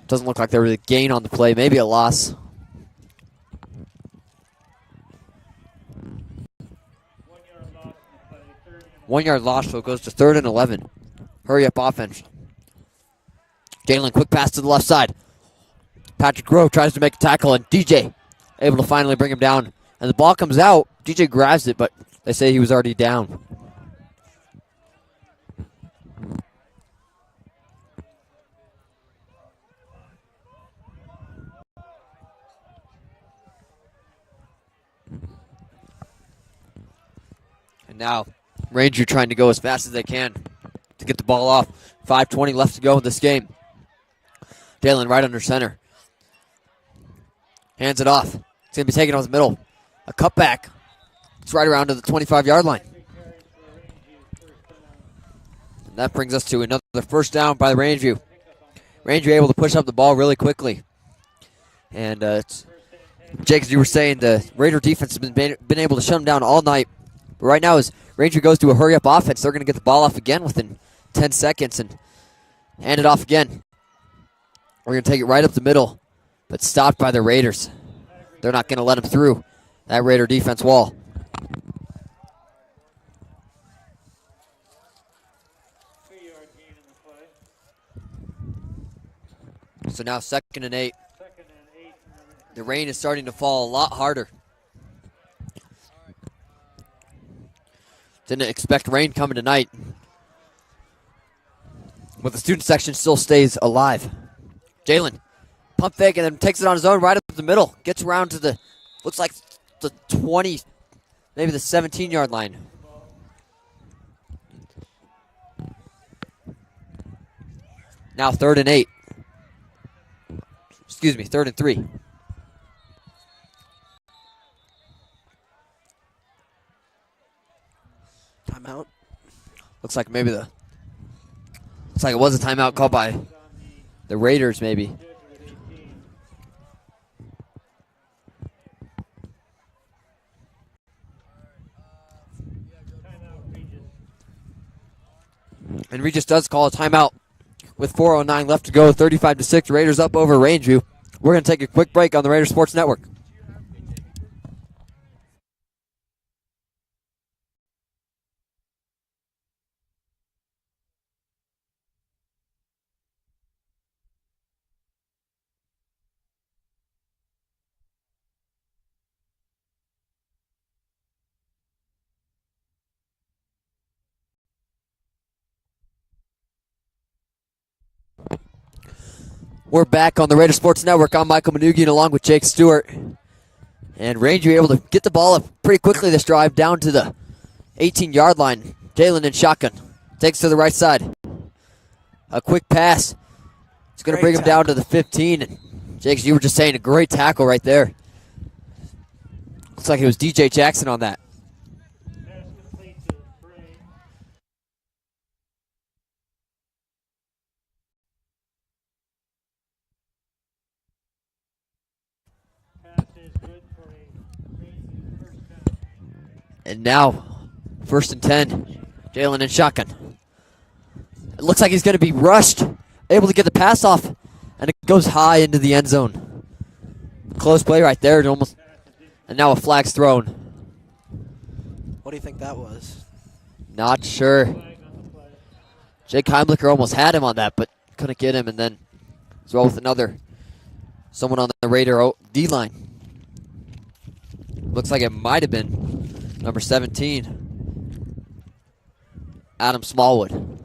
Doesn't look like there was a gain on the play. Maybe a loss.
1 yard loss in the play, 3rd and
1 yard loss, so it goes to 3rd and 11. Hurry up offense. Jalen, quick pass to the left side. Patrick Grove tries to make a tackle, and DJ able to finally bring him down. And the ball comes out. DJ grabs it, but they say he was already down. And now, Ranger trying to go as fast as they can to get the ball off. 5:20 left to go in this game. Jalen right under center. Hands it off. It's going to be taken off the middle. A cutback. It's right around to the 25-yard line. And that brings us to another first down by the Rangeview. Rangeview able to push up the ball really quickly. And Jake, as you were saying, the Raider defense has been able to shut them down all night. But right now, as Ranger goes to a hurry-up offense, they're going to get the ball off again within 10 seconds and hand it off again. We're going to take it right up the middle, but stopped by the Raiders. They're not going to let them through that Raider defense wall.
2-yard gain in the play.
So now 2nd and 8.
2nd and 8.
The rain is starting to fall a lot harder. Didn't expect rain coming tonight. But the student section still stays alive. Jalen, pump fake and then takes it on his own right up the middle. Gets around to the, looks like the 20, maybe the 17-yard line. Now 3rd and 8. Excuse me, 3rd and 3.
Timeout.
Looks like maybe looks like it was a timeout called by the Raiders, maybe. And Regis does call a timeout with 4:09 left to go. 35-6. Raiders up over Rangeview. We're going to take a quick break on the Raider Sports Network. We're back on the Raider Sports Network. I'm Michael Manugian along with Jake Stewart. And Ranger able to get the ball up pretty quickly this drive down to the 18-yard line. Jalen in shotgun. Takes to the right side. A quick pass. It's going to bring him down to the 15. And Jake, you were just saying, a great tackle right there. Looks like it was DJ Jackson on that.
Pass complete to Bray. Pass is good for a Rangeview first down.
And now, 1st and 10. Jalen in shotgun. It looks like he's going to be rushed. Able to get the pass off. And it goes high into the end zone. Close play right there. And now a flag's thrown.
What do you think that was?
Not sure. Jake Heimlicher almost had him on that, but couldn't get him. And then as well with someone on the Raider D-line. Looks like it might have been number 17, Adam Smallwood.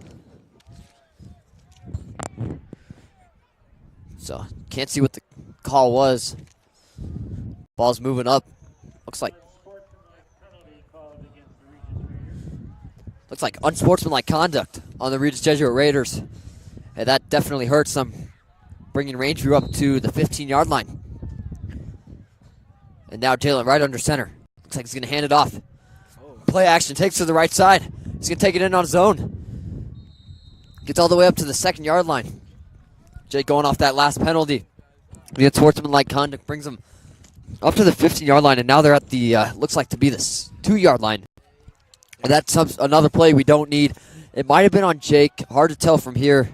So can't see what the call was. Ball's moving up. Looks like
Sportsmanlike penalty
Looks like unsportsmanlike conduct on the Regis Jesuit Raiders. And that definitely hurts them, bringing Rangeview up to the 15-yard line. And now Jalen right under center. Looks like he's going to hand it off. Play action, takes to the right side. He's going to take it in on his own. Gets all the way up to the 2nd-yard line. Jake going off that last penalty. The sportsmanlike conduct brings them up to the 15-yard line, and now they're at the, looks like to be the 2-yard line. And that's another play we don't need. It might have been on Jake. Hard to tell from here.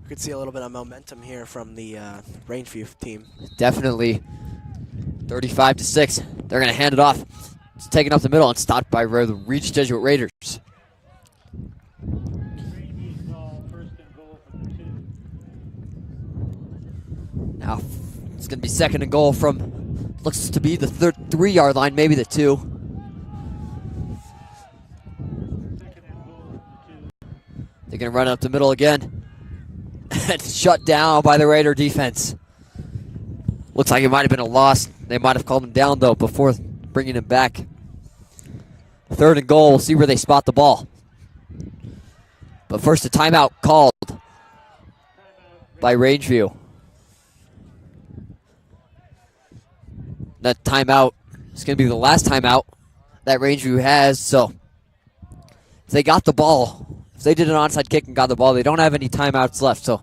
We could see a little bit of momentum here from the Rangeview team.
Definitely. 35-6. They're going to hand it off. It's taken up the middle and stopped by the Regis Jesuit Raiders.
Rangeview call, 1st and goal from 2.
Now it's going to be 2nd and goal from, looks to be the 3-yard line, maybe the 2.
2nd and goal from 2.
They're going to run up the middle again. And shut down by the Raider defense. Looks like it might have been a loss. They might have called him down, though, before bringing him back. 3rd and goal. We'll see where they spot the ball. But first, a timeout called by Rangeview. That timeout is going to be the last timeout that Rangeview has. So if they got the ball, if they did an onside kick and got the ball, they don't have any timeouts left. So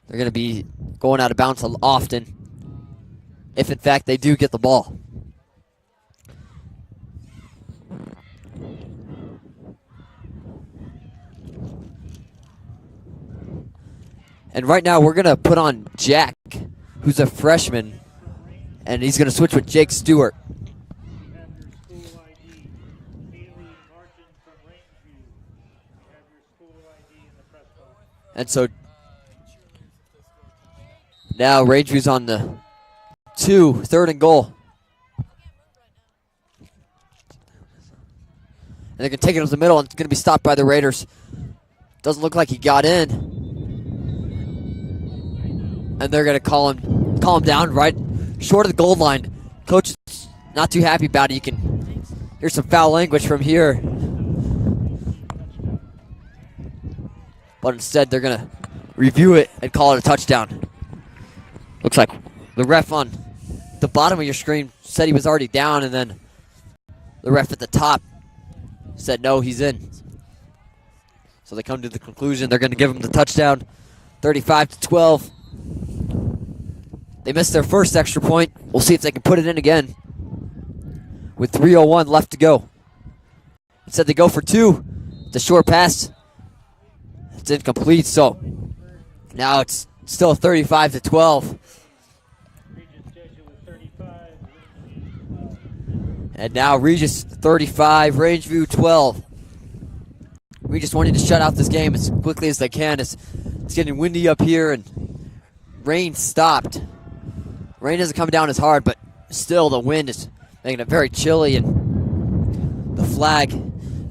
they're going to be going out of bounds often, if in fact they do get the ball. And right now we're going to put on Jack, who's a freshman, and he's going to switch with Jake Stewart.
We have your school ID. Haley Martin from Rangeview. We have your school ID in the press box.
And so now Rangeview's on the 2, 3rd and goal. And they're going to take it up the middle, and it's going to be stopped by the Raiders. Doesn't look like he got in. And they're going to call him down right short of the goal line. Coach is not too happy about it. You can hear some foul language from here. But instead, they're going to review it and call it a touchdown. Looks like the ref on the bottom of your screen said he was already down, and then the ref at the top said no, he's in. So they come to the conclusion they're going to give him the touchdown, 35-12. They missed their first extra point. We'll see if they can put it in again with 3:01 left to go. Instead, they go for 2. The short pass, it's incomplete. So now it's still 35-12. And now Regis 35, Rangeview 12. Regis wanting to shut out this game as quickly as they can. It's getting windy up here, and rain stopped. Rain isn't coming down as hard, but still the wind is making it very chilly, and the flag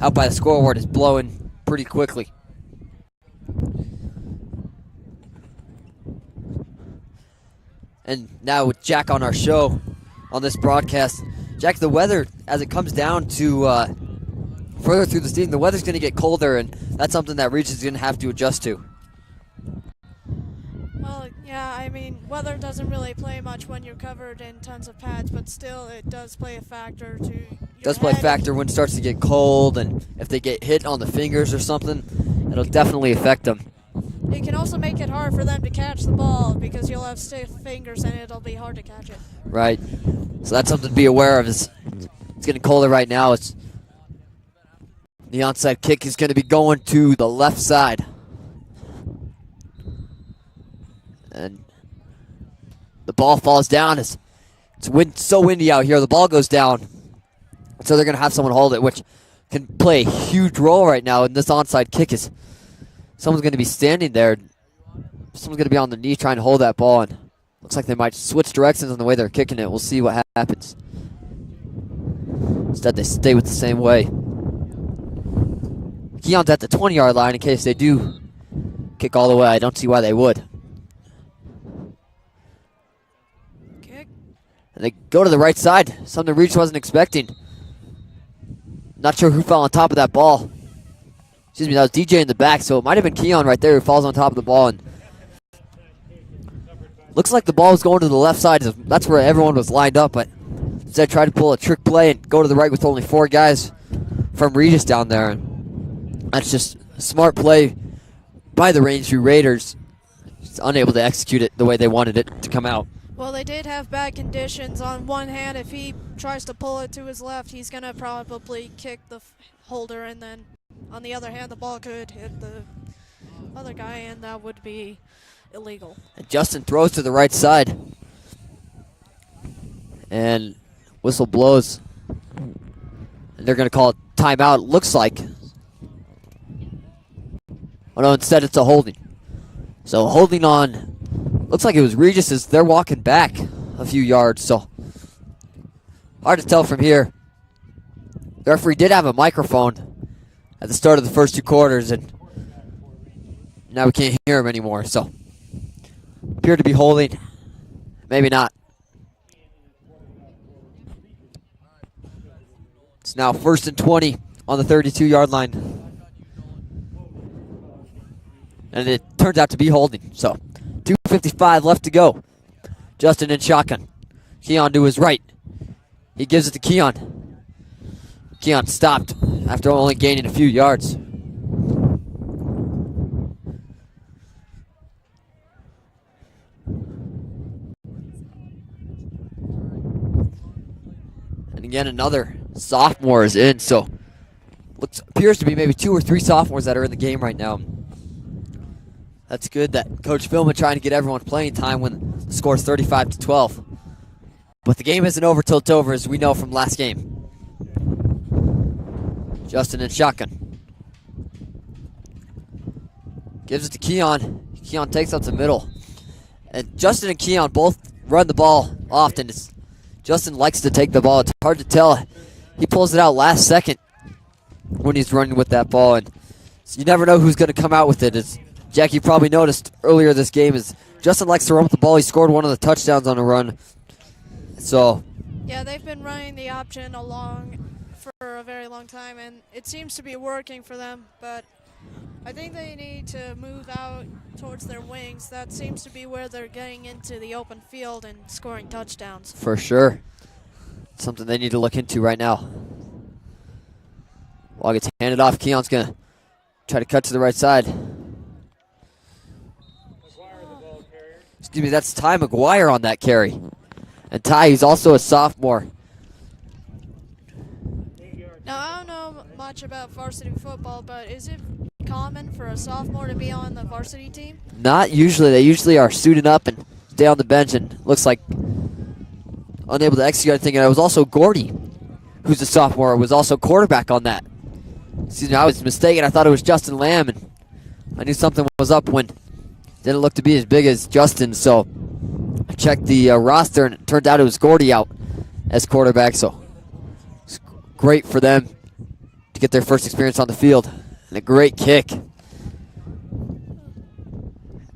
out by the scoreboard is blowing pretty quickly. And now with Jack on our show, on this broadcast, Jack, the weather, as it comes down to further through the season, the weather's going to get colder, and that's something that Regis is going to have to adjust to.
Well, yeah, I mean, weather doesn't really play much when you're covered in tons of pads, but still, it does play a factor to your
Does play a
head.
factor when it starts to get cold, and if they get hit on the fingers or something, it'll definitely affect them.
It can also make it hard for them to catch the ball because you'll have stiff fingers and it'll be hard to catch it.
Right. So that's something to be aware of. It's getting colder right now. It's the onside kick is going to be going to the left side. And the ball falls down. It's so windy out here. The ball goes down. So they're going to have someone hold it, which can play a huge role right now. And this onside kick is someone's going to be standing there. Someone's going to be on the knee trying to hold that ball. And looks like they might switch directions on the way they're kicking it. We'll see what happens. Instead, they stay with the same way. Keon's at the 20-yard line in case they do kick all the way. I don't see why they would.
Kick.
And they go to the right side, something Regis wasn't expecting. Not sure who fell on top of that ball. Excuse me, that was DJ in the back, so it might have been Keon right there who falls on top of the ball. And looks like the ball was going to the left side. That's where everyone was lined up, but instead tried to pull a trick play and go to the right with only 4 guys from Regis down there. And that's just a smart play by the Rangeview Raiders. Just unable to execute it the way they wanted it to come out.
Well, they did have bad conditions. On one hand, if he tries to pull it to his left, he's going to probably kick the holder, and then on the other hand, the ball could hit the other guy, and that would be illegal.
And Justin throws to the right side. And whistle blows. And they're going to call it timeout, it looks like. Oh no, instead it's a holding. So holding on, looks like it was Regis as they're walking back a few yards. So hard to tell from here. The referee did have a microphone at the start of the first 2 quarters, and now we can't hear him anymore. So appeared to be holding, maybe not. It's now 1st and 20 on the 32-yard line. And it turns out to be holding. So 2:55 left to go. Justin in shotgun. Keon to his right. He gives it to Keon. Keon stopped after only gaining a few yards. And again, another sophomore is in, so appears to be maybe 2 or 3 sophomores that are in the game right now. That's good that Coach Philman trying to get everyone playing time when the score is 35-12. But the game isn't over till it's over, as we know from last game. Justin in shotgun. Gives it to Keon. Keon takes up the middle. And Justin and Keon both run the ball often. Justin likes to take the ball. It's hard to tell. He pulls it out last second when he's running with that ball. And so you never know who's going to come out with it. As Jackie probably noticed earlier this game, is Justin likes to run with the ball. He scored one of the touchdowns on a run. So
yeah, they've been running the option for a very long time, and it seems to be working for them, but I think they need to move out towards their wings. That seems to be where they're getting into the open field and scoring touchdowns.
For sure. Something they need to look into right now. Ball gets handed off. Keon's going to try to cut to the right side. Excuse me, that's Ty McGuire on that carry. And Ty, he's also a sophomore.
Now, I don't know much about varsity football, but is it common for a sophomore to be on the varsity team?
Not usually. They usually are suited up and stay on the bench, and looks like unable to execute anything. And it was also Gordy, who's a sophomore, was also quarterback on that. Excuse me, I was mistaken. I thought it was Justin Lamb, and I knew something was up when it didn't look to be as big as Justin. So I checked the roster, and it turned out it was Gordy out as quarterback. So it's great for them to get their first experience on the field. And a great kick. And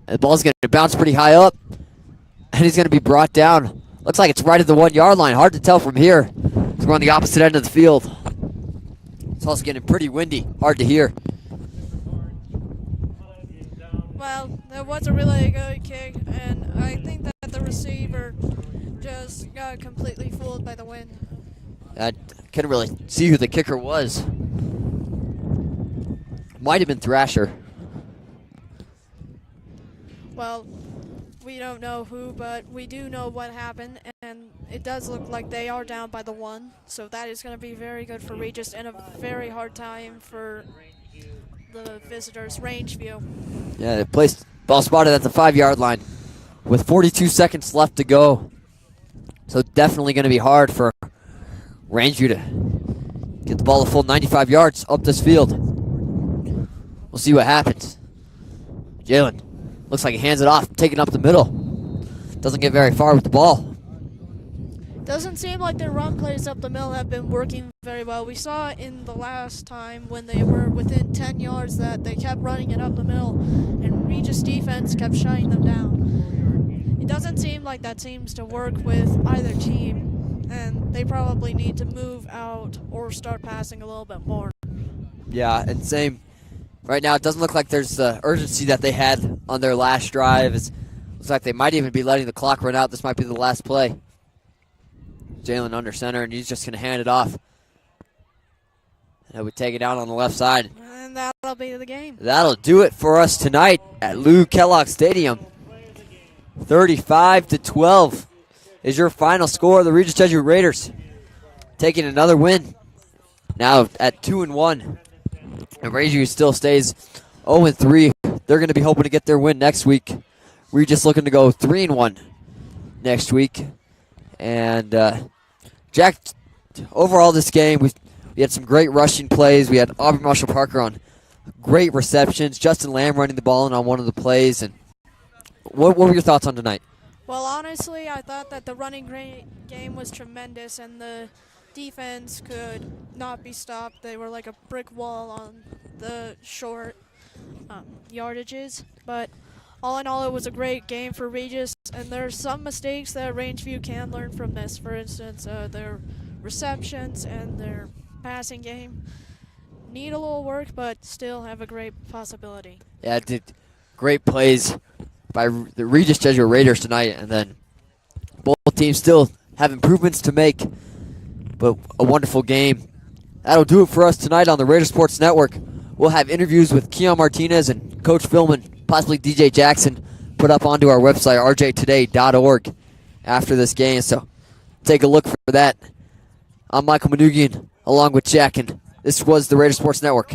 the ball's going to bounce pretty high up, and he's going to be brought down. Looks like it's right at the 1-yard line. Hard to tell from here. We're on the opposite end of the field. It's also getting pretty windy. Hard to hear.
Well, that was a really good kick, and I think that the receiver just got completely fooled by the wind.
I couldn't really see who the kicker was. Might have been Thrasher.
Well, we don't know who, but we do know what happened, and it does look like they are down by the 1, so that is going to be very good for Regis and a very hard time for the visitors, Rangeview.
Yeah, they placed ball spotted at the 5-yard line with 42 seconds left to go. So definitely going to be hard for Rangeview to get the ball a full 95 yards up this field. We'll see what happens. Jalen looks like he hands it off, taking up the middle. Doesn't get very far with the ball.
Doesn't seem like their run plays up the middle have been working very well. We saw in the last time when they were within 10 yards that they kept running it up the middle, and Regis defense kept shutting them down. It doesn't seem like that seems to work with either team, and they probably need to move out or will start passing a little bit more.
Yeah, and same. Right now, it doesn't look like there's the urgency that they had on their last drive. It looks like they might even be letting the clock run out. This might be the last play. Jalen under center, and he's just going to hand it off. And we take it out on the left side.
And that'll be the game.
That'll do it for us tonight at Lou Kellogg Stadium. 35-12 is your final score. The Regis Jesuit Raiders taking another win. Now at 2-1. And Rangeview still stays 0-3. They're going to be hoping to get their win next week. Regis looking to go 3-1 next week. And Jack, overall this game, we had some great rushing plays. We had Aubrey Marshall Parker on great receptions. Justin Lamb running the ball in on one of the plays. And what were your thoughts on tonight?
Well, honestly, I thought that the running game was tremendous, and the defense could not be stopped. They were like a brick wall on the short yardages. But all in all, it was a great game for Regis, and there are some mistakes that Rangeview can learn from this. For instance, their receptions and their passing game need a little work, but still have a great possibility.
Yeah, it did great plays by the Regis Jesuit Raiders tonight, and then both teams still have improvements to make, but a wonderful game. That'll do it for us tonight on the Raider Sports Network. We'll have interviews with Keon Martinez and Coach Philman, possibly DJ Jackson, put up onto our website, rjtoday.org, after this game, so take a look for that. I'm Michael Manugian, along with Jack, and this was the Raider Sports Network.